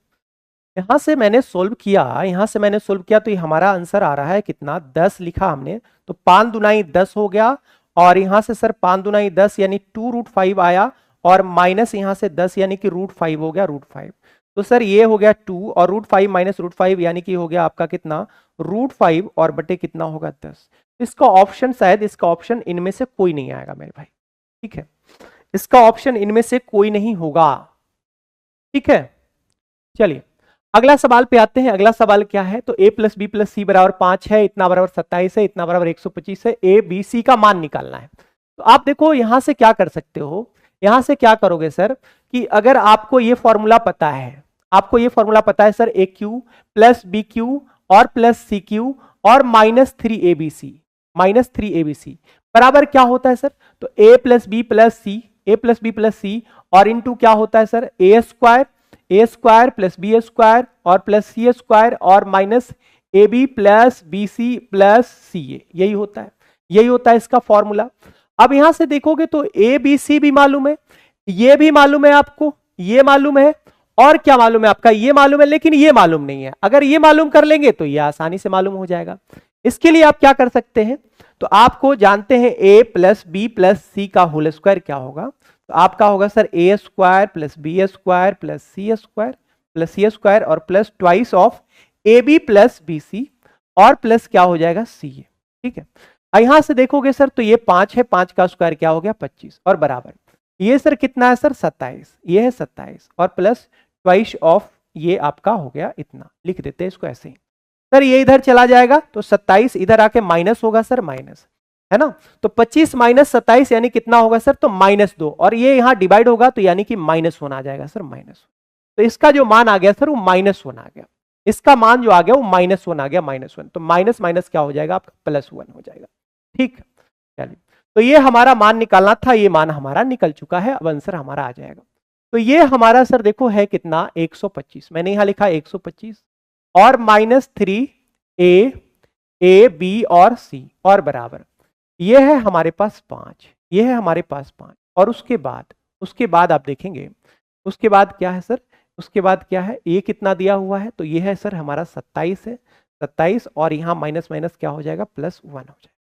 यहां से मैंने सोल्व किया, तो ये हमारा आंसर आ रहा है कितना 10 लिखा हमने, तो 5 दूनी 10 हो गया और यहां से सर 5 दूनी 10 यानी 2√5 आया और माइनस यहां से 10 यानी कि √5 हो गया, √5, तो सर ये हो गया 2 और √5 माइनस √5 यानी कि हो गया आपका कितना √5 और बटे कितना होगा 10। इसका ऑप्शन शायद इसका ऑप्शन इनमें से कोई नहीं आएगा मेरे भाई, ठीक है, इसका ऑप्शन इनमें से कोई नहीं होगा, ठीक है। चलिए अगला सवाल पे आते हैं। अगला सवाल क्या है, तो a प्लस बी प्लस सी बराबर 5 है, इतना बराबर 27 है, इतना बराबर 125 है, ए बी सी का मान निकालना है। तो आप देखो यहां से क्या कर सकते हो, यहां से क्या करोगे सर, कि अगर आपको ये फॉर्मूला पता है, आपको ये फॉर्मूला पता है sir, a cube plus b cube और प्लस सी क्यू और minus three a b c बराबर क्या होता है सर, तो a plus b plus c और इंटू क्या होता है सर, ए स्क्वायर प्लस बी स्क्वायर और प्लस सी स्क्वायर और minus a b plus b c plus c a, यही होता है, यही होता है इसका फॉर्मूला। अब यहां से देखोगे तो ए बी सी भी मालूम है, ये भी मालूम है आपको, ये मालूम है, और क्या मालूम है आपका, ये मालूम है, लेकिन ये मालूम नहीं है। अगर ये मालूम कर लेंगे तो ये आसानी से मालूम हो जाएगा। इसके लिए आप क्या कर सकते हैं, तो आपको जानते हैं a plus b plus c का होल स्क्वायर क्या होगा, तो आपका होगा सर ए square plus B square plus c square और plus twice of a b plus b c और प्लस क्या हो जाएगा सी ए, ठीक है। यहां से देखोगे सर तो ये 5 है, 5 का स्क्वायर क्या हो गया 25 और बराबर ये सर कितना है सर 27, ये है 27 और प्लस ट्वाइस ऑफ ये आपका हो गया इतना, लिख देते हैं इसको ऐसे ही सर, ये इधर चला जाएगा तो 27 इधर आके माइनस होगा सर, माइनस है ना, तो 25 माइनस 27 यानी कितना होगा सर, तो -2 और ये यहां डिवाइड होगा तो यानी कि -1 आ जाएगा सर, माइनस। तो इसका जो मान आ गया सर वो -1 आ गया, इसका मान जो आ गया वो -1 आ गया, -1 तो माइनस माइनस क्या हो जाएगा आपका +1 हो जाएगा, ठीक। चलिए तो ये हमारा मान निकालना था, ये मान हमारा निकल चुका है, अब आंसर हमारा आ जाएगा। तो ये हमारा सर देखो है कितना 125, मैंने यहां लिखा 125 और -3 ए बी और सी और बराबर ये है हमारे पास 5, ये है हमारे पास 5 और उसके बाद आप देखेंगे उसके बाद क्या है सर, उसके बाद क्या है, ये कितना दिया हुआ है, तो ये है सर हमारा 27 है, 27 और यहां माइनस माइनस क्या हो जाएगा +1 हो जाएगा,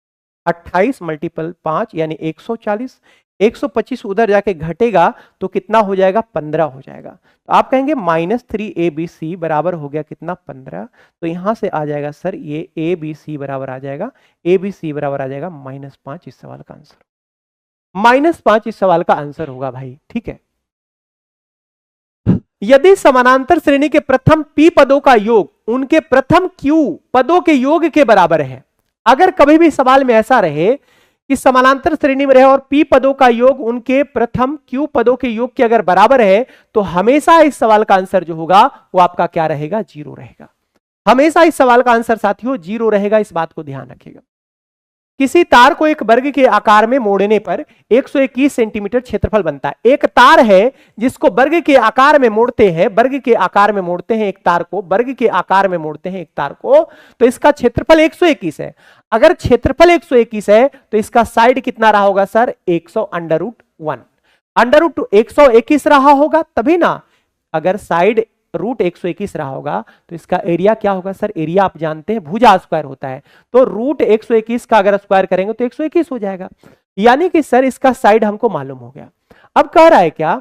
28 मल्टीपल 5 यानी 140, 125 उधर जाके घटेगा तो कितना हो जाएगा 15 हो जाएगा। तो आप कहेंगे -3 ए बी सी बराबर हो गया कितना 15, तो यहां से आ जाएगा सर ये ए बी सी बराबर आ जाएगा, ए बी सी बराबर आ जाएगा -5, इस सवाल का आंसर -5 इस सवाल का आंसर होगा भाई, ठीक है। यदि समानांतर श्रेणी के प्रथम p पदों का योग उनके प्रथम q पदों के योग के बराबर है, अगर कभी भी सवाल में ऐसा रहे कि समानांतर श्रेणी में रहे और p पदों का योग उनके प्रथम q पदों के योग के अगर बराबर है, तो हमेशा इस सवाल का आंसर जो होगा वो आपका क्या रहेगा, 0 रहेगा। हमेशा इस सवाल का आंसर साथियों 0 रहेगा, इस बात को ध्यान रखिएगा। किसी तार को एक वर्ग के आकार में मोड़ने पर 121 सेंटीमीटर क्षेत्रफल बनता है। एक तार है जिसको वर्ग के आकार में मोड़ते हैं, वर्ग के आकार में मोड़ते हैं एक तार को, वर्ग के आकार में मोड़ते हैं एक तार को, तो इसका क्षेत्रफल 121 है। अगर क्षेत्रफल 121 है तो इसका साइड कितना रहा होगा सर, 100√1 √121 रहा होगा तभी ना, अगर साइड √121 रहा होगा तो इसका एरिया क्या होगा सर, एरिया आप जानते हैं भुजा स्क्वायर होता है, तो √121 का अगर स्क्वायर करेंगे तो 121 हो जाएगा, यानी कि सर इसका साइड हमको मालूम हो गया। अब कह रहा है क्या,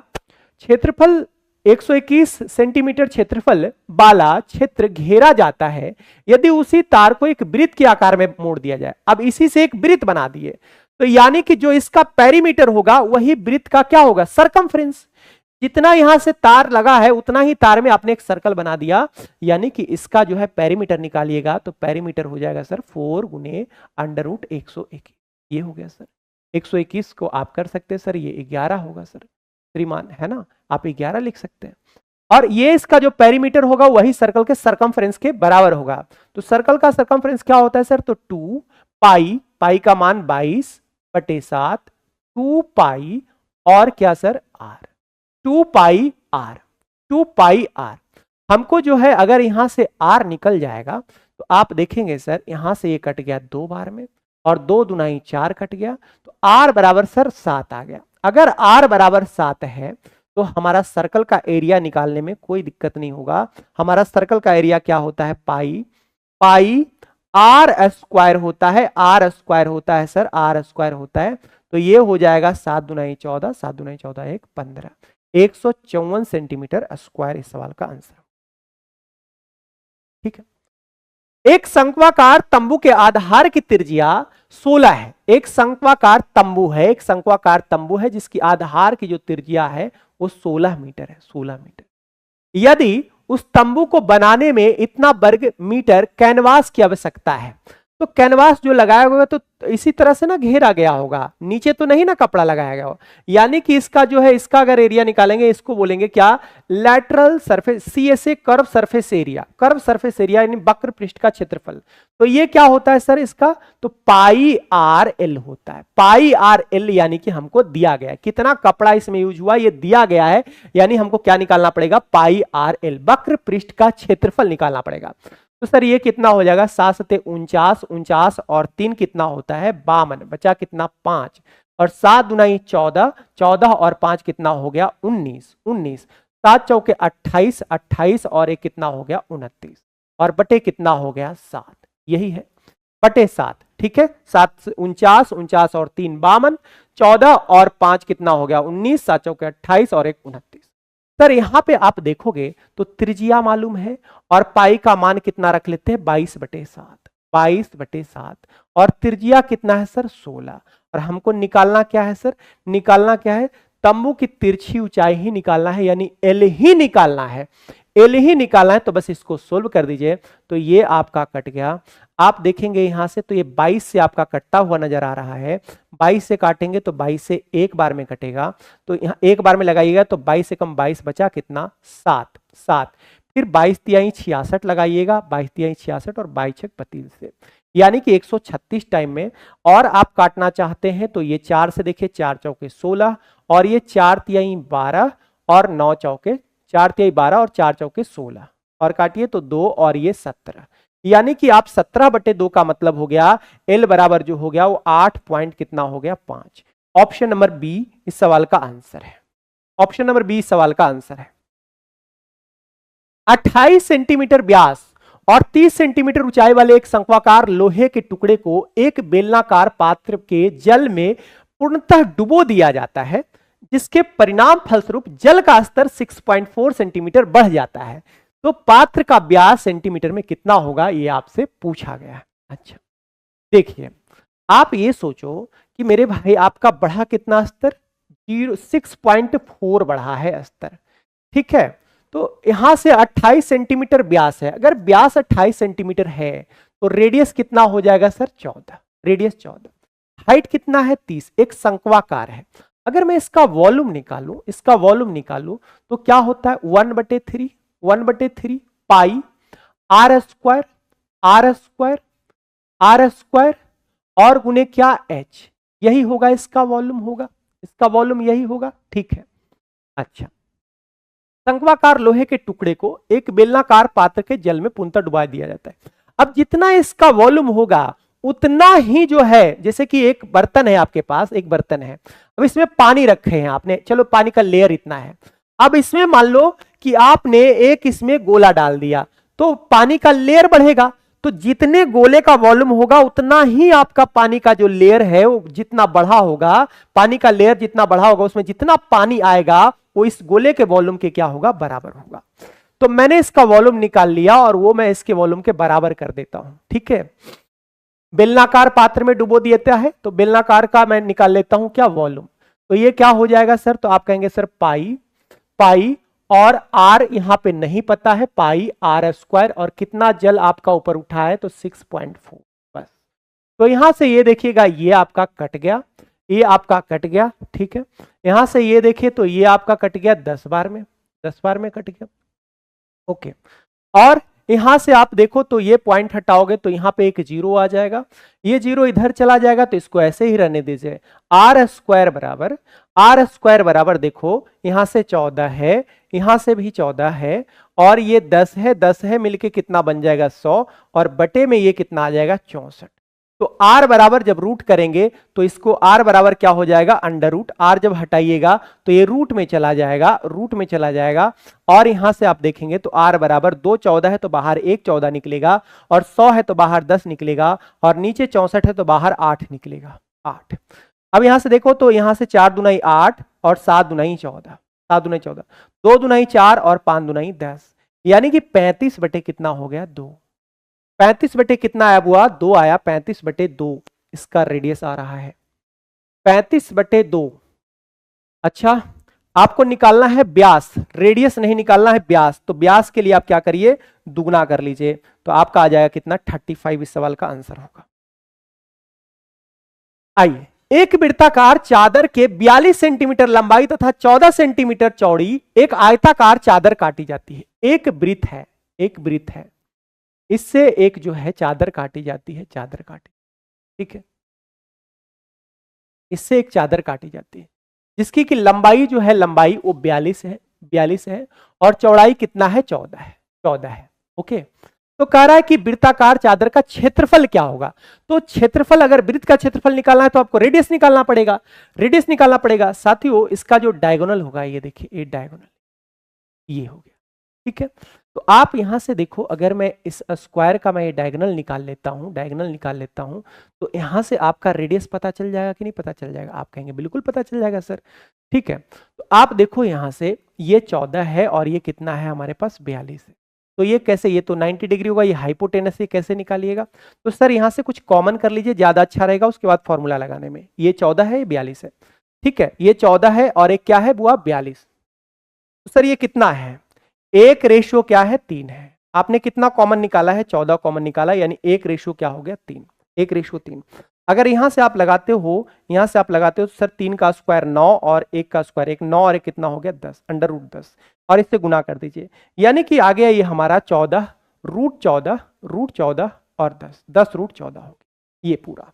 क्षेत्रफल 121 सेंटीमीटर क्षेत्रफल वाला क्षेत्र घेरा जाता है यदि उसी तार को एक वृत्त के आकार में मोड़ दिया जाए। अब इसी से एक वृत्त बना दिए, तो यानी कि जो इसका पेरीमीटर होगा वही वृत्त का क्या होगा, सरकमफ्रेंस। जितना यहां से तार लगा है उतना ही तार में आपने एक सर्कल बना दिया, यानी कि इसका जो है पेरीमीटर निकालिएगा तो पेरीमीटर हो जाएगा सर 4 गुने √121, ये हो गया सर। 121 को आप कर सकते हैं सर, ये 11 होगा सर, श्रीमान है ना, आप 11 लिख सकते हैं। और ये इसका जो पेरीमीटर होगा वही सर्कल के सरकमफ्रेंस के बराबर होगा। तो सर्कल का सरकमफ्रेंस क्या होता है सर, तो 2 पाई का मान 22/7 2 पाई और क्या सर r, 2 पाई r। हमको जो है अगर यहां से r निकल जाएगा तो आप देखेंगे सर यहां से ये कट गया 2 बार में और 2 दूनाई 4 कट गया, तो r बराबर सर 7 आ गया। अगर r बराबर 7 है तो हमारा सर्कल का एरिया निकालने में कोई दिक्कत नहीं होगा। हमारा सर्कल का एरिया क्या होता है, पाई r स्क्वायर होता है, r स्क्वायर होता है सर, r स्क्वायर होता है। तो ये हो जाएगा 7 दूनाई 14, 7 दूनाई 14 1 15, 154 सेंटीमीटर स्क्वायर इस सवाल का आंसर, ठीक है। एक शंक्वाकार तंबू के आधार की त्रिज्या 16 है। एक शंक्वाकार तंबू है, एक शंक्वाकार तंबू है जिसकी आधार की जो त्रिज्या है वो 16 मीटर है, 16 मीटर। यदि उस तंबू को बनाने में इतना वर्ग मीटर कैनवास की आवश्यकता है, तो कैनवास जो लगाया होगा तो इसी तरह से ना घेरा गया होगा, नीचे तो नहीं ना कपड़ा लगाया गया होगा, यानी कि इसका जो है, इसका अगर एरिया निकालेंगे इसको बोलेंगे क्या, lateral surface, CSA curve surface area, curve surface area यानी वक्र पृष्ठ का क्षेत्रफल। तो ये क्या होता है सर इसका, तो पाई आर एल होता है, पाई आर एल, यानी कि हमको दिया गया है कितना कपड़ा इसमें यूज हुआ ये दिया गया है, यानी हमको क्या निकालना पड़ेगा, पाई आर एल, वक्र पृष्ठ का क्षेत्रफल निकालना पड़ेगा। तो सर ये कितना हो जाएगा, 7 सते 49, 49 और 3 कितना होता है 52, बचा कितना 5, और 7 दुनाई 14, 14 और 5 कितना हो गया 19, 19, 7 चौके 28, 28 और 1 कितना हो गया 29, और बटे कितना हो गया 7, यही है बटे 7, ठीक है। 7 49, 49 और 3 52, 14 और 5 कितना हो गया 19, 7 चौके 28 और 1 29। सर यहां पे आप देखोगे तो त्रिज्या मालूम है और पाई का मान कितना रख लेते हैं 22/7, 22/7, और त्रिज्या कितना है सर 16, और हमको निकालना क्या है सर, निकालना क्या है, तंबू की तिरछी ऊंचाई ही निकालना है, यानी एल ही निकालना है, एल ही निकालना है। तो बस इसको सोल्व कर दीजिए, तो ये आपका कट गया। आप देखेंगे यहां से तो ये 22 से आपका कटता हुआ नजर आ रहा है, 22 से काटेंगे तो 22 से एक बार में कटेगा, तो यहाँ एक बार में लगाइएगा तो 22 से कम 22 बचा कितना 7, 7, फिर 22 तिहाई 66 लगाइएगा, 22 तिहाई 66 और 22 छक 32 से, यानी कि 136 टाइम में। और आप काटना चाहते हैं तो ये 4 से देखिए, 4 चौके 16 और ये 4 तिहाई 12 और 9 चौके, 4 तिहाई 12 और 4 चौके 16, और काटिए तो 2 और ये 17, यानी कि आप 17/2 का मतलब हो गया एल बराबर जो हो गया वो 8 पॉइंट कितना हो गया 5। ऑप्शन नंबर बी इस सवाल का आंसर है, ऑप्शन नंबर बी इस सवाल का आंसर है। 28 सेंटीमीटर व्यास और 30 सेंटीमीटर ऊंचाई वाले एक शंक्वाकार लोहे के टुकड़े को एक बेलनाकार पात्र के जल में पूर्णतः डुबो दिया जाता है, जिसके परिणाम फलस्वरूप जल का स्तर 6.4 सेंटीमीटर बढ़ जाता है। तो पात्र का व्यास सेंटीमीटर में कितना होगा ये आपसे पूछा गया है। अच्छा देखिए, आप ये सोचो कि मेरे भाई आपका बढ़ा कितना स्तर, 6.4 बढ़ा है स्तर, ठीक है। तो यहां से 28 सेंटीमीटर व्यास है, अगर व्यास 28 सेंटीमीटर है तो रेडियस कितना हो जाएगा सर 14, रेडियस 14, हाइट कितना है 30, एक शंक्वाकार है। अगर मैं इसका वॉल्यूम निकालूं, इसका वॉल्यूम निकालूं तो क्या होता है 1/3 pi r square, r square, r square और गुने क्या एच, यही होगा इसका वॉल्यूम, होगा इसका वॉल्यूम यही होगा, ठीक है। अच्छा, शंक्वाकार लोहे के टुकड़े को एक बेलनाकार पात्र के जल में पूर्णतः डुबा दिया जाता है। अब जितना इसका वॉल्यूम होगा उतना ही जो है, जैसे कि एक बर्तन है आपके पास, एक बर्तन है, अब इसमें पानी रखे हैं आपने, चलो पानी का लेयर इतना है, अब इसमें मान लो कि आपने एक इसमें गोला डाल दिया तो पानी का लेयर बढ़ेगा, तो जितने गोले का वॉल्यूम होगा उतना ही आपका पानी का जो लेयर है वो जितना बढ़ा होगा, पानी का लेयर जितना बढ़ा होगा उसमें जितना पानी आएगा वो इस गोले के वॉल्यूम के क्या होगा बराबर होगा। तो मैंने इसका वॉल्यूम निकाल लिया और वो मैं इसके वॉल्यूम के बराबर कर देता हूं, ठीक है। बेलनाकार पात्र में डुबो देता है तो बेलनाकार का मैं निकाल लेता हूं क्या वॉल्यूम, तो ये क्या हो जाएगा सर, तो आप कहेंगे सर पाई, पाई और आर यहां पे नहीं पता है, पाई आर स्क्वायर, और कितना जल आपका ऊपर उठा है तो 6.4 बस। तो यहां से ये देखिएगा ये आपका कट गया, ये आपका कट गया, ठीक है। यहां से ये देखिए तो ये आपका कट गया 10 बार में, 10 बार में कट गया, ओके। और यहां से आप देखो तो ये पॉइंट हटाओगे तो यहां पे एक जीरो आ जाएगा, ये जीरो इधर चला जाएगा तो इसको ऐसे ही रहने दीजिए। आर स्क्वायर बराबर, आर स्क्वायर बराबर देखो यहां से 14 है, यहां से भी 14 है, और ये 10 है, 10 है मिलके कितना बन जाएगा 100, और बटे में ये कितना आ जाएगा 64। तो आर बराबर जब रूट करेंगे तो इसको आर बराबर क्या हो जाएगा अंडर रूट, आर जब हटाइएगा तो ये रूट में चला जाएगा, रूट में चला जाएगा, और यहां से आप देखेंगे तो आर बराबर 2 14 है तो बाहर 1 14 निकलेगा, और 100 है तो बाहर 10 निकलेगा, और नीचे 64 है तो बाहर 8 निकलेगा, 8। अब यहां से देखो तो यहां से 4 दुनाई 8 और 7 दुनाई 14, 7 दुनाई 14, 2 दुनाई 4 और 5 दुनाई 10, यानी कि 35 बटे कितना हो गया 2, 35 बटे कितना आया बुआ? 2 आया। 35 बटे 2 इसका रेडियस आ रहा है, 35 बटे 2। अच्छा, आपको निकालना है व्यास, रेडियस नहीं निकालना है व्यास। तो व्यास के लिए आप क्या करिए, दुगना कर लीजिए, तो आपका आ जाएगा कितना? 35 इस सवाल का आंसर होगा। आइए, एक वृत्ताकार चादर के 42 सेंटीमीटर लंबाई तथा 14 सेंटीमीटर चौड़ी एक आयताकार चादर काटी जाती है। एक वृत्त है, एक वृत्त है, इससे एक जो है चादर काटी जाती है, चादर काटी, ठीक है, इससे एक चादर काटी जाती है जिसकी की लंबाई जो है, लंबाई वो 42 है, 42 है, और चौड़ाई कितना है? 14 है, 14 है। ओके, तो कह रहा है कि वृत्ताकार चादर का क्षेत्रफल क्या होगा। तो क्षेत्रफल, अगर वृत्त का क्षेत्रफल निकालना है तो आपको रेडियस निकालना पड़ेगा, रेडियस निकालना पड़ेगा। साथियों, इसका जो डायगोनल होगा, ये देखिए, ये डायगोनल, ये हो गया, ठीक है। तो आप यहां से देखो, अगर मैं इस स्क्वायर का मैं ये डायगोनल निकाल लेता हूं, डायगोनल निकाल लेता हूं, तो यहां से आपका रेडियस पता चल जाएगा कि नहीं पता चल जाएगा? आप कहेंगे बिल्कुल पता चल जाएगा सर, ठीक है। तो आप देखो यहां से, ये 14 है और ये कितना है हमारे पास? 42 है। तो ये कैसे? ये तो 90 डिग्री होगा, ये हाइपोटेनस है, कैसे निकालिएगा? तो सर यहां से कुछ कॉमन कर लीजिए, ज्यादा अच्छा रहेगा उसके बाद फॉर्मूला लगाने में। ये 14 है, ये 42 है, ठीक है, ये 14 है और एक क्या है बुआ? 42। तो सर ये कितना है? 1 क्या है? 3 है। आपने कितना कॉमन निकाला है? 14 कॉमन निकाला, यानी 1 क्या हो गया? 3। 1:3। अगर यहां से आप लगाते हो, यहां से आप लगाते हो तो सर 3 का स्क्वायर 9 और 1 का स्क्वायर 1, 9 और 1 कितना हो गया? 10, √10, और इससे गुना कर दीजिए, यानी कि आ गया ये हमारा 14 √14 और 10, 10 √14 हो गया ये पूरा।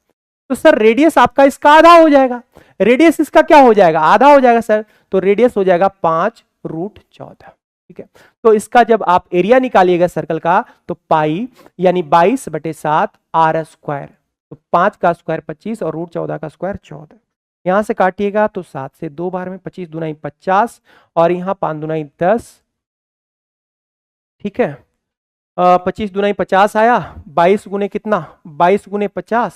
तो सर रेडियस आपका इसका आधा हो जाएगा, रेडियस इसका क्या हो जाएगा? आधा हो जाएगा सर, तो रेडियस हो जाएगा 5 √14, ठीक है। तो इसका जब आप एरिया निकालिएगा सर्कल का, तो पाई यानी 22/7 r², तो 5 का स्क्वायर 25 और √14 का स्क्वायर 14। यहां से काटिएगा तो 7 से 2 बार में 25 दूना 50 और यहां 5 दूना 10, ठीक है। 25 दूना 50 आया, 22 गुने कितना? 22 गुने 50,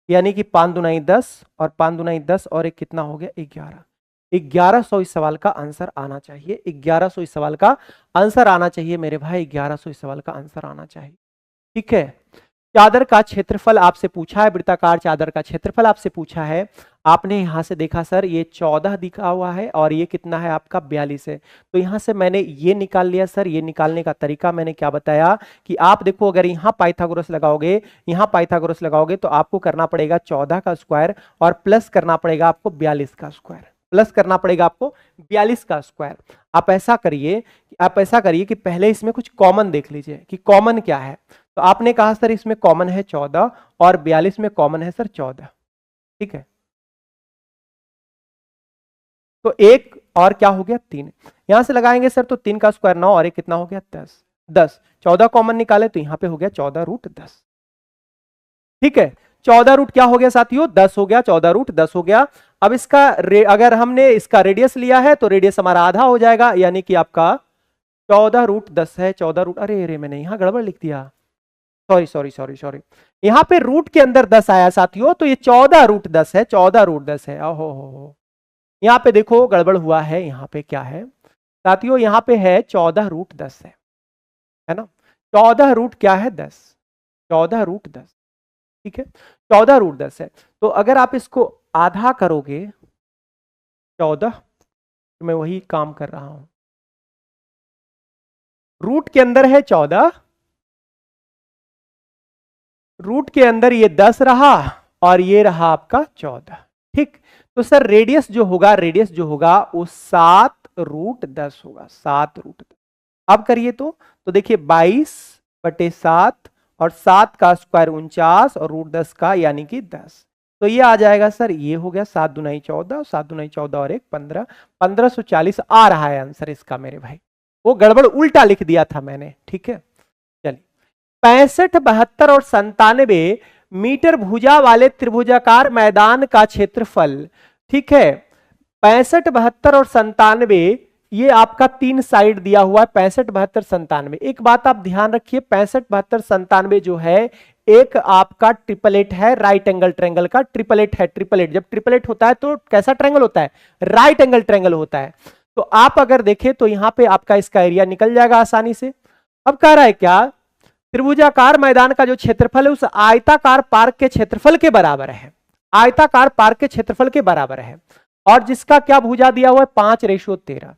यानी कि 5 दूना 10 और 5 दूना 10 और एक कितना हो गया? 11। 1100 इस सवाल का आंसर आना चाहिए, 1100 इस सवाल का आंसर आना चाहिए मेरे भाई, 1100 इस सवाल का आंसर आना चाहिए, ठीक है। चादर का क्षेत्रफल आपसे पूछा है, वृत्ताकार चादर का क्षेत्रफल आपसे पूछा है। आपने यहां से देखा सर ये 14 दिखा हुआ है और ये कितना है आपका? 42 है। तो यहां से मैंने ये निकाल लिया सर। ये निकालने का तरीका मैंने क्या बताया कि आप देखो, अगर यहां पाइथागोरस लगाओगे, यहां पाइथागोरस लगाओगे तो आपको करना पड़ेगा 14 का स्क्वायर और प्लस करना पड़ेगा आपको 42 का स्क्वायर, प्लस करना पड़ेगा आपको 42 का स्क्वायर। आप ऐसा करिए कि पहले इसमें कुछ कॉमन देख लीजिए कि कॉमन क्या है। तो आपने कहा सर इसमें कॉमन है 14 और 42 में कॉमन है सर 14, ठीक है। तो एक और क्या हो गया? 3। यहां से लगाएंगे सर तो 3 का स्क्वायर 9 और एक कितना हो गया? 10। 10, 14 कॉमन निकाले तो यहां पे हो गया 14 √10, ठीक है। 14 क्या हो गया साथियों? 10 हो गया, 14 √10 हो गया। अब इसका अगर हमने इसका रेडियस लिया है तो रेडियस हमारा आधा हो जाएगा, यानी कि आपका 14 √10 है। 14 अरे अरे मैंने यहां गड़बड़ लिख दिया, सॉरी। यहां पे रूट के अंदर 10 आया साथियों, तो ये 14 √10 है, 14 √10 है। ओहो हो, यहां पे देखो गड़बड़ हुआ है। यहां पे क्या है साथियों? यहां पे है 14 √10 है ना। 14 रूट क्या है? 10, 14 √10, ठीक है। 14 √10 है। तो अगर आप इसको आधा करोगे 14, तो मैं वही काम कर रहा हूं, रूट के अंदर है 14, रूट के अंदर ये 10 रहा और ये रहा आपका 14, ठीक। तो सर रेडियस जो होगा वो 7 √10 होगा, 7 √10। अब करिए तो देखिए 22/7 और 7 का स्क्वायर 49 और √10 का यानी कि 10। तो ये आ जाएगा सर, ये हो गया 7 दूना 14, 7 दूना 14 और 1 15, 1540 आ रहा है आंसर इसका मेरे भाई। वो गड़बड़ उल्टा लिख दिया था मैंने, ठीक है। चलिए, 65, 72 और 97 मीटर भुजा वाले त्रिभुजाकार मैदान का क्षेत्रफल, ठीक है। 65, 72 और 97 ये आपका 3 साइड दिया हुआ है, 65, 72, 97। एक बात आप ध्यान रखिए, 65, 72, 97 जो है एक आपका ट्रिपलेट है, राइट एंगल ट्रायंगल का ट्रिपलेट है। ट्रिपलेट जब ट्रिपलेट होता है तो कैसा ट्रायंगल होता है? राइट एंगल ट्रायंगल होता है। तो आप अगर देखें तो यहां पे आपका इसका एरिया निकल जाएगा आसानी से। अब कह रहा है क्या त्रिभुजाकार मैदान का जो क्षेत्रफल है उस आयताकार पार्क के क्षेत्रफल के बराबर है, आयताकार पार्क के क्षेत्रफल के बराबर है, और जिसका क्या भुजा दिया हुआ है 5:13।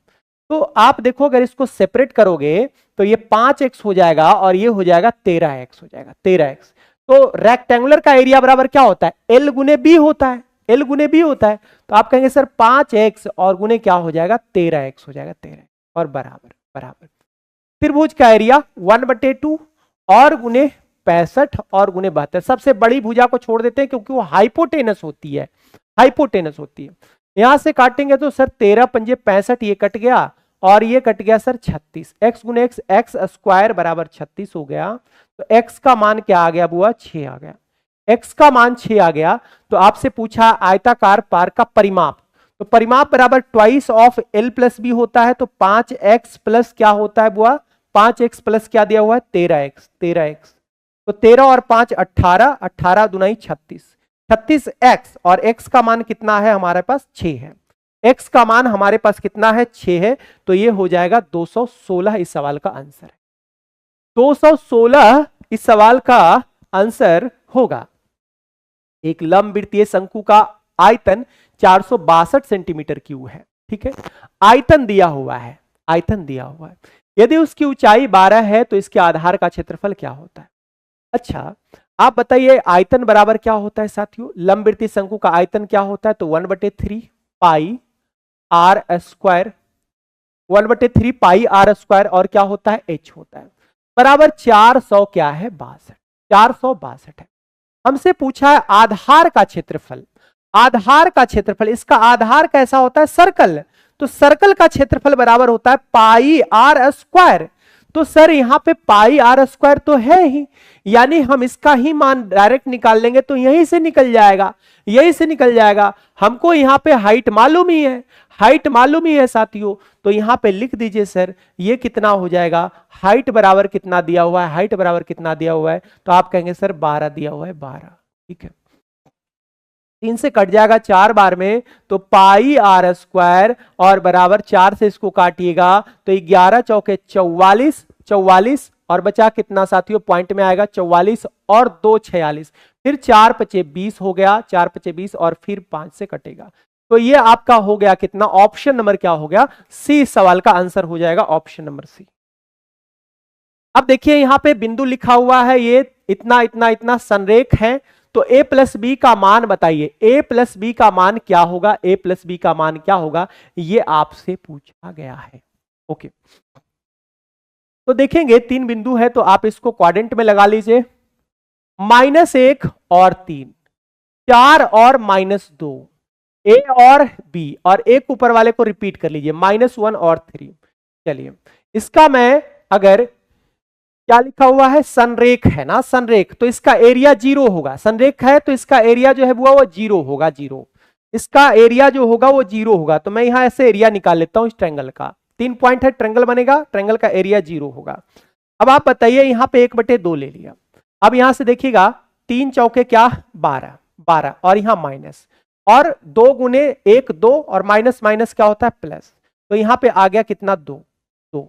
तो आप देखो अगर इसको सेपरेट करोगे तो ये 5x हो जाएगा और ये हो जाएगा 13x हो जाएगा, 13x। तो रेक्टेंगुलर का एरिया बराबर क्या होता है, L गुने B होता है, L गुने B होता है। तो आप कहेंगे सर 5x और गुने क्या हो जाएगा 13x हो जाएगा, 13 और बराबर बराबर। त्रिभुज का एरिया 1/2 और गुने 65 और गुने 72। सबसे बड़ी भुजा को छोड़ देते हैं क्योंकि वो हाइपोटेनस होती है, हाइपोटेनस होती है। यहां से काटेंगे तो सर 13 पंजे 65, ये कट गया और ये कट गया सर 36। x गुने x, एक्स स्क्वायर बराबर 36 हो गया। तो x का मान क्या आ गया बुआ, 6 आ गया। x का मान 6 आ गया। तो आपसे पूछा आयताकार पार्क का परिमाप, तो परिमाप बराबर twice of L plus B होता है। तो 5x प्लस क्या होता है बुआ, 5x प्लस क्या दिया हुआ है 13x, 13x। तो 13 और 5 18, 18 दुनाई 36, 36x और x का मान कितना है हमारे पास 6 है। x का मान हमारे पास कितना है 6 है। तो ये हो जाएगा 216 इस सवाल का आंसर है। 216 इस सवाल का आंसर होगा। एक लंबवृत्तीय शंकु का आयतन 462 सेंटीमीटर क्यूब है, ठीक है। आयतन दिया हुआ है, आयतन दिया हुआ है। यदि उसकी ऊंचाई 12 है तो इसके आधार का क्षेत्रफल क्या होता है। अच्छा आप बताइए आयतन बराबर क्या होता है साथियों, लंबवृत्तीय शंकु का आयतन क्या होता है। तो 1/3 pi r square, 1/3 pi r square और क्या होता है h होता है, बराबर 400 क्या है 62, 462 है। हमसे पूछा है आधार का क्षेत्रफल, आधार का क्षेत्रफल, इसका आधार कैसा होता है सर्कल। तो सर्कल का क्षेत्रफल बराबर होता है पाई आर स्क्वायर। तो सर यहां पे पाई आर स्क्वायर तो है ही, यानी हम इसका ही मान डायरेक्ट निकाल लेंगे तो यहीं से निकल जाएगा, यहीं से निकल जाएगा। हमको यहां पे हाइट मालूम ही है, हाइट मालूम ही है साथियों। तो यहां पे लिख दीजिए सर ये कितना हो जाएगा, हाइट बराबर कितना दिया हुआ है, हाइट बराबर कितना दिया हुआ है। तो आप कहेंगे सर 12 दिया हुआ है, 12, ठीक है। 3 से कट जाएगा 4 बार में, तो पाई आर स्क्वायर और बराबर 4 से इसको काटिएगा तो 11 चौके 44, 44 और बचा कितना साथियों पॉइंट में आएगा 44 और 2 46, फिर 4 पचे 20 हो गया, 4 पचे 20 और फिर 5 से कटेगा। तो ये आपका हो गया कितना, ऑप्शन नंबर क्या हो गया सी, सवाल का आंसर हो जाएगा ऑप्शन नंबर सी। अब देखिए यहां पे बिंदु लिखा हुआ है, ये इतना इतना इतना संरेख है। तो a प्लस बी का मान बताइए, a प्लस बी का मान क्या होगा, a प्लस बी का मान क्या होगा, ये आपसे पूछा गया है। ओके तो देखेंगे 3 बिंदु है तो आप इसको क्वाड्रेंट में लगा लीजिए, -1 और 3, 4 और -2, a और b और एक ऊपर वाले को रिपीट कर लीजिए -1 और 3। चलिए इसका मैं अगर क्या लिखा हुआ है संरेख है ना, संरेख, तो इसका एरिया 0 होगा। संरेख है तो इसका एरिया जो है वो 0 होगा, 0, इसका एरिया जो होगा वो 0 होगा। तो मैं यहां ऐसे एरिया निकाल लेता हूं इस ट्रायंगल का, 3 पॉइंट है, ट्रायंगल बनेगा, ट्रायंगल का एरिया 0 होगा। अब आप बताइए यहां पे 1/2 ले लिया। अब यहां से देखिएगा 3 चौके क्या 12, 12 और यहां माइनस, और 2 गुने 1 2 और माइनस माइनस क्या होता है प्लस। तो यहां पे आ गया कितना 2, 2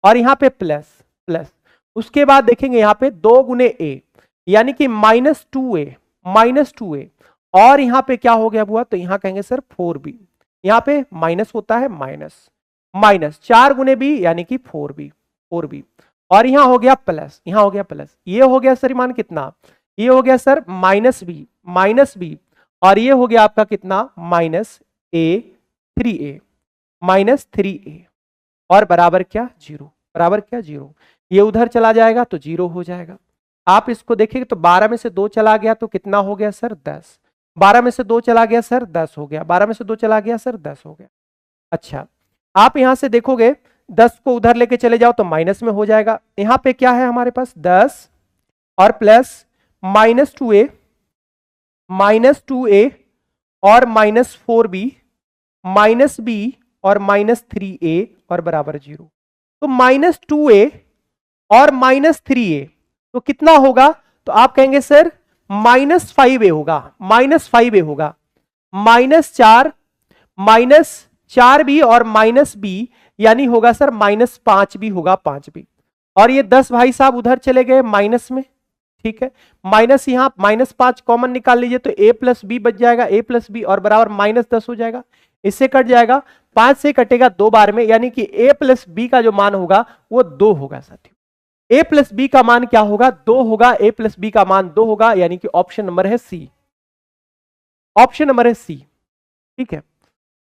और यहां पे प्लस प्लस। उसके बाद देखेंगे यहां पे 2 गुने a यानी कि -2a, -2a और यहां पे क्या हो गया बुआ, तो यहां कहेंगे सर 4b, यहां पे माइनस होता है माइनस, माइनस 4 गुने b यानी कि 4b, 4b और यहां हो गया प्लस, यहां हो गया प्लस। ये हो गया सर मान कितना, ये हो गया सर -b, -b और ये हो गया आपका कितना -3a, -3a और बराबर क्या 0, बराबर क्या 0। ये उधर चला जाएगा तो 0 हो जाएगा। आप इसको देखिए तो 12 में से 2 चला गया तो कितना हो गया सर 10, 12 में से 2 चला गया सर 10 हो गया, 12 में से 2 चला गया सर 10 हो गया। अच्छा आप यहां से देखोगे 10 को उधर लेके चले जाओ तो माइनस में हो जाएगा। यहां पे क्या है हमारे पास 10 और प्लस -2a, -2a और -4b, -b और -3a और बराबर 0। तो -2a और -3a तो कितना होगा, तो आप कहेंगे सर -5a होगा, -5a होगा, -4, -4b और -b यानी होगा सर -5b होगा, 5b। और ये 10 भाई साहब उधर चले गए माइनस में, ठीक है। माइनस यहां -5 कॉमन निकाल लीजिए तो a प्लस बी बच जाएगा, a प्लस बी और बराबर -10 हो जाएगा। इससे कट जाएगा, 5 से कटेगा 2 बार में, यानी कि a प्लस बी का जो मान होगा वो 2 होगा साथियों। a प्लस बी का मान क्या होगा? 2 होगा। a प्लस बी का मान 2 होगा, यानी कि ऑप्शन नंबर है सी। ऑप्शन नंबर है सी, ठीक है।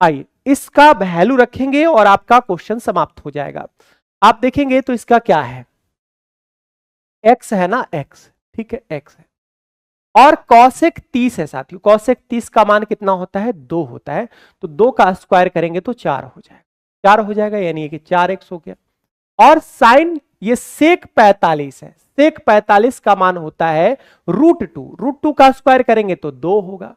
आइए इसका वैल्यू रखेंगे और आपका क्वेश्चन समाप्त हो जाएगा। आप देखेंगे तो इसका क्या है, x है ना, x, ठीक है, x है। और कौशिक 30 है साथियों। कौशिक 30 का मान कितना होता है? 2 होता है। तो 2 का स्क्वायर करेंगे तो 4 हो जाएगा, 4 हो जाएगा, यानी कि 4x हो गया। और साइन ये सेक 45 है। सेक 45 का मान होता है √2। √2 का स्क्वायर करेंगे तो 2 होगा,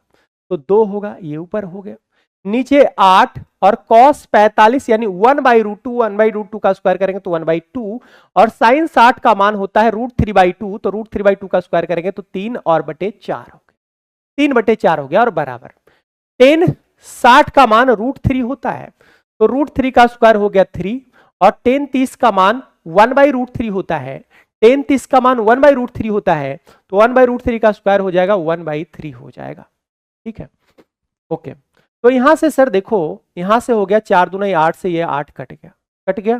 तो 2 होगा, ये ऊपर हो गया। नीचे 8 और cos 45 यानी 1/√2, 1/√2 का स्क्वायर करेंगे तो 1/2। और साइन 60 का मान होता है √3/2, तो √3/2 का स्क्वायर करेंगे तो 3 और बटे 4 हो गया, 3/4 हो गया। और बराबर tan 60 का मान √3 होता है, तो √3 का स्क्वायर हो गया 3। और tan 30 का मान 1/√3 होता है, tan 30 का मान 1/√3 होता है, तो 1/√3 का स्क्वायर हो जाएगा 1/3 हो जाएगा, ठीक है, ओके। तो यहां से सर देखो, यहां से हो गया 4 दूना 8 से ये 8 कट गया, कट गया।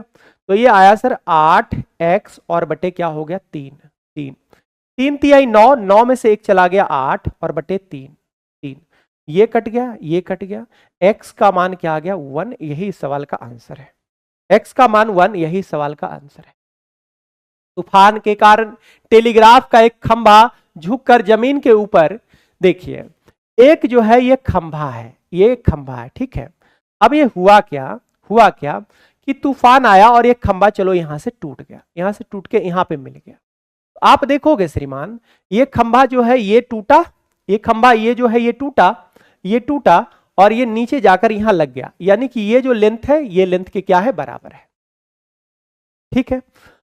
तो ये आया सर 8x और बटे क्या हो गया 3, 3 3 तिहाई 9, 9 में से एक चला गया 8 और बटे 3, 3 ये कट गया, ये कट गया। x का मान क्या आ गया 1, यही सवाल का आंसर है। x का मान 1, यही सवाल का आंसर है। तूफान के कारण टेलीग्राफ का एक खंभा झुककर जमीन के ऊपर, देखिए एक जो है ये खंभा है, ये खंभा है, ठीक है। अब ये हुआ क्या, हुआ क्या कि तूफान आया और ये खंभा चलो यहां से टूट गया, यहां से टूट के यहां पे मिल गया। आप देखोगे श्रीमान, ये खंभा जो है ये टूटा, ये खंभा ये जो है ये टूटा, ये टूटा और ये नीचे जाकर यहां लग गया, यानी कि ये जो लेंथ है ये लेंथ के क्या है बराबर है, ठीक है।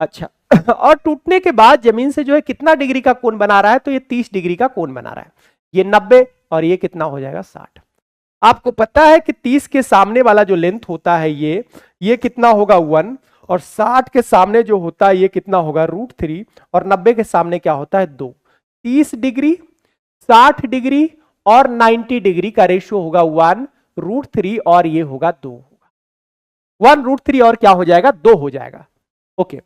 अच्छा और टूटने के बाद जमीन से जो है कितना डिग्री का कोण बना रहा है? तो ये 30 डिग्री का कोण बना रहा है। ये 90 और ये कितना हो जाएगा 60। आपको पता है कि 30 के सामने वाला जो लेंथ होता है ये कितना होगा 1, और 60 के सामने जो होता है ये कितना होगा √3, और 90 के सामने क्या होता है 2। 30 डिग्री, 60 डिग्री और 90 डिग्री का रेशियो होगा 1√3 और ये होगा 2 होगा, 1√3 और क्या हो जाएगा 2 हो जाएगा, ओके।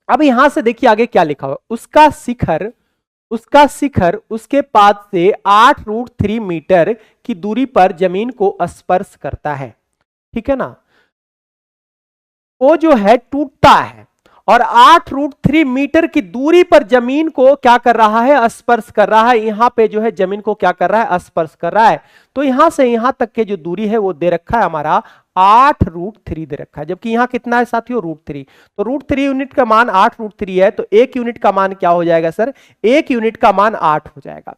अब यहां से देखिए आगे क्या लिखा हुआ, उसका शिखर, उसका शिखर उसके पाद से 8√3 मीटर की दूरी पर जमीन को स्पर्श करता है, ठीक है ना। वो जो है टूटता है और 8√3 मीटर की दूरी पर जमीन को क्या कर रहा है? स्पर्श कर रहा है। यहां पे जो है जमीन को क्या कर रहा है? स्पर्श कर रहा है। तो यहां से यहां तक के जो दूरी है वो दे रखा है हमारा 8√3 दे रखा है, जबकि यहां कितना है साथियों √3। तो √3 यूनिट का मान 8√3 है, तो 1 यूनिट का मान क्या हो जाएगा सर? 1 यूनिट का मान 8 हो जाएगा।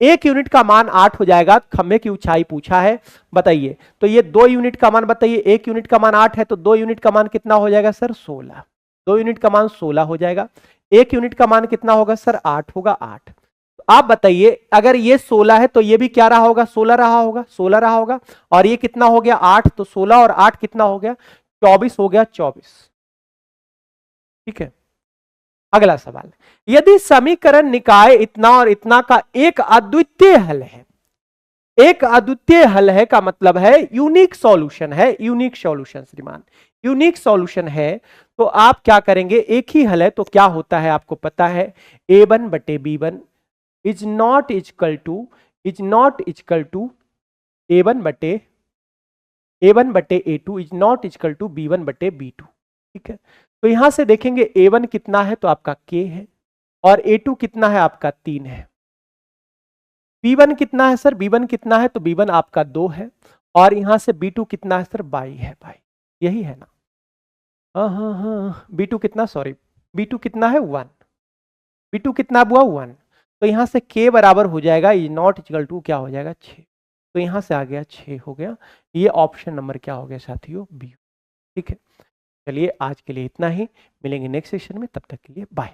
1 यूनिट का मान 8 हो जाएगा। खंभे की ऊंचाई पूछा है, बताइए। तो ये 2 यूनिट का मान बताइए, 1 यूनिट का मान 8 है तो 2 यूनिट का मान कितना हो जाएगा सर? 16। 2 यूनिट का मान 16 हो जाएगा। 1 यूनिट का मान कितना होगा सर? 8 होगा, 8। आप बताइए अगर ये 16 है तो ये भी क्या रहा होगा? 16 रहा होगा, 16 रहा होगा। और ये कितना हो गया? 8। तो 16 और 8 कितना हो गया? 24 हो गया, 24, ठीक है। अगला सवाल, यदि समीकरण निकाय इतना और इतना का एक अद्वितीय हल है, एक अद्वितीय हल है का मतलब है यूनिक सॉल्यूशन है, यूनिक सॉल्यूशन श्रीमान, यूनिक सॉल्यूशन है। तो आप क्या करेंगे? एक ही हल है तो क्या होता है आपको पता है, a1 बटे b1 is not equal to a1 बटे a2 is not equal to b1 बटे b2, ठीक है। तो यहां से देखेंगे a1 कितना है तो आपका k है, और a2 कितना है आपका 3 है। b1 कितना है सर? b1 कितना है? तो b1 आपका 2 है, और यहां से b2 कितना है सर? 22 है, भाई यही है ना। हाँ, b2 कितना, सॉरी b2 कितना है? 1। b2 कितना हुआ? 1। तो यहां से k बराबर हो जाएगा इज नॉट इक्वल टू क्या हो जाएगा? 6। तो यहां से आ गया 6 हो गया। ये ऑप्शन नंबर क्या हो गया साथियों? बी, ठीक है। चलिए आज के लिए इतना ही, मिलेंगे नेक्स्ट सेशन में, तब तक के लिए बाय।